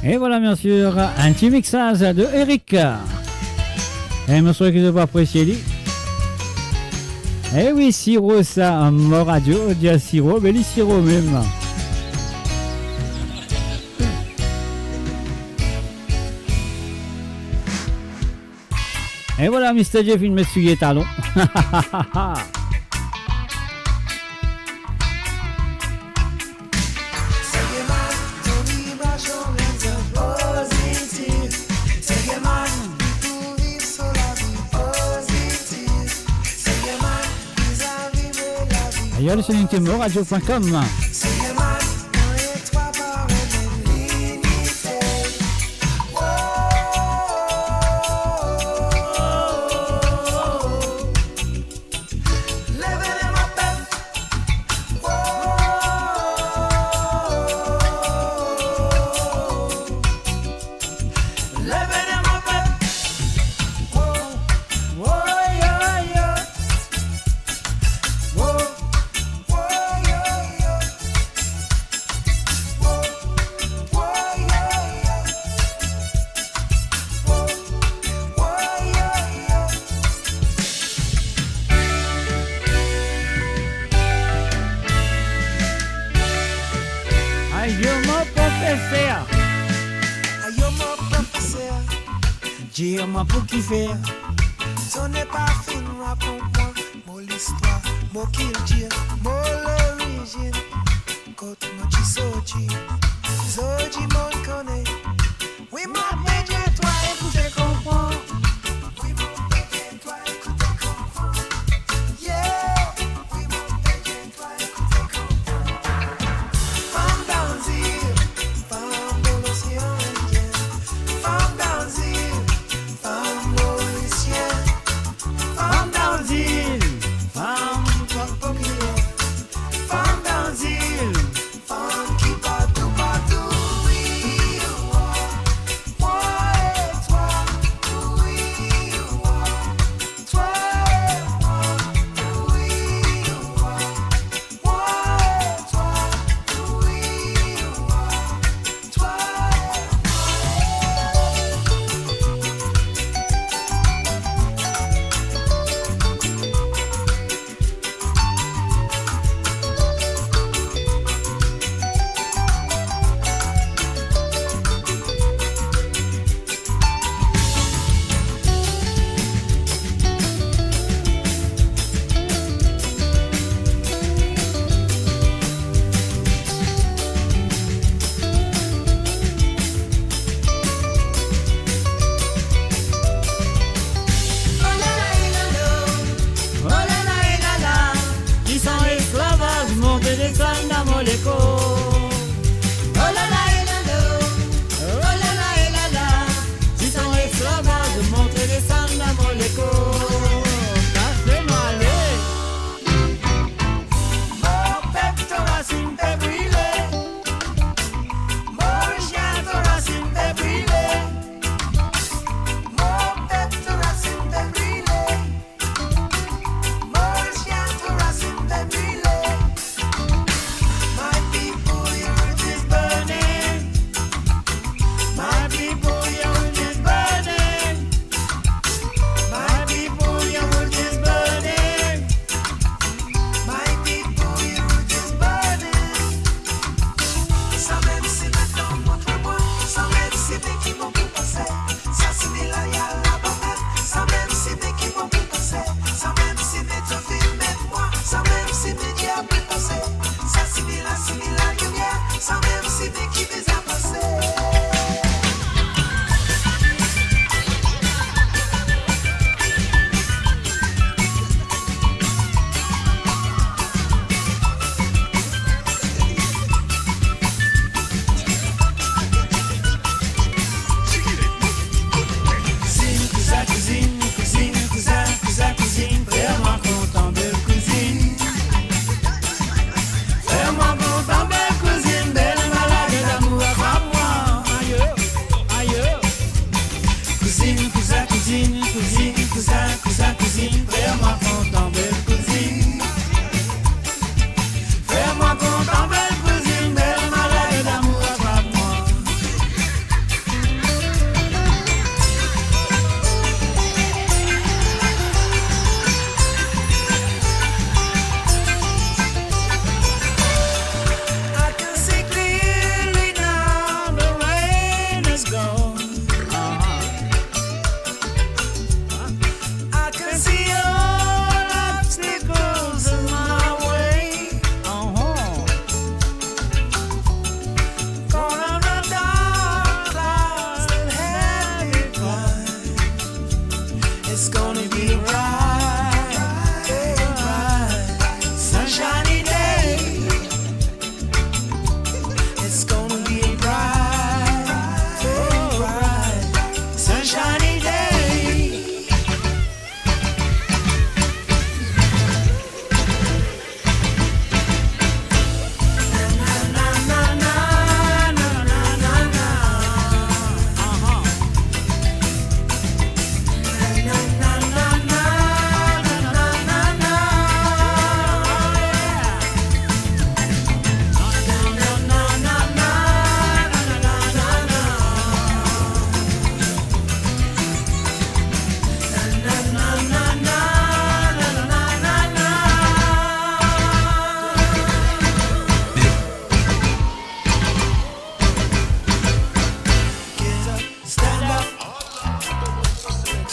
Et voilà bien sûr un petit mixage de Eric. Et monsieur qui ne pas apprécier. Eh oui, Siro, ça, mon radio, dit à Siro, mais les Siro même. Et voilà, Mr. Jeff, il me suit les talons. Take your man You're listening to moradio.com. Dis-moi pour qui faire. Ce n'est pas fin, raconte-moi mon l'histoire, mon qu'il dit, mon l'origine. Côte moi qui soji, soji mon connaît. Oui, mon pédé, toi, écoutez, comprends. Oui, mon pédé, toi, écoutez, comprends. Yeah, oui, mon pédé, toi, écoutez, comprends. Femme d'Anzir, femme de l'océan Indien, femme d'Anzir. Femme mauricienne, femme d'Anzil, femme populaire, femme d'Anzil, femme qui partout, partout, oui, moi et toi, oui, toi et moi, oui, moi et toi, oui, toi It's gonna be right, sunshiny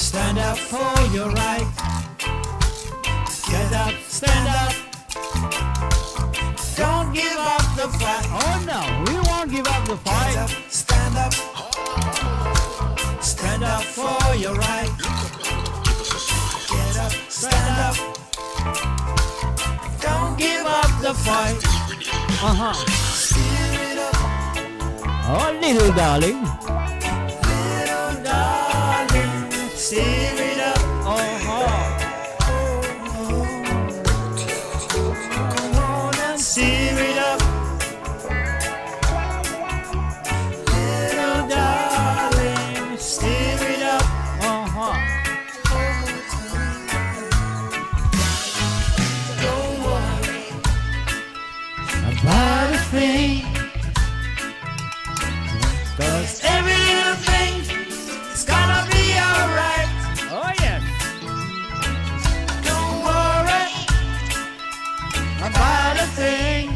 stand up for your right. Get up, stand up. Don't give up the fight. Oh no, we won't give up the fight. Get up, stand up. Stand up for your right. Get up, stand up. Don't give up the fight. Steer it up, Oh, little darling. little darling. Steer it up. Come on and steer it up. Little darling, steer it up. Don't worry about a thing, 'cause every little thing is gonna be alright. Oh yes. Don't worry about a thing,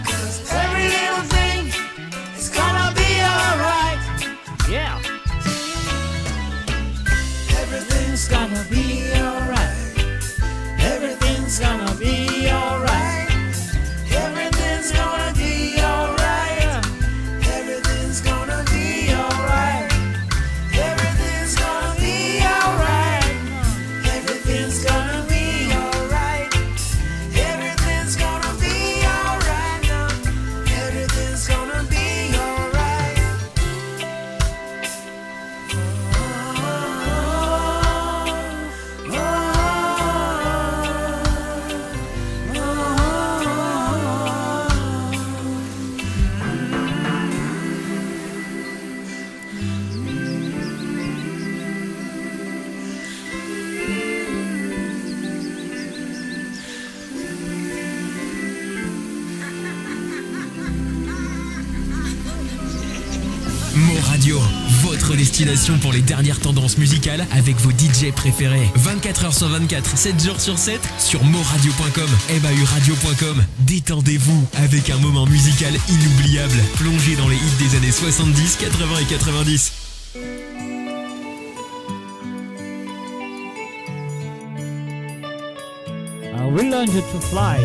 'cause every little thing is gonna be alright. Yeah. Everything's gonna be alright. Everything's gonna be alright. Everything's gonna be alright. Everything's gonna be alright. Everything's gonna be alright. Everything's gonna be alright. Everything's gonna be alright now. Everything's gonna be alright. Mo Radio, votre destination pour les dernières tendances musicales avec vos DJ préférés. 24h sur 24, 7 jours sur 7 sur moradio.com, mauradio.com. Détendez-vous avec un moment musical inoubliable. Plongez dans les hits des années 70, 80 et 90. We learned to fly.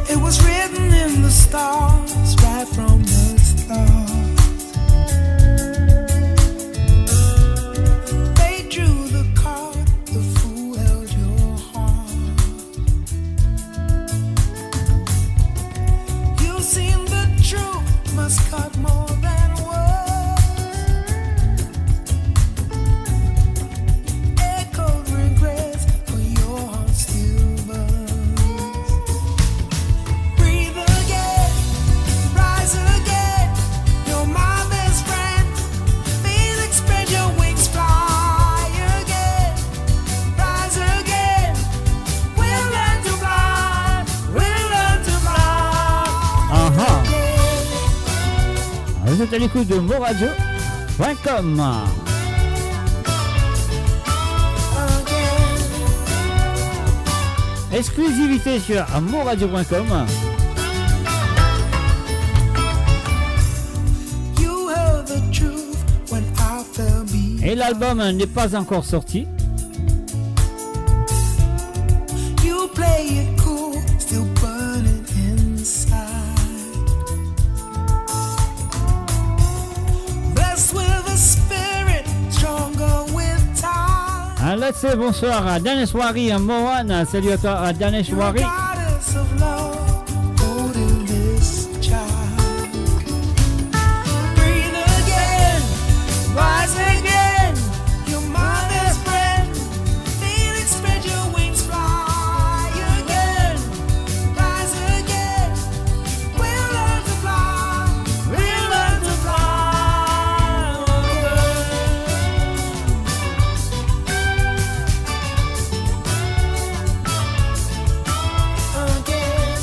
It was written in the stars right from the start. They drew the card, the fool held your heart. You've seen the truth must cut more than words. Echoed regrets, but your heart still burns. Breathe again, rise again. You're my best friend. Phoenix, spread your wings, fly again. Rise again. We'll learn to fly. We'll learn to fly. Vous êtes à l'écoute de moradio.com. Exclusivité sur moradio.com. You heard the truth when I fell behind. Et l'album n'est pas encore sorti. You play it cool, still burning inside. Blessed with a spirit, stronger with time. Let's say bonsoir à Danesh Wari, à Mohan. Salut à toi à Danesh Wari. Goddess of love, holding this child. Breathe again, rise again. You're my best friend. Phoenix, spread your wings, fly again. Rise again. We'll learn to fly. We'll learn to fly. Again.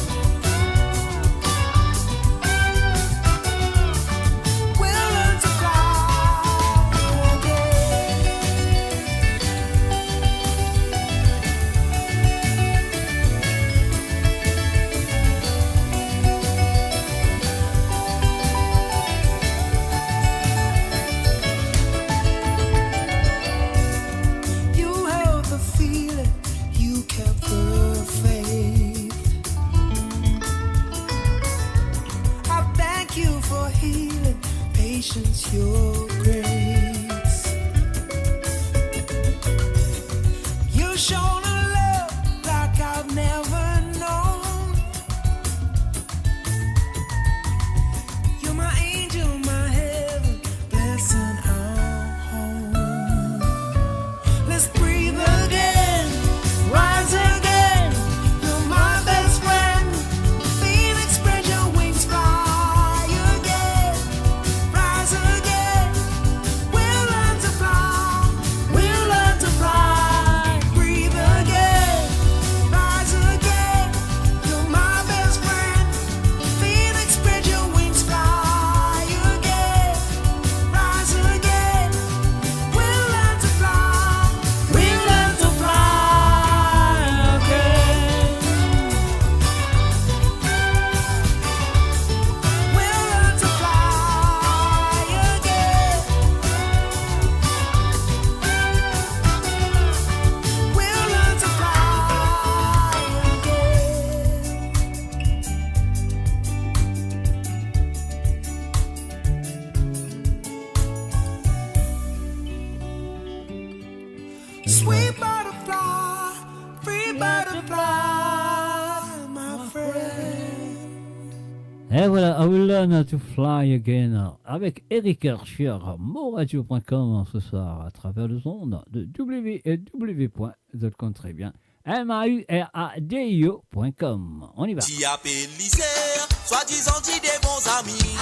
Et voilà, I Will Learn to Fly Again avec Eric Hershey, moradio.com ce soir à travers le ondes de www.mauradio.com. On y va. Diapélisère, soi-disant dit des bons amis,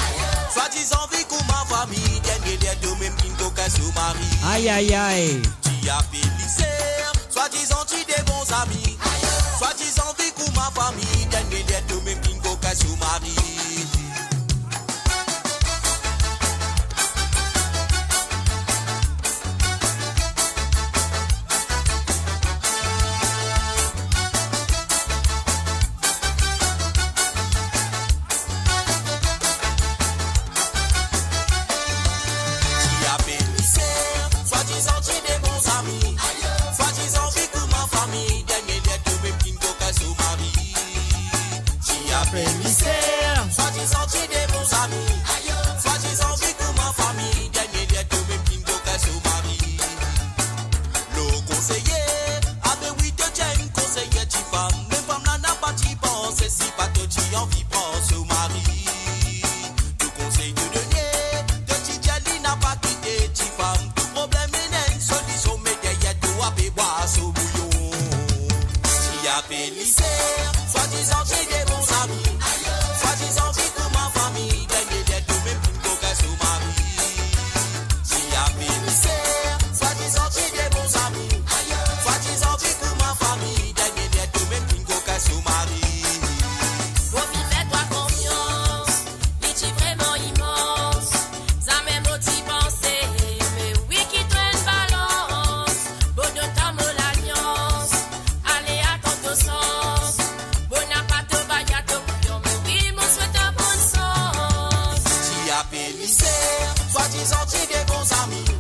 soi-disant vie comme ma famille, dernier des deux même qui ne casse au mari. Aïe aïe aïe. Diapélisère, soi-disant dit des bons amis, soi-disant vie comme ma famille, dernier des deux même qui ne casse au mari. Soi-disant tu des bons amis, soi-disant vie pour ma famille, dernier des deux même qui me casse au mari. Le conseiller, avec oui de Jen, conseiller tu femme, même femme là n'a pas t'y penser, si pas toi tu en vie pense au mari. Le conseil de denier, de Tijali n'a pas quitté tu femme, tout problème est une solution, mais derrière toi peut boire au bouillon. Tu appelles lycée, soi-disant tu des bons amis. Soi-disant vie pour ma famille, dernier des deux même qui me casse au mari. Si y'a bénisseur, soi-disant tu des bons amis. Soi-disant vie pour ma famille, dernier des deux même qui me casse au mari. Bon, fais-toi confiance, l'es-tu vraiment immense? Ça même t'y penser, mais oui qui te une balance. Bon, de ta l'alliance, allez à ton sens. Bon, n'a pas de bayato. Soi-disant tu des bons amis,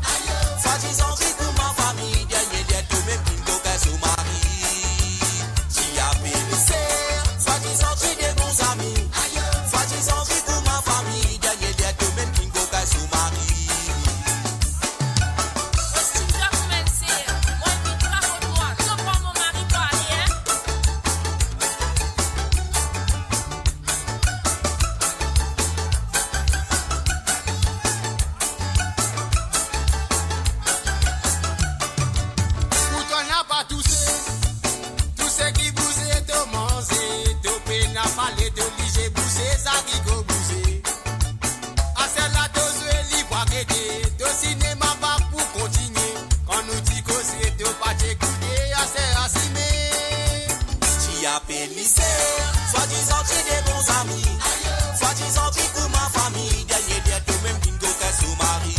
soi-disant vie pour ma famille, dernier des deux même qui me casse au mari. Si y'a bénisseur, soi-disant tu des bons amis, soi-disant vie pour ma famille, dernier des deux même qui me casse au mari. Soi-disant tu des bons amis, soi-disant vie pour ma famille, dernier des deux même qui me casse au mari.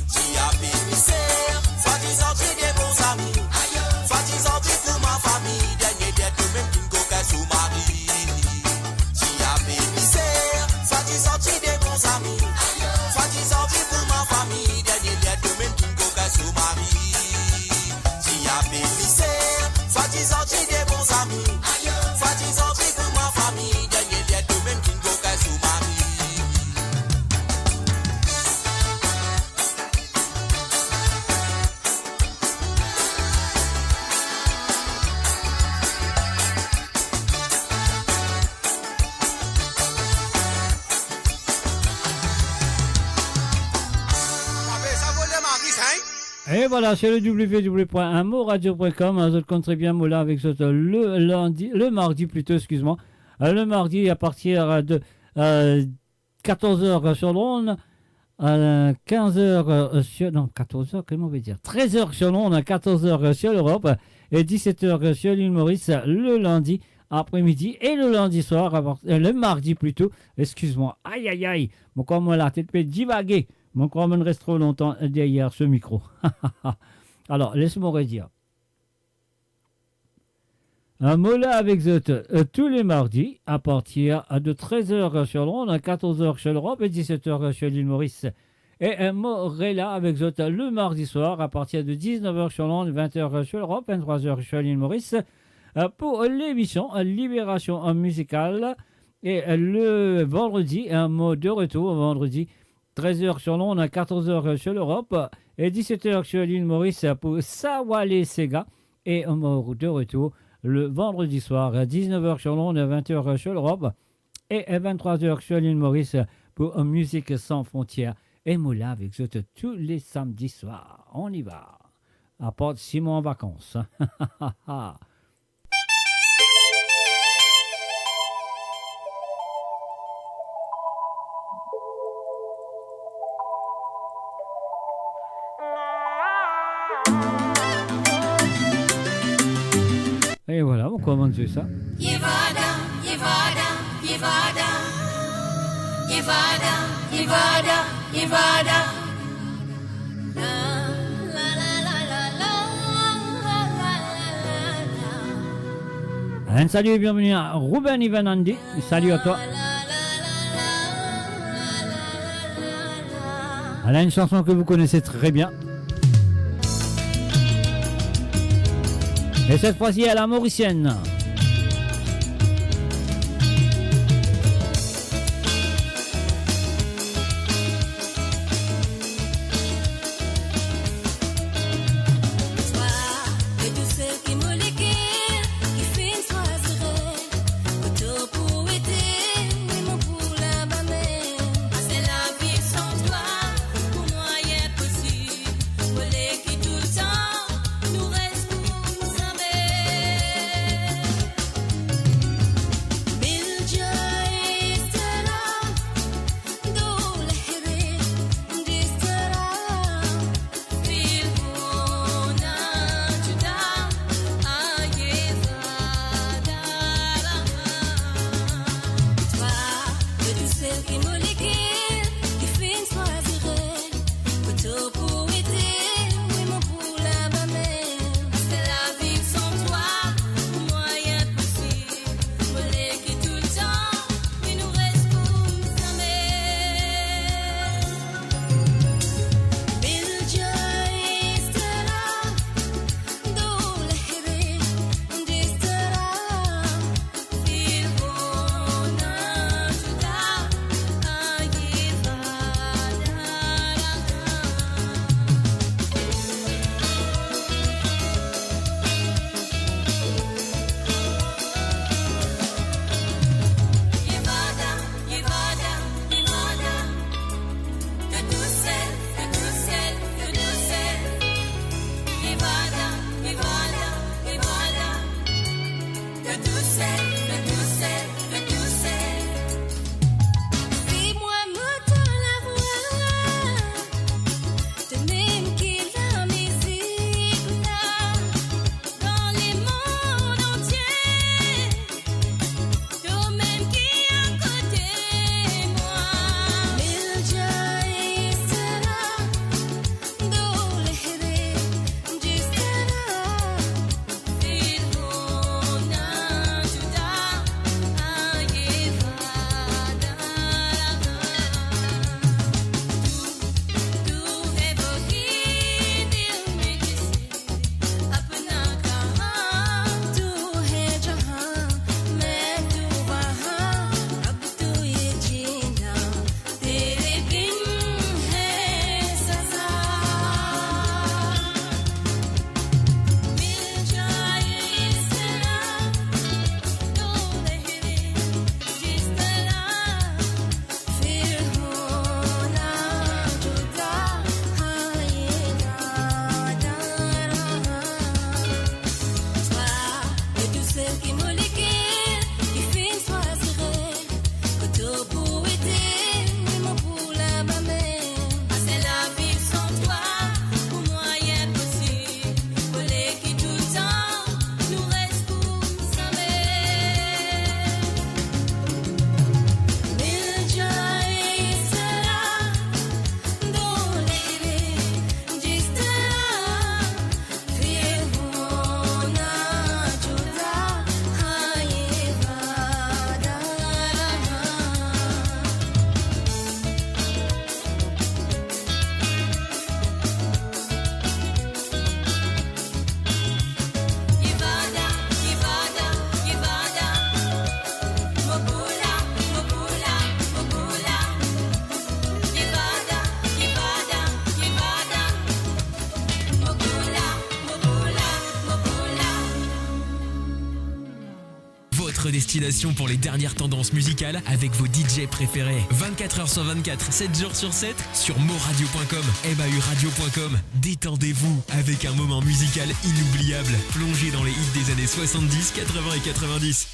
Si y'a bénisseur, soi-disant tu des bons amis, soi-disant vie pour ma famille, dernier des deux même qui me casse au mari. Si y'a bénisseur, soi-disant tu des bons amis, soi-disant vie pour ma famille, dernier des deux même qui me casse au mari. Si y'a bénisseur, soi-disant tu des bons amis. Soi-disant vie pour ma famille, dernier des deux même qui me casse au mari. Et voilà, c'est le www.moradio.com. Vous comptez bien Moula avec le mardi plutôt, excuse-moi. Le mardi à partir de 14h sur l'onde, 15h sur... Non, 14h, comment on va dire 13h sur l'onde, 14h sur l'Europe et 17h sur l'île Maurice le lundi après-midi et le lundi soir, le mardi plutôt, excuse-moi. Aïe, aïe, aïe, mon corps, moi, la tête peut divaguer. Mon corps me reste trop longtemps derrière ce micro. Alors, laisse-moi redire. Un Mola avec Zot tous les mardis à partir de 13h sur l'onde, 14h sur l'Europe et 17h sur l'île Maurice. Et un Morella avec Zot le mardi soir à partir de 19h sur l'onde, 20h sur l'Europe, 23h sur l'île Maurice pour l'émission Libération musicale. Et le vendredi, un mot de retour, vendredi 13h sur l'onde, 14h sur l'Europe et 17h sur l'île Maurice pour Sawale Sega. Et un mot de retour le vendredi soir, 19h sur l'onde, 20h sur l'Europe et 23h sur l'île Maurice pour Musique sans frontières. Et Moula avec vous tous les samedis soirs. On y va. À part de 6 mois en vacances. Et voilà, on commence ça. Yevada, Yevada, Yevada, Yevada, Yevada, Yevada. Un salut et bienvenue à Ruben Ivanandi. Salut à toi. Elle a une chanson que vous connaissez très bien. Et cette fois-ci, à la mauricienne. Nous restons jamais. destination pour les dernières tendances musicales avec vos DJ préférés. 24h sur 24, 7 jours sur 7 sur moradio.com, mauradio.com. Détendez-vous avec un moment musical inoubliable. Plongez dans les hits des années 70, 80 et 90.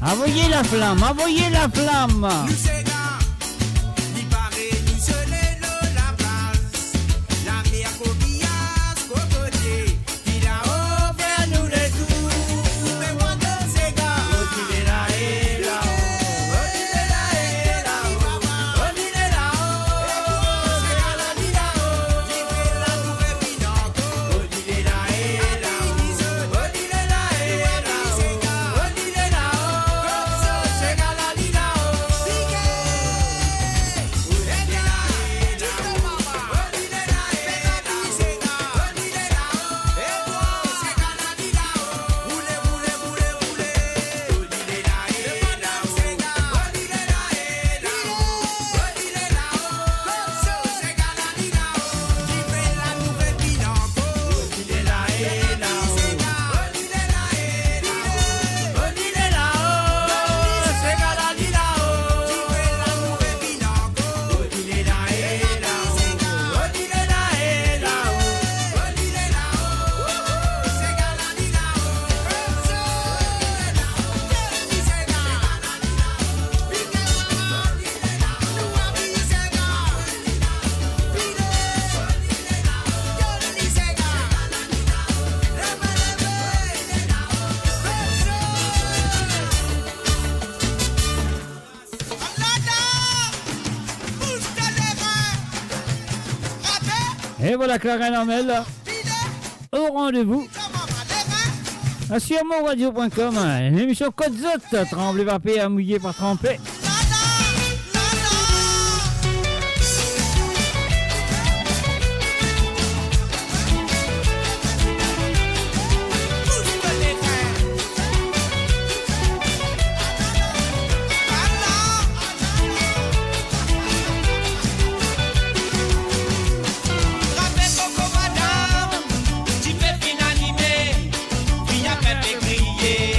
Envoyez la flamme, envoyez la flamme. Et voilà Clara Lamel au rendez-vous Sur monradio.com, l'émission Côte Zot, tremblé par paix, mouillé par trempé. Crier.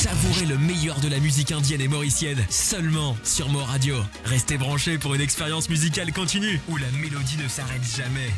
Savourez le meilleur de la musique indienne et mauricienne seulement sur Mo Radio. Restez branchés pour une expérience musicale continue où la mélodie ne s'arrête jamais.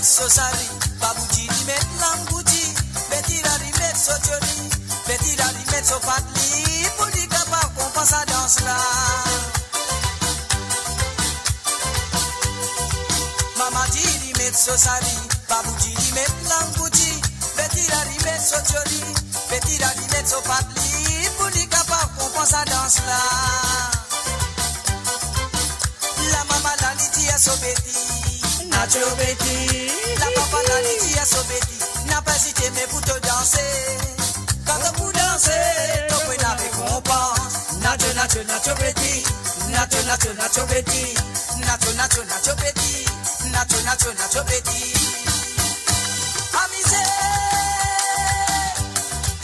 sosari, babuji rimet lambuji, betira rimet sotiori, betira rimet sopatli, pour dire capable qu'on pense à danse là. Mama di rimet sosari, babuji rimet lambuji, betira rimet sotiori, betira rimet sopatli, pour dire capable qu'on pense à danse là. La mama la niti a sobeti. Nacho beti, la papa la niti a sobeti. N'a pas hésité mais pour te danser. Quand vous dansez, tu peux n'a récompense. Nacho, nacho, nacho beti. Nacho, nacho, nacho beti. Nacho, nacho, nacho beti. Nacho, nacho, nacho beti. Amusez,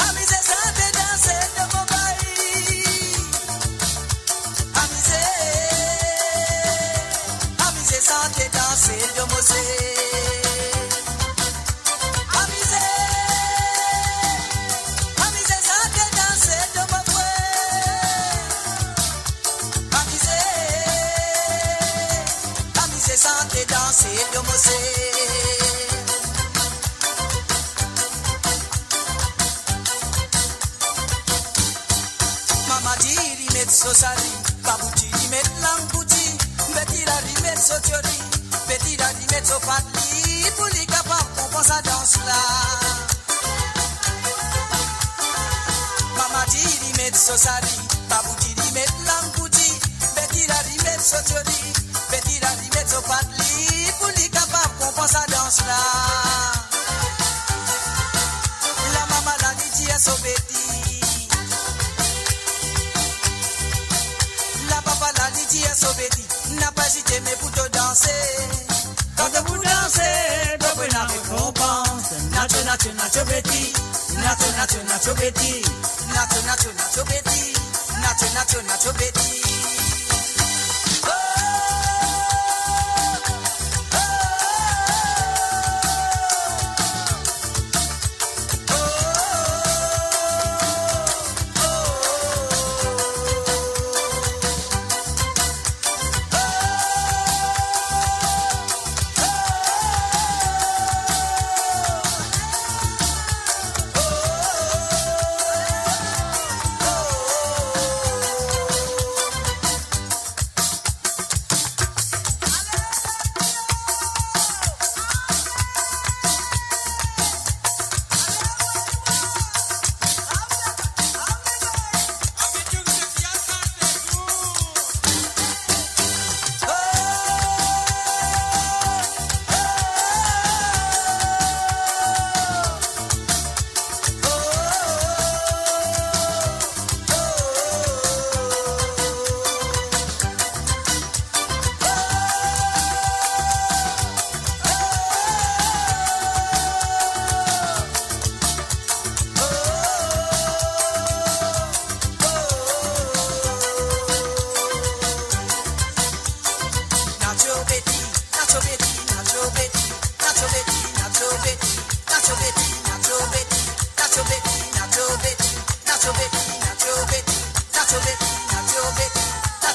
amusez, ça te danser de mon pays. Amusez, amusez, ça te danser de mon pays. Danser de Mosé. Mama di rimet sosari, babuji rimet langbuji, betira rimet sotiori, betira rimet sopatli, pour les capables qu'on pense à danse là. Mama di rimet sosari, babuji rimet langbuji, betira rimet sotiori, betira rimet sopatli, pour les capables qu'on pense à danse là. La mama la dit à sobeti. La papa la dit à sobeti. N'a pas hésité mais pour te danser. Quand vous dansez, tu peux la récompense. Nacho, nacho, nacho beti. Nacho, nacho, nacho beti. Nacho, nacho, nacho beti. Nacho, nacho, nacho beti.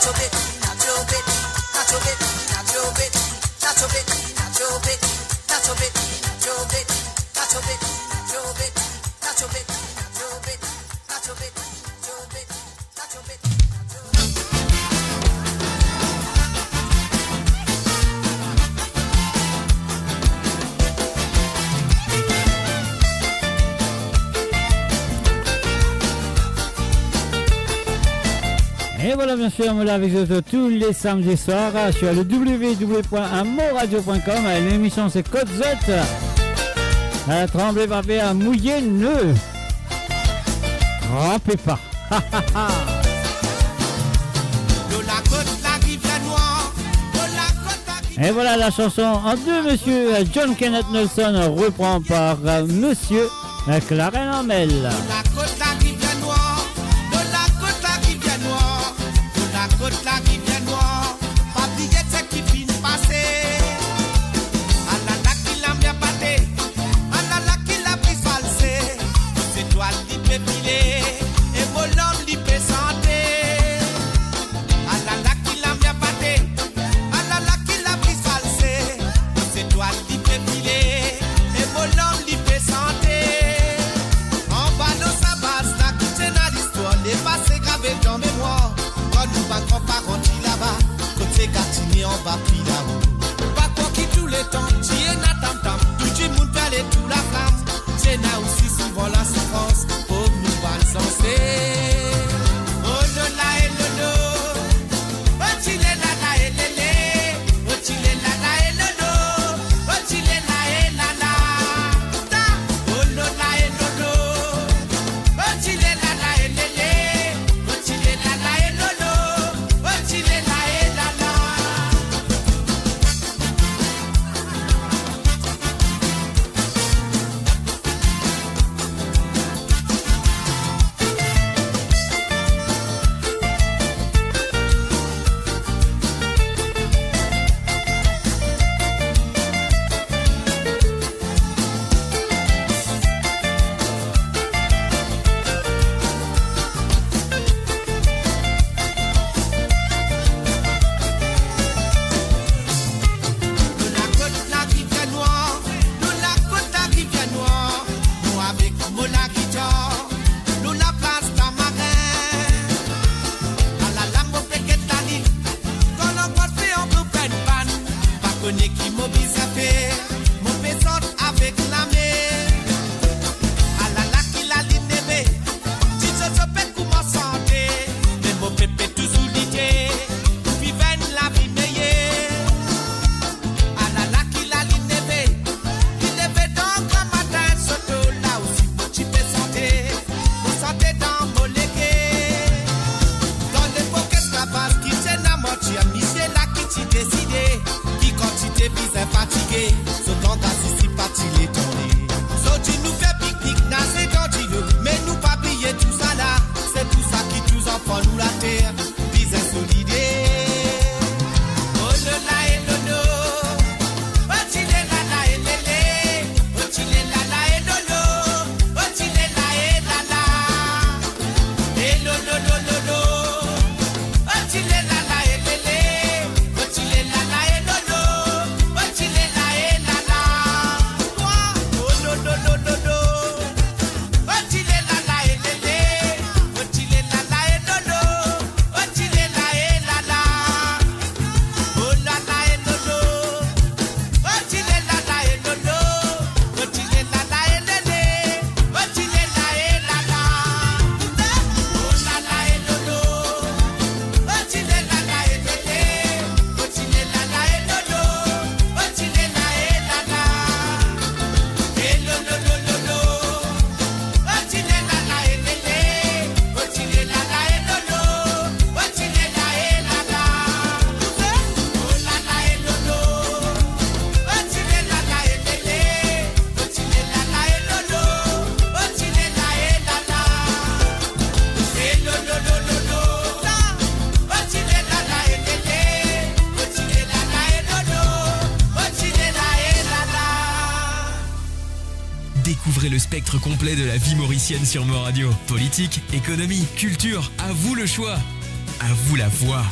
Nacho Betty, Nacho Betty, Nacho Betty, Nacho Betty, Nacho Betty, Nacho Betty, Nacho Betty, Nacho Betty, Nacho Betty, Nacho Betty, Nacho Betty, Nacho Betty, Nacho Betty, Nacho Betty, Nacho Betty. Et voilà, bien sûr, on est là avec vous tous les samedis soirs sur le www.moradio.com. L'émission, c'est Côte Z. Tremblez, barbé, à mouiller, ne rampez pas. Et voilà la chanson en deux, monsieur John Kenneth Nelson reprend par monsieur Clarence Amel. La côte la rivière noire, de la côte la rivière noire, de la côte la rivière noire, pas oublier c'est qui finit passer. Ah la la qui l'a bien batté, ah la la qui l'a pris falsé, c'est toi qui peut filer, et mon homme qui peut santé. Ah la la qui l'a bien batté, ah la la qui l'a pris falsé, c'est toi qui peut filer, et mon homme qui peut santé. Les passés gravés dans mémoire. Quand nous pas grands-parents qui là-bas, côté Gatini en bas puis là-haut. Pas quoi qui tous les temps, tu es na tam tam, tout le monde perd tout la flamme. C'est là aussi souvent la souffrance, pour nous pas le sensé. Oh le la et le do, oh tu les la et le lé, oh tu les la et le do, oh tu les la et la la. Oh le la et le do, oh tu les la et le lé. Découvrez le spectre complet de la vie mauricienne sur Mo Radio. Politique, économie, culture, à vous le choix. À vous la voix.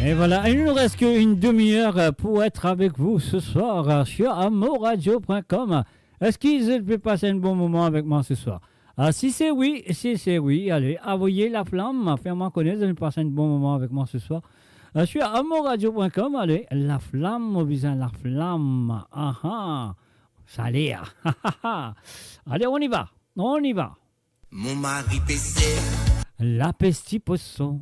Et voilà, il ne nous reste qu'une demi-heure pour être avec vous ce soir sur amoradio.com. Est-ce qu'ils peuvent passer un bon moment avec moi ce soir? Si c'est oui, allez, envoyez la flamme, faites-moi connaître, vous allez passer un bon moment avec moi ce soir. Sur amoradio.com, allez, la flamme, au visage, la flamme. Ça l'air. Allez, on y va. Mon mari PC. La pesti poisson.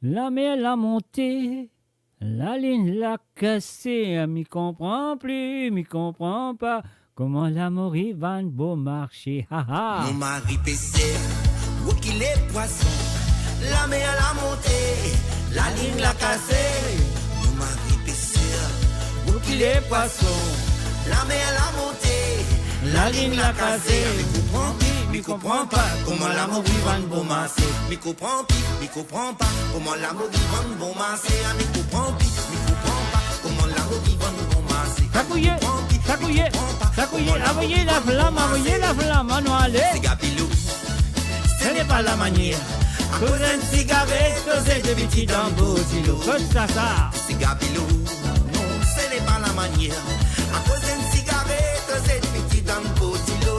La mer l'a montée, la ligne l'a cassée, m'y comprend plus, m'y comprend pas, comment l'amour il va un beau marché, Mon mari PC, où qu'il est poisson, la mer l'a montée, la ligne l'a cassée. Mon mari PC, où qu'il est poisson, la mer l'a montée, la ligne l'a cassée. Mi comprend pas comment l'amour il va un beau marché. Mi comprend pas comment l'amour il va un beau marché. Mi comprend pas comment l'amour il va un beau marché. Takouye, envoyez la flamme, non allez. C'est Gapilou, ce n'est pas la manière. À cause d'une cigarette, c'est des petits dans Botilo. Ça. C'est Gapilou, non, ce n'est pas la manière. À cause d'une cigarette, c'est des petits dans Botilo.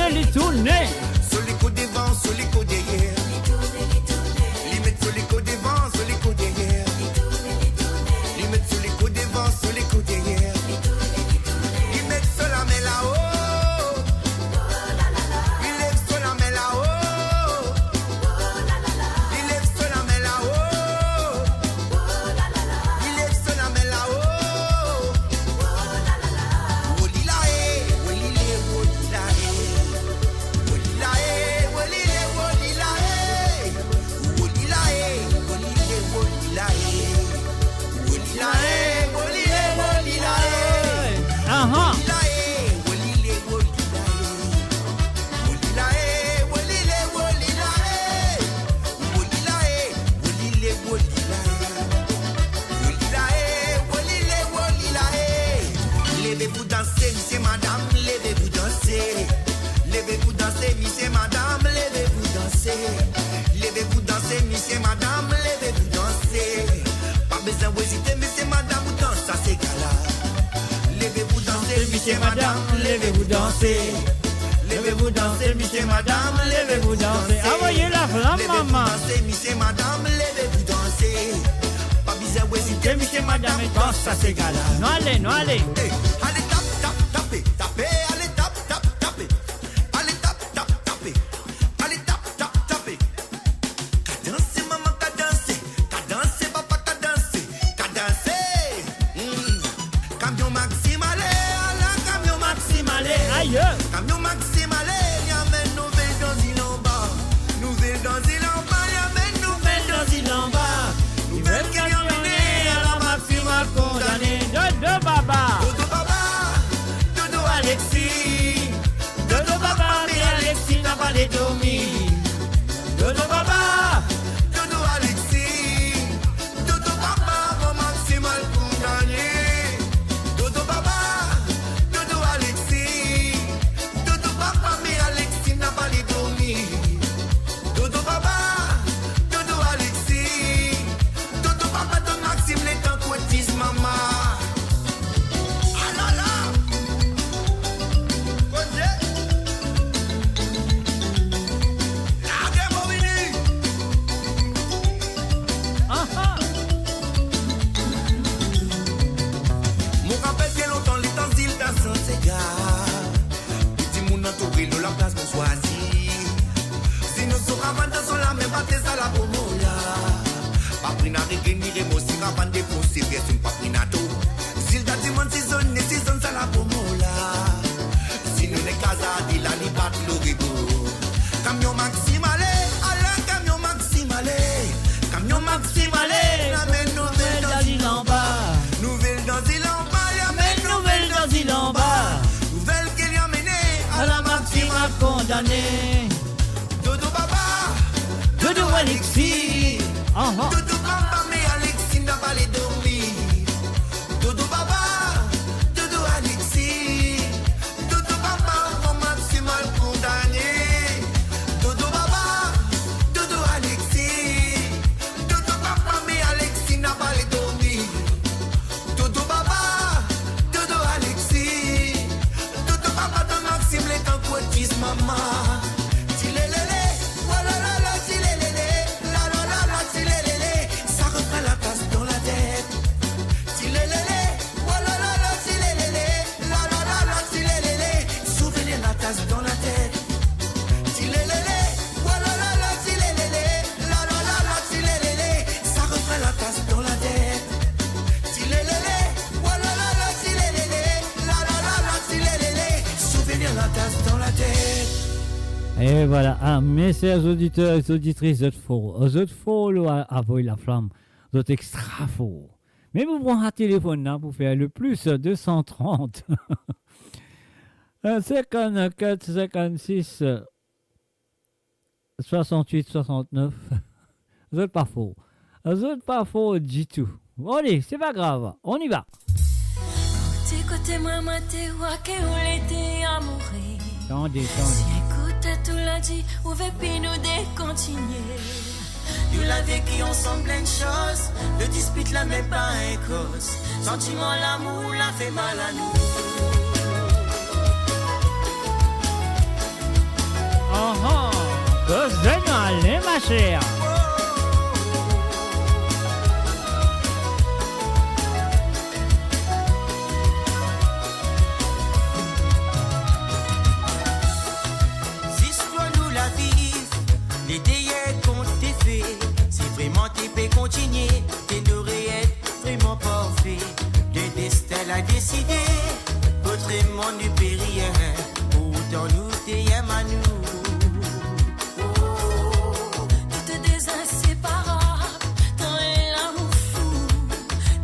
Les tourner. Sur les côtes devant, sur les côtes derrière. Les mettre sur les côtes devant, sur les côtes derrière. Les mettre sur les côtes devant, sur les côtes derrière. Les mettre sur la main là-haut. Il lève sur la main là-haut. Il lève sur la main là-haut. Il lève sur la main là-haut. Wolilae, wolilae, wolilae. Levez-vous danser, monsieur, madame, levez-vous danser. Levez-vous danser, monsieur, madame, levez-vous danser. Levez-vous danser, monsieur, madame, levez-vous danser. Pas besoin d'hésiter, monsieur, madame, vous dansez à ces gars-là. Levez-vous danser, monsieur, madame, levez-vous danser. Levez-vous danser, monsieur, madame, levez-vous danser. Envoyez la flamme, maman. Levez-vous danser, monsieur, madame, levez-vous danser. Pas besoin d'hésiter, monsieur, madame, et danse à ces gars-là. Non, allez. Hey, allez, tapez, allez, tapez. Allez, tapez. Allez, tapez. Cadence, maman, cadence, papa, cadence. Camion maximal, camion maximal. Aïe. Camion maximal, y'a nouvelle dans il en bas. Nouvelle dans il en bas, y'a nouvelle dans il en bas. Nouvelle camionnée à la maximale condamnée. Dodo baba. Dodo Alexis. Dodo baba, mais Alexis n'a pas les dormi. Dodo baba. Dodo Alexis. Dodo baba, mon maximal condamné. Dodo baba. Dodo Alexis. Dodo baba. un papinato. Zilda Timon season sa la pomola. Zinu ne casa di la li bat l'origo. Camion maximale, Alain camion maximale. Camion maximale, ramène nouvelle dans île en bas. Nouvelle dans île en bas, ramène nouvelle dans île en bas. Nouvelle qu'il y a mené à la maxima condamnée. Dodo Baba, Dodo Alexis. Dodo Baba, mais Alexis n'a pas les dormir. Dodo Baba, Dodo Alexis. Dodo Baba, mon maximal condamné. Dodo Baba, Dodo Alexis. Dodo Baba, mais Alexis n'a pas les dormir. Dodo Baba, Dodo Alexis. Dodo Baba, ton Maxime, les temps quotis, maman. Tilelele, voilà la la, tilelele, la la la la, tilelele. Ça reprend la place dans la tête. Tilelele, voilà la la, tilelele, la la la la, tilelele. Souvenir la tasse dans la tête. Tilelele, voilà la la, tilelele, la la la la, tilelele. Ça reprend la tasse dans la tête. Tilelele, voilà la la, tilelele, la la la la, tilelele. Souvenir la tasse dans la tête. Et voilà, mes chers auditeurs et auditrices, vous êtes faux, avec la flamme, vous êtes extra faux. Mais vous prenez un téléphone là pour faire le plus 230 54 56 68 69. Vous êtes pas faux. Vous êtes pas faux du tout. Allez, c'est pas grave, on y va. T'es côté moi, t'es waké ou l'été amouré. Attendez. Écoute, tout l'a dit, où veut nous décontinuer. Nous la vécu ensemble plein de choses. Le dispute la met pas un cause. Sentiment, l'amour la fait mal à nous. Que génial, ma chère. Les déyets qu'on t'ait fait, si vraiment t'es peux continuer, t'es n'aurais être vraiment parfait. Le destin l'a décidé, autrement nous peut rien, pourtant nous t'aimons à nous. Toutes des inséparables, dans l'amour fou,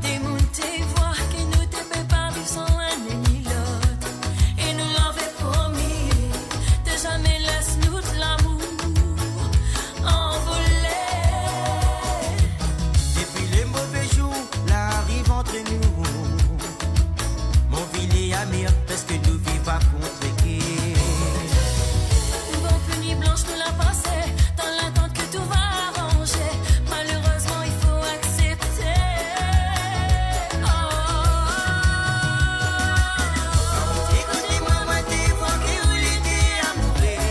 des montées voix qui nous te peut pas vivre sans un ni l'autre. Et nous l'avons promis, de jamais laisse nous de l'amour. Parce que nous vivons pas contre qui. Bon, punie blanche nous l'a passé, dans l'attente que tout va arranger. Malheureusement, il faut accepter. Écoutez-moi, moi, t'es voqué ou l'été amoureux.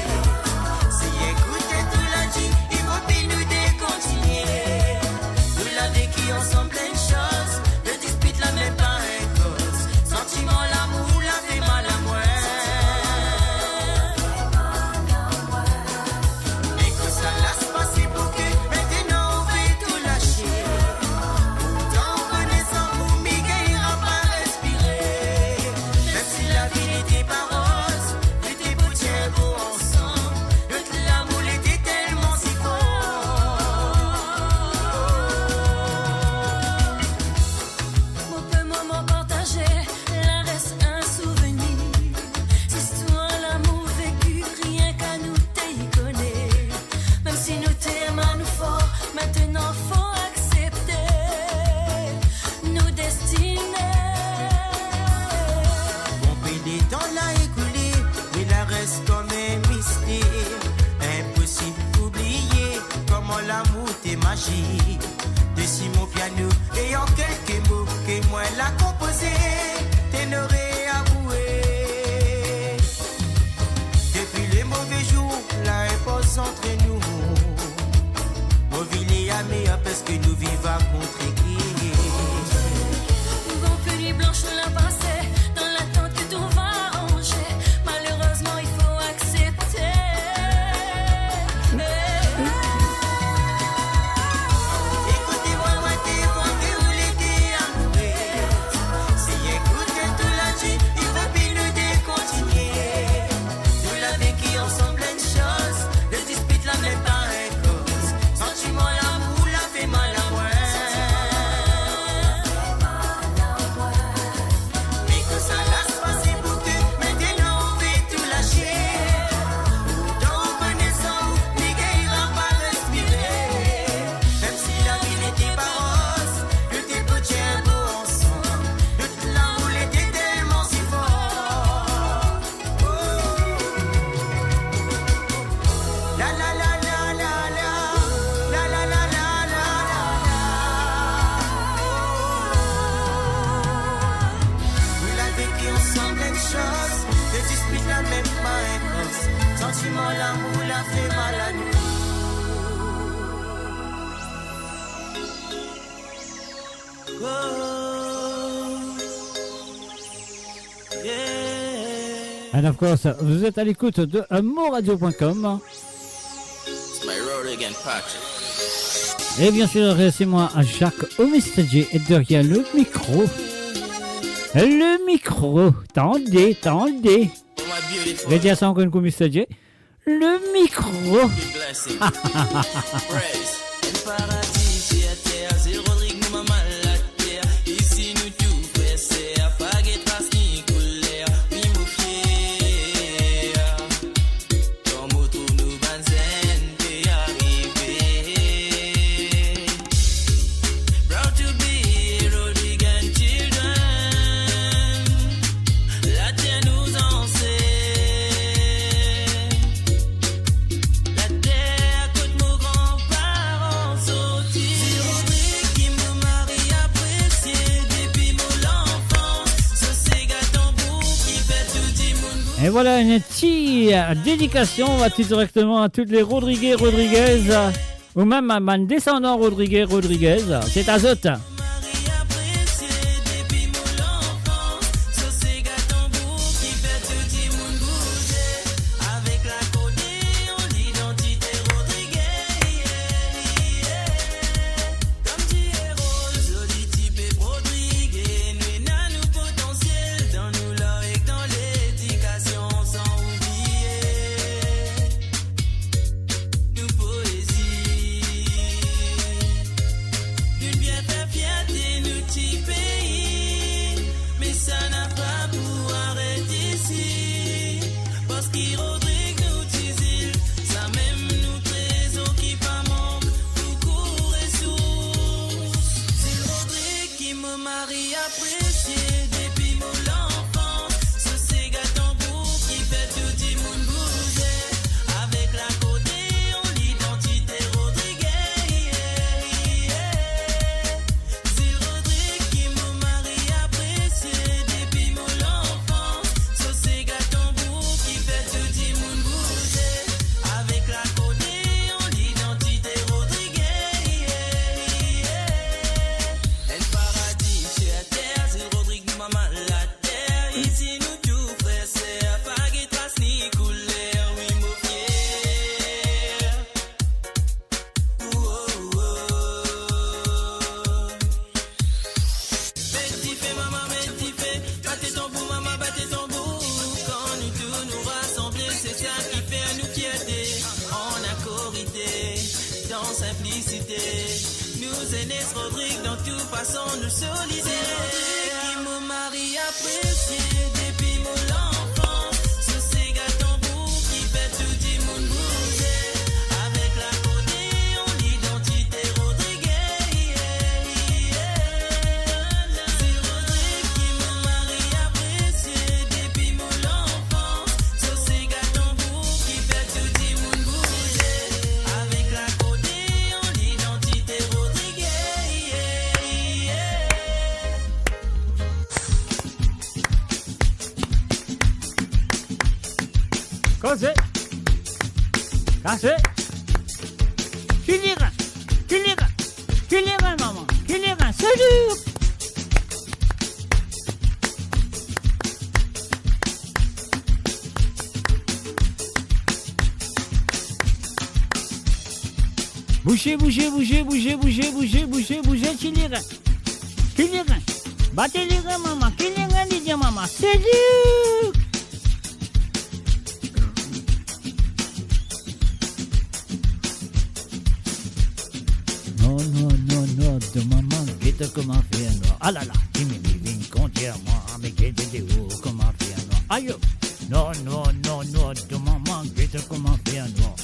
Si écoutez tout l'a dit, il faut plus nous décontinuer. Nous l'a vécu ensemble plein de choses. Le dispute la même pas un cause. Sentiment, l'amour. De Simon Piano et en quelques mots que moi l'a composé, t'es n'aurais avoué. Depuis les mauvais jours, la réponse entre nous. Mauvais et amis parce que nous vivons contre qui. Bon, pluie blanche nous l'a passé, dans l'attente que tout va arranger. Malheureusement, il faut accepter. Écoutez-moi, moi, t'es voqué ou l'été amoureux. sentiments, l'amour, la fait mal à nous. Oh, yeah. And of course, vous êtes à l'écoute de moradio.com. It's my road again, Patrick. Et bien sûr, c'est moi, Jacques Omestadje, et derrière le micro. Le micro. Tendez. Ready à ça encore une Omestadje. Le micro. Et voilà une petite dédication, on va tout directement à toutes les Rodriguez, ou même à mon descendant Rodriguez. C'est Azote. Cassé. Kilira, maman. Kilira, salut. Bouchez, Kilira. Battez les reins, maman. Kilira, dis maman. Salut. Non, de maman, guette comment faire noir. Ah là là, tu me dis, compte moi, mais guette de haut, comment faire noir. Aïe, non, de maman, guette comment faire noir.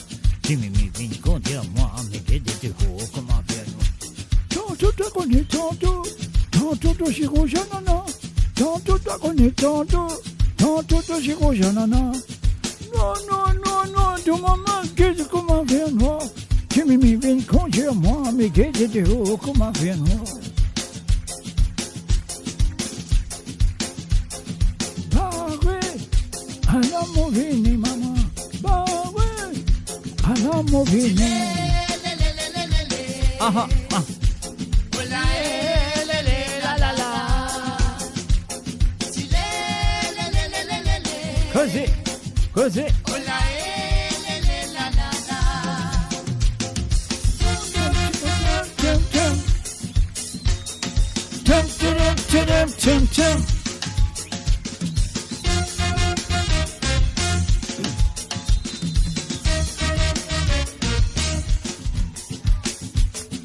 Tu me dis, compte moi, mais guette de haut, comment faire noir. Tantôt, t'as connu, tantôt, t'as chiro, janana. Tantôt, t'as connu, tantôt, t'as chiro, janana. Non, de maman, guette comment faire noir. Tu me viens conduire moi, mais guette de haut, comment faire noir. Barré, à la mauvaise maman, barré. movini. Ah, ah. Così, così.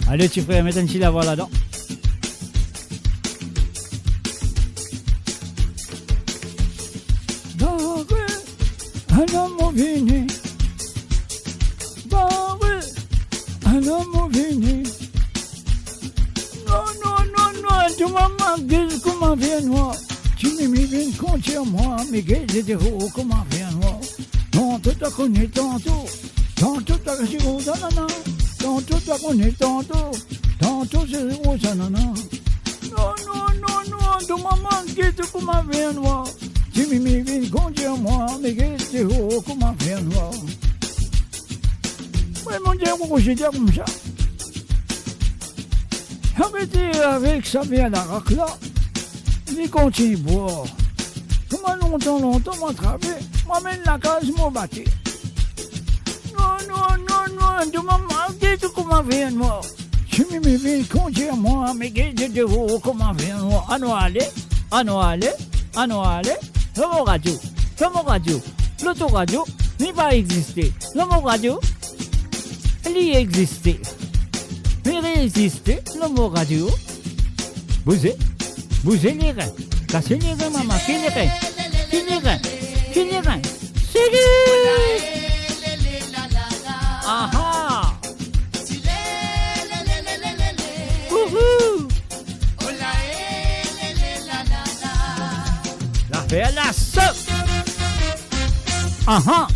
Allez, tu frère, mets un petit la voix là-dedans. Movini, Bobby, I'm movini. Non, tu m'as manqué comment viens-moi. Tu me viens contre moi, mais qu'est-ce que tu comment viens-moi. Non, tu t'as connu tantôt, tantôt t'as connu tantôt, tantôt t'as connu tantôt, tantôt c'est où ça non. Non, tu m'as manqué comment viens-moi. Tu me viens contre moi, mais qu'est-ce que tu comment viens-moi. Oui, mon Dieu, pourquoi je dis comme ça? Arrêtez avec ça, bien la rac là. Il continue à boire. Comment longtemps, m'a travaillé. M'amène la case, mon bâti. Non, tu m'as manqué, tu comment viens-moi. Tu me viens contre moi, mais qu'est-ce que tu comment viens-moi. À nous aller. Dans mon radio, l'autoradio n'est pas existé. Dans mon radio, il y existait. Mais résister, le mot radio, bougez les reins. Cassez les reins, maman, qui les reins. Salut! Aha! Wouhou! La fait à la sauce! Aha!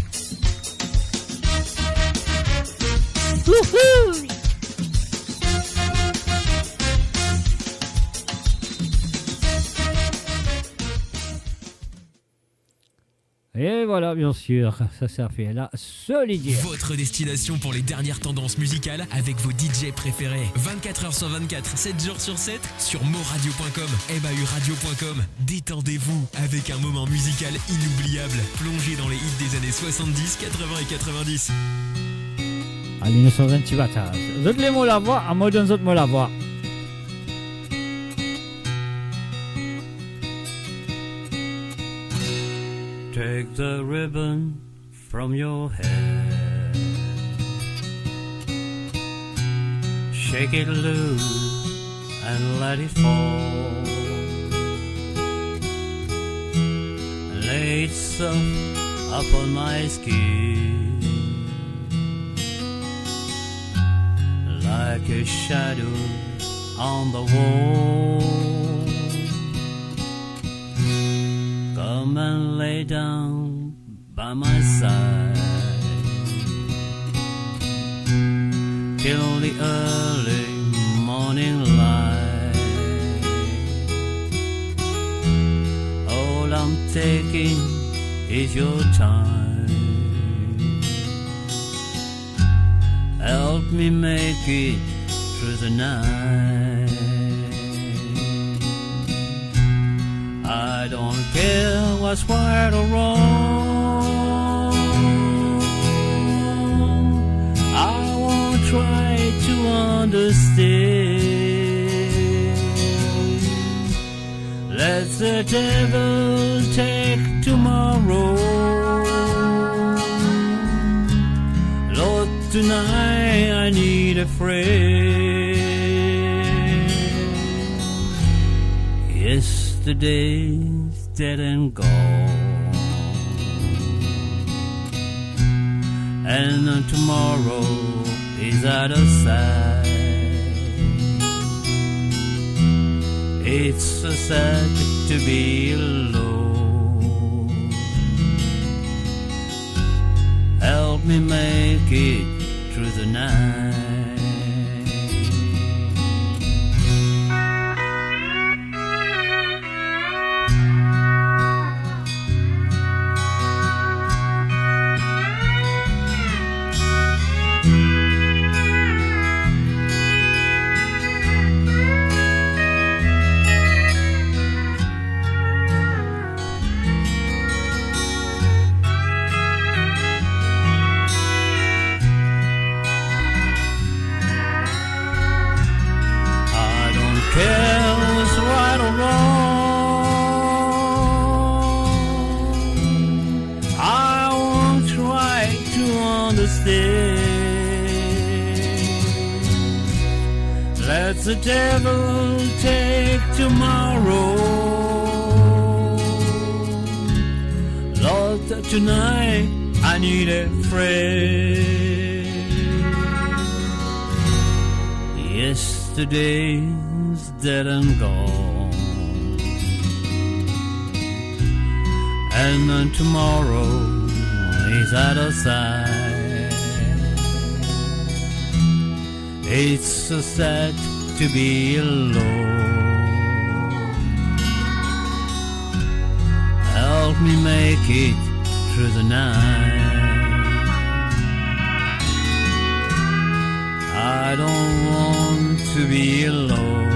Wouhou! Et voilà, bien sûr, ça fait la solidaire. Votre destination pour les dernières tendances musicales avec vos DJ préférés. 24h sur 24, 7 jours sur 7 sur moradio.com, mauradio.com. Détendez-vous avec un moment musical inoubliable. Plongez dans les hits des années 70, 80 et 90. À 1928 bataille. D'autres les mots la voix, à moi d'un autre mot la voix. Take the ribbon from your head, shake it loose and let it fall, lay it soft upon my skin, like a shadow on the wall. Come and lay down by my side till the early morning light. All I'm taking is your time. Help me make it through the night. I don't care what's right or wrong. I won't try to understand. Let the devil take tomorrow. Lord, tonight I need a friend. Yesterday's dead and gone, and tomorrow is out of sight. It's so sad to be alone. Help me make it through the night. stay. Let the devil take tomorrow. Lord, tonight I need a friend. Yesterday's dead and gone, and then tomorrow is out of sight. It's so sad to be alone. Help me make it through the night. I don't want to be alone.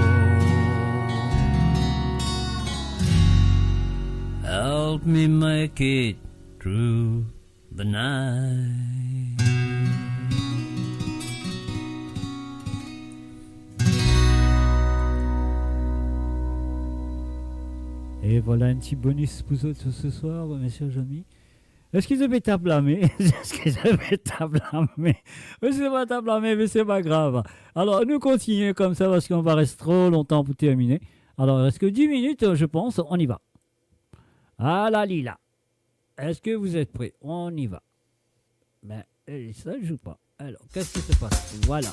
Help me make it through the night. Et voilà un petit bonus pour vous ce soir, messieurs amis. Est-ce qu'ils avaient à blâmer? Est-ce qu'ils avaient à blâmer? Mais c'est pas à blâmer, mais c'est pas grave. Alors, nous continuons comme ça parce qu'on va rester trop longtemps pour terminer. Alors, il reste que 10 minutes, je pense. On y va. Ah la lila. Est-ce que vous êtes prêts? On y va. Ben, ça ne joue pas. Alors, qu'est-ce qui se passe? Voilà.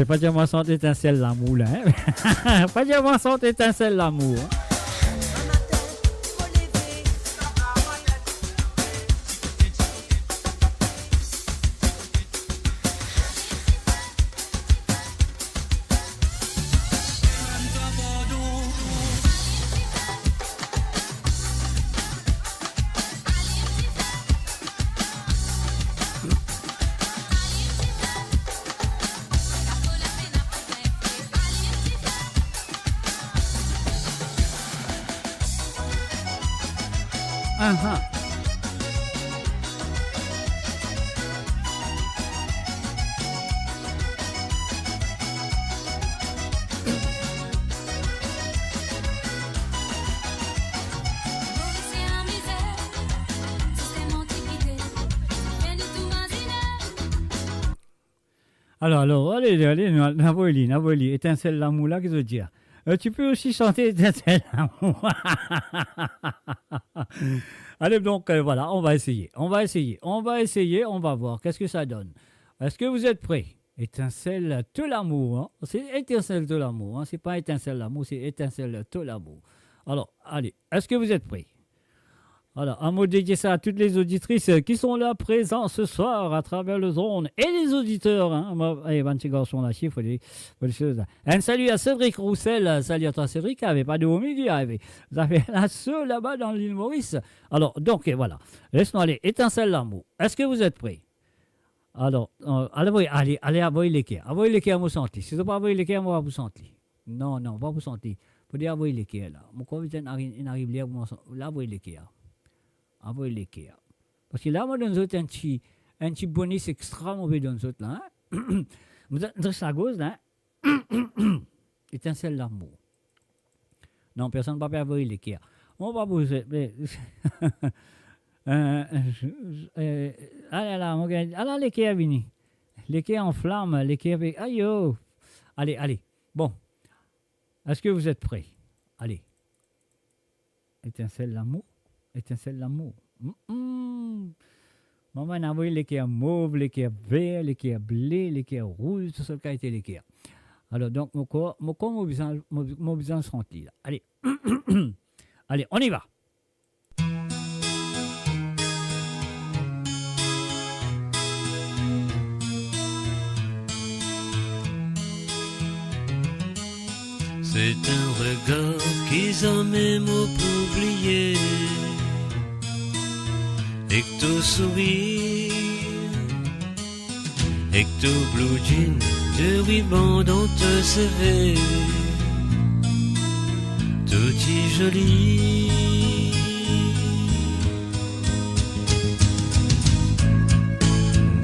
Pas dire moi sans étincelle l'amour là. Hein? Pas dire moi sans étincelle l'amour. Hein? Uh-huh. Alors, allez, Navoli, étincelle l'amour là, qu'est-ce que je veux dire? Tu peux aussi chanter étincelle l'amour. Allez, donc, voilà, on va essayer, on va voir, qu'est-ce que ça donne. Est-ce que vous êtes prêts? Étincelle de l'amour, hein? C'est étincelle de l'amour, hein? C'est pas étincelle l'amour, c'est étincelle de l'amour. Alors, allez, est-ce que vous êtes prêts? Alors, un mot dédié ça à toutes les auditrices qui sont là présents ce soir à travers le zone et les auditeurs. Hein. Un salut à Cédric Roussel. Salut à toi Cédric, il n'y avait pas de haut midi. Vous avez la seule là-bas dans l'île Maurice. Alors, donc, voilà. Laisse-nous aller. Étincelle l'amour. Est-ce que vous êtes prêts? Alors, allez, envoyez l'équerre. Envoyez l'équerre à vous sentir. Si vous n'avez pas envoyé l'équerre, moi, vous sentir. Non, pas vous sentir. Il faut dire envoyer l'équerre là. Mon convict n'arrive là, envoyez l'équerre. Envoyez l'équerre. Parce que là, moi, dans autres, un petit bonus extra mauvais dans autres, là. Hein? Vous êtes à gauche, là. Étincelle l'amour. Non, personne ne va pas envoyer l'équerre. On va vous... allez, l'équerre, Vini. L'équerre en flamme, l'équerre... Aïe, oh. Allez. Bon. Est-ce que vous êtes prêts? Allez. Étincelle l'amour. Étincelle l'amour. Maman a envoyé l'équerre mauve, l'équerre vert, l'équerre blé, l'équerre rouge, tout ça qui a été l'équerre. Alors, donc, mon corps, mon visage se remplit là. Allez. Allez, on y va. C'est un regard qu'ils ont même oublié. Et que ton sourire, et que ton blue jean de ruban dans te CV, tout est joli.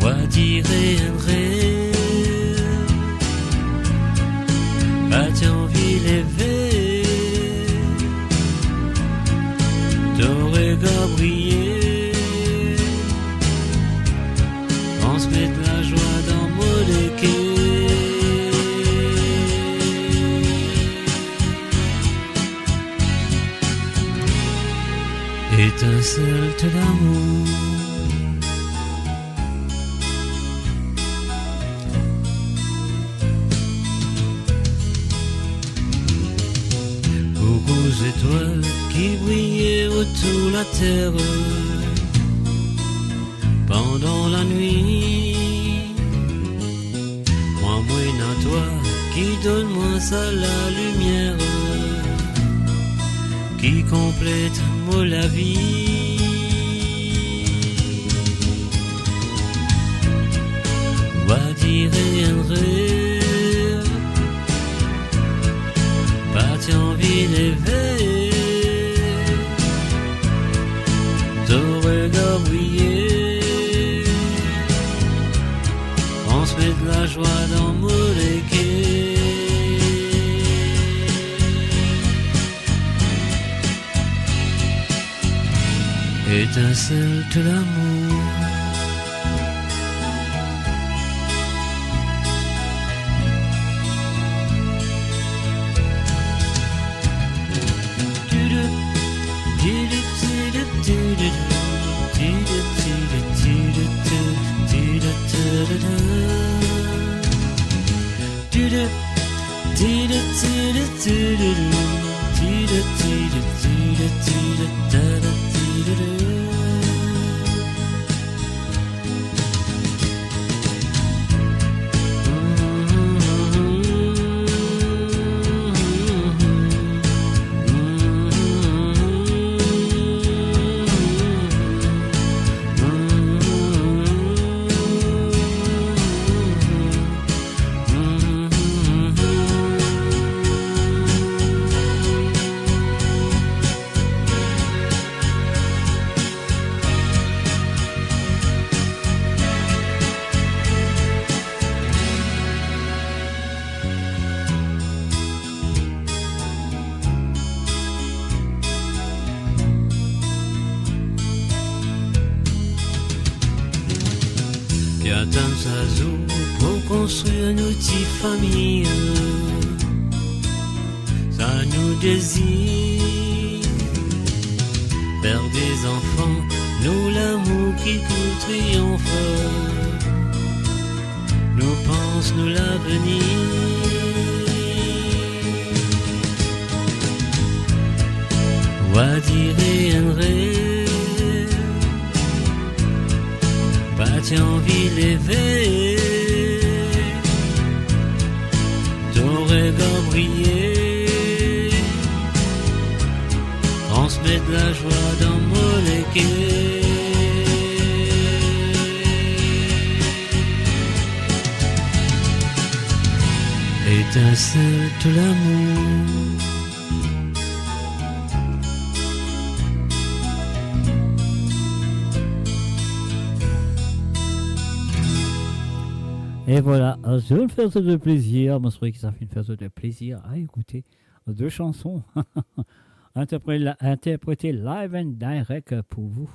Moi dirais un rêve, pas envie les Étincelle de l'amour. Aux étoiles qui brillaient autour de la terre pendant la nuit. Moi, à toi qui donne-moi ça la lumière qui complète moi la vie. Va dire un rêve, pas envie d'élever, ton regard briller, on se met de la joie dans mon quais. Étincelle de l'amour. Pour construire une petite famille, ça nous désire faire des enfants, nous l'amour qui nous triomphe, nous pense nous l'avenir. Va dire un rêve, pas envie d'élever, ton regard briller, transmettre la joie dans mon quai. Étincelle de l'amour. Et voilà, c'est une fête de plaisir. Moi, je trouvais que ça fait une fête de plaisir à écouter deux chansons interprétées live and direct pour vous.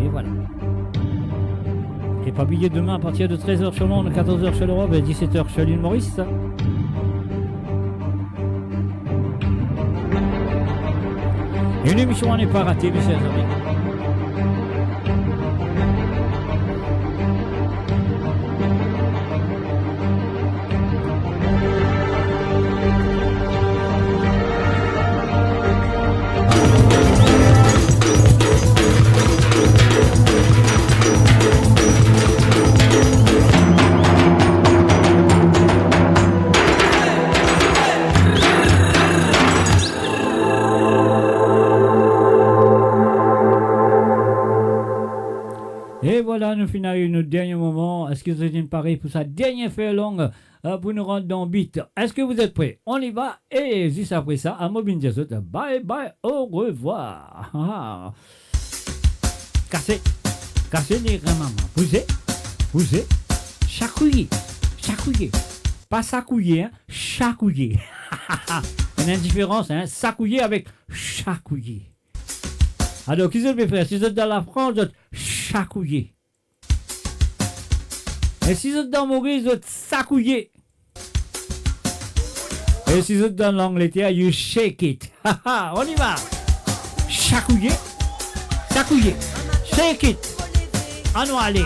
Et voilà. Et pas oublier demain à partir de 13h sur Londres, 14h sur l'Europe et 17h sur l'île Maurice. Une émission n'est pas ratée, mes chers amis. Et voilà, nous finissons notre dernier moment. Est-ce que vous êtes pareil pour sa dernière fête longue pour nous rendre dans le beat? Est-ce que vous êtes prêts? On y va. Et juste après ça, à Mobile Jazz, bye bye, au revoir. Cassez les grands mamans. Bougez, chacouillez. Pas sacouiller, hein, chacouiller. Il y a une différence, hein, sacouiller avec chacouiller. Alors, qui veut faire? Si vous êtes dans la France, vous êtes chacouiller. Et si vous êtes dans Maurice, vous êtes sacouiller. Et si vous êtes dans l'Angleterre, you shake it. On y va. Chacouillé. Shake it. À nous aller.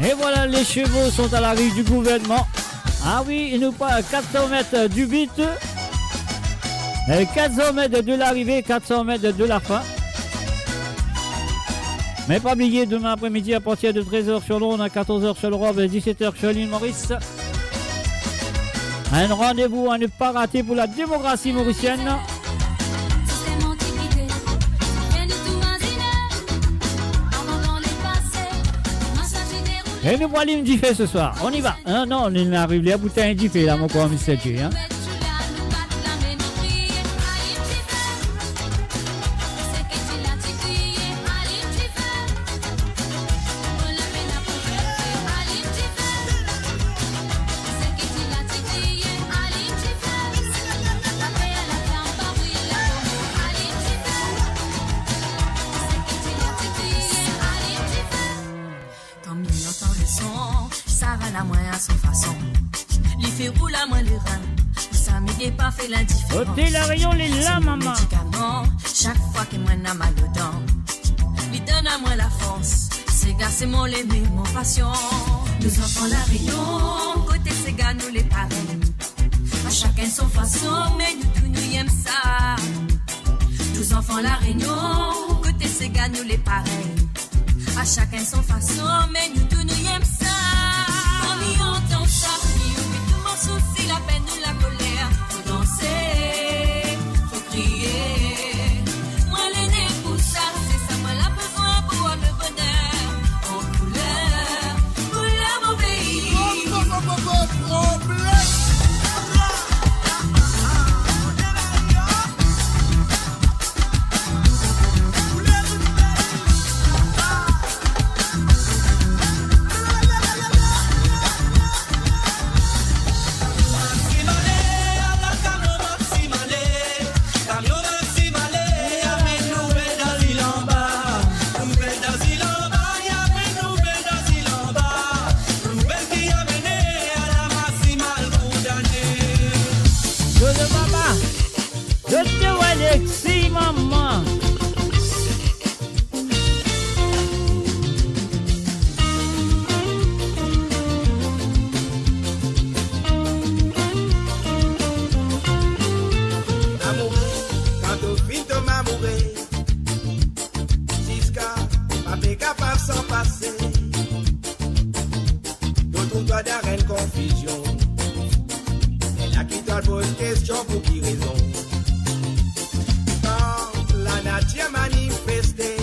Et voilà, les chevaux sont à l'arrivée du gouvernement. Ah oui, il nous parle 400 mètres du but, 400 mètres de l'arrivée, 400 mètres de la fin. Mais pas oublier, demain après-midi à partir de 13h sur l'onde, à 14h sur le Rob, 17h sur l'île Maurice. Un rendez-vous à ne pas rater pour la démocratie mauricienne. Et nous voilà une diffé ce soir. On y va. Ah non, on arrive les bouteilles diffé là, mon commissaire. Hein. Ôtez la rayon les là, maman. Chaque fois que moi n'a mal aux dents, lui donne à moi la force. Ces gars, c'est mon aimé, mon passion. Nous enfants la rayon, côté ces gars, nous les parrains. À chacun son façon, mais nous tous nous aimons ça. Nous enfants la réunion, côté ces gars, nous les parrains. À chacun son façon, mais nous tous nous aimons ça. On y entend ça, on met tout mon souci, la peine ou la colère. Faut danser, faut crier. Moi l'aîné pour ça, c'est ça, moi la besoin pour voir le bonheur. En couleur mon pays. Alexis, maman. Quand au fin de m'amourer, jusqu'à pas capable s'en passer. D'autres doigts d'arène confusion. Elle a qui doit poser question pour qui raison. Quand la nature manifestée,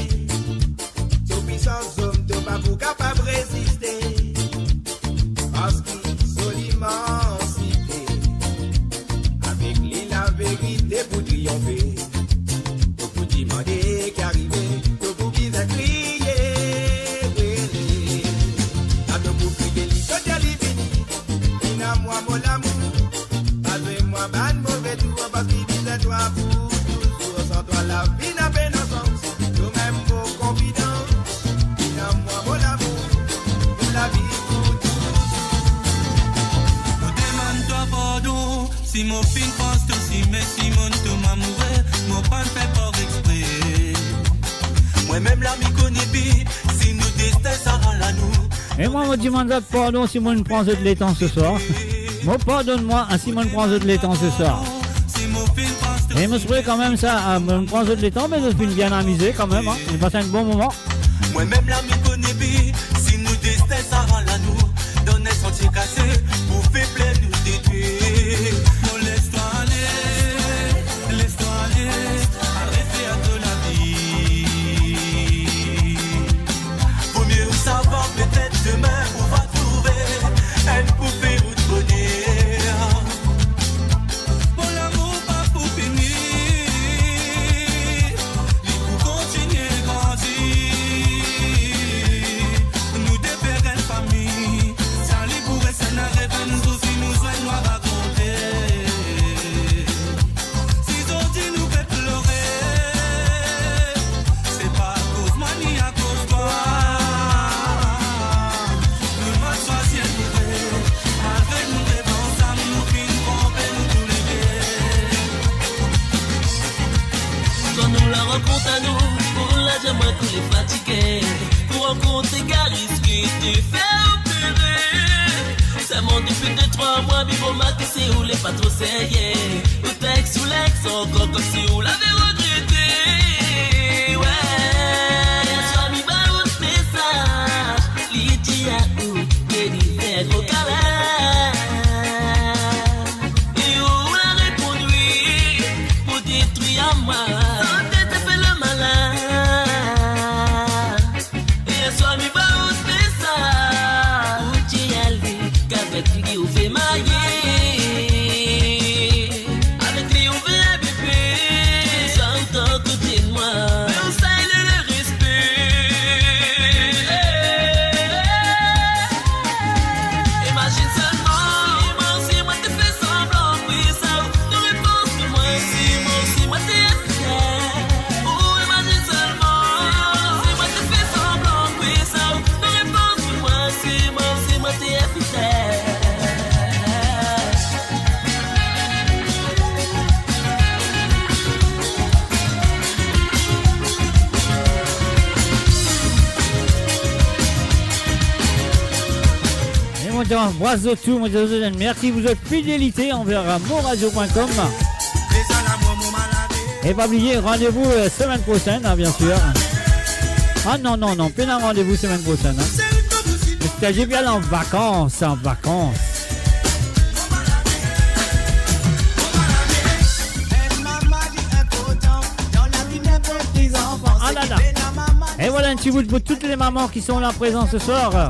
sous puissance homme de pas vous capable résister. Parce qu'ils sont l'immensité. Avec lui la vérité pour triompher. Pour demander qu'arriver, pour bien crier. À de vous crier, l'histoire divine. Une à moi, mon amour. Pas de moi, ban mauvais tour, parce qu'il disait toi pour toujours. Sans toi, la vie n'a pas de sens. Nous-mêmes, vos confidences. Une à moi, mon amour. Pour la vie, pour toujours. Demande-toi pardon. Si mon film pense tout si, mais si mon tout m'amourait, mon pas ne fait pas exprès. Moi-même la m'y connais bien, si nous destin ça rend la nous. Et moi, je demande pardon si moi ne prends de l'étang ce soir. Moi, pardonne-moi si moi ne prends de l'étang ce soir. Et je me souviens quand même ça, me prends de l'étang, mais je suis bien amusé quand même. Hein. J'ai passé un bon moment. Moi-même la m'y connais bien, si nous destin ça rend la nous. Dans un sentier cassé, pour faire plein nous détruire. Non, laisse-toi aller, laisse-toi aller, arrêtez à de la vie. Vaut mieux savoir peut-être demain on va trouver une poupée ou de bonheur. Pour l'amour, pas pour finir, les coups continuent à grandir. Nous défaire une famille, ça les pourrait, ça n'arrête pas. les fatigués. Pour rencontrer Garis qui te fait opérer. Ça monte depuis 2-3 mois, vivre ma que c'est où les pas trop sérieux. Au texte ou l'ex, encore comme si on l'avait regretté. Ouais, soit mi va où c'est ça. Lydia ou Jennifer au calais. Et où la répondu pour détruire à moi. Sans tête fait le malin. Et soit mi va où c'est ça. Où tu y allais, qu'avec lui on fait mailler. Avec lui on fait bébé. Sans ton côté de moi. Mais on s'aille le respect. Imagine seulement, si moi te fais semblant, oui ça, non réponse que moi, si moi t'es fier. Oh, imagine seulement, si moi te fais semblant, oui ça, non réponse que moi, si moi t'es fier. Et moi, j'embrasse tout, moi, merci pour votre fidélité envers moradio.com. Et pas oublier, rendez-vous semaine prochaine, hein, bien sûr. Ah non, plein un rendez-vous semaine prochaine. Hein. Parce que j'ai bien en vacances, Ah là là. Et voilà un petit bout pour toutes les mamans qui sont là présentes ce soir.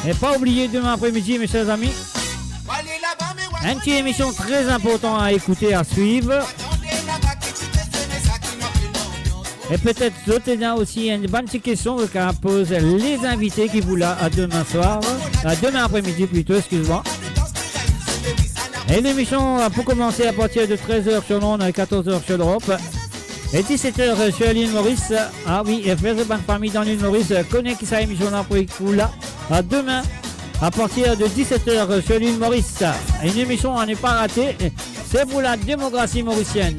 Et pas oublier demain après-midi, mes chers amis, une petite émission très importante à écouter, à suivre. Et peut-être d'autres aussi une bonne petite question qu'on pose les invités qui vous là à demain soir, à demain après-midi plutôt, excuse-moi. Et l'émission pour commencer à partir de 13h sur Londres, 14h sur l'Europe. Et 17h sur l'île Maurice. Ah oui, et faire de bonne famille dans l'île Maurice, connaît qui ça émission là pour vous là. À demain, à partir de 17h sur l'île Maurice. Une émission à ne pas rater, c'est pour la démocratie mauricienne.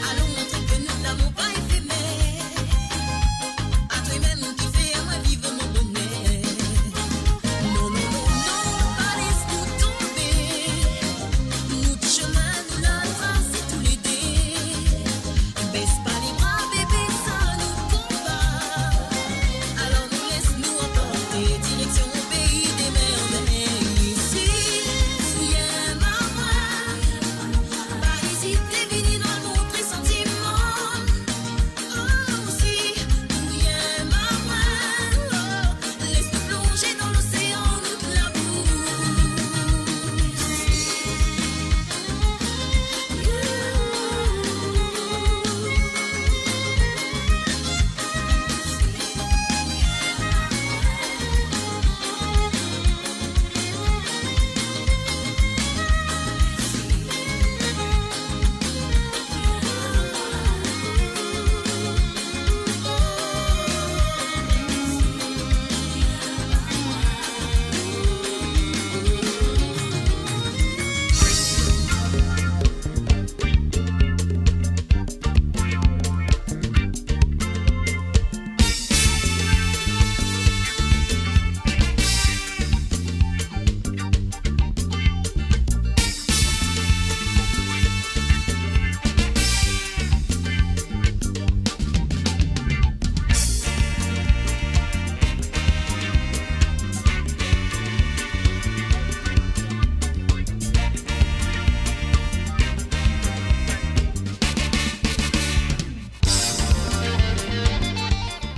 Allons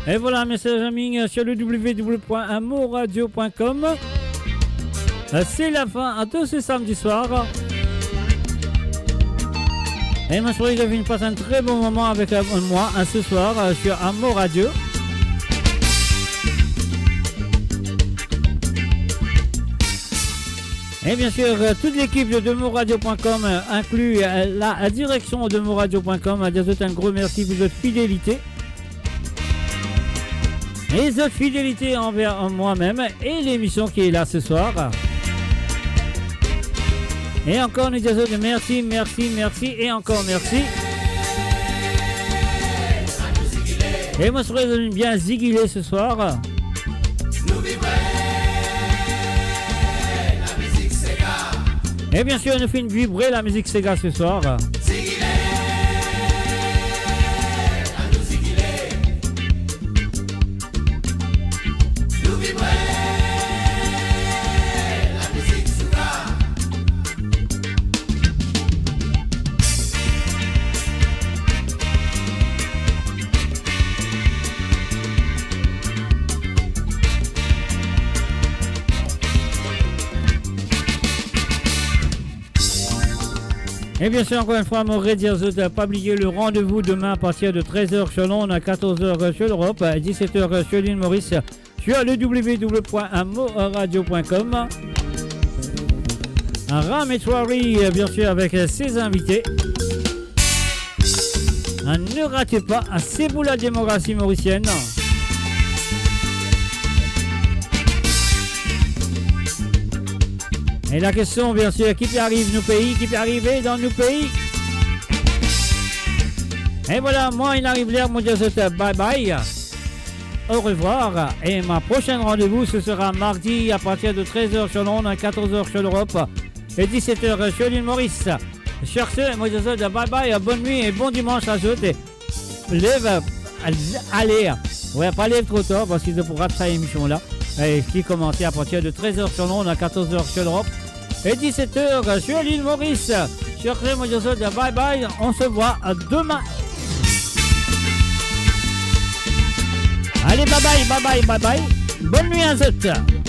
Et voilà, message en ligne sur le www.amourradio.com. C'est la fin de ce samedi soir. Et ma souris de passe un très bon moment avec moi ce soir sur Amour Radio. Et bien sûr, toute l'équipe de demouradio.com inclut la direction de demouradio.com. À dire un gros merci pour votre fidélité. Et votre fidélité envers moi-même et l'émission qui est là ce soir. Et encore nous disons merci et encore merci. Et moi je serais bien ziguilé ce soir. Et bien sûr, nous fait vibrer la musique Sega ce soir. Et bien sûr, encore une fois, m'aurais dire de pas oublier le rendez-vous demain à partir de 13h sur Londres, à 14h sur l'Europe, à 17h sur l'île Maurice, sur le www.amourradio.com. Un Ram et soirée, bien sûr, avec ses invités. Ne ratez pas, c'est vous la démocratie mauricienne. Et la question, bien sûr, qui peut arriver nos pays, qui peut arriver dans nos pays. Et voilà, moi, il arrive l'heure, mon Dieu, bye bye. Au revoir. Et ma prochaine rendez-vous, ce sera mardi à partir de 13h sur Londres, 14h sur l'Europe et 17h sur l'île Maurice. Sur ce, moi, je vous dis bye bye, bonne nuit et bon dimanche à tous. Lève, allez. Ouais, pas lève trop tard parce qu'il pourra faire cette émission-là. Et qui commence à partir de 13h sur Londres, à 14h sur l'Europe et 17h sur l'île Maurice. Sur ce, moi, je vous dis bye bye. On se voit demain. Allez, bye bye. Bonne nuit à tous.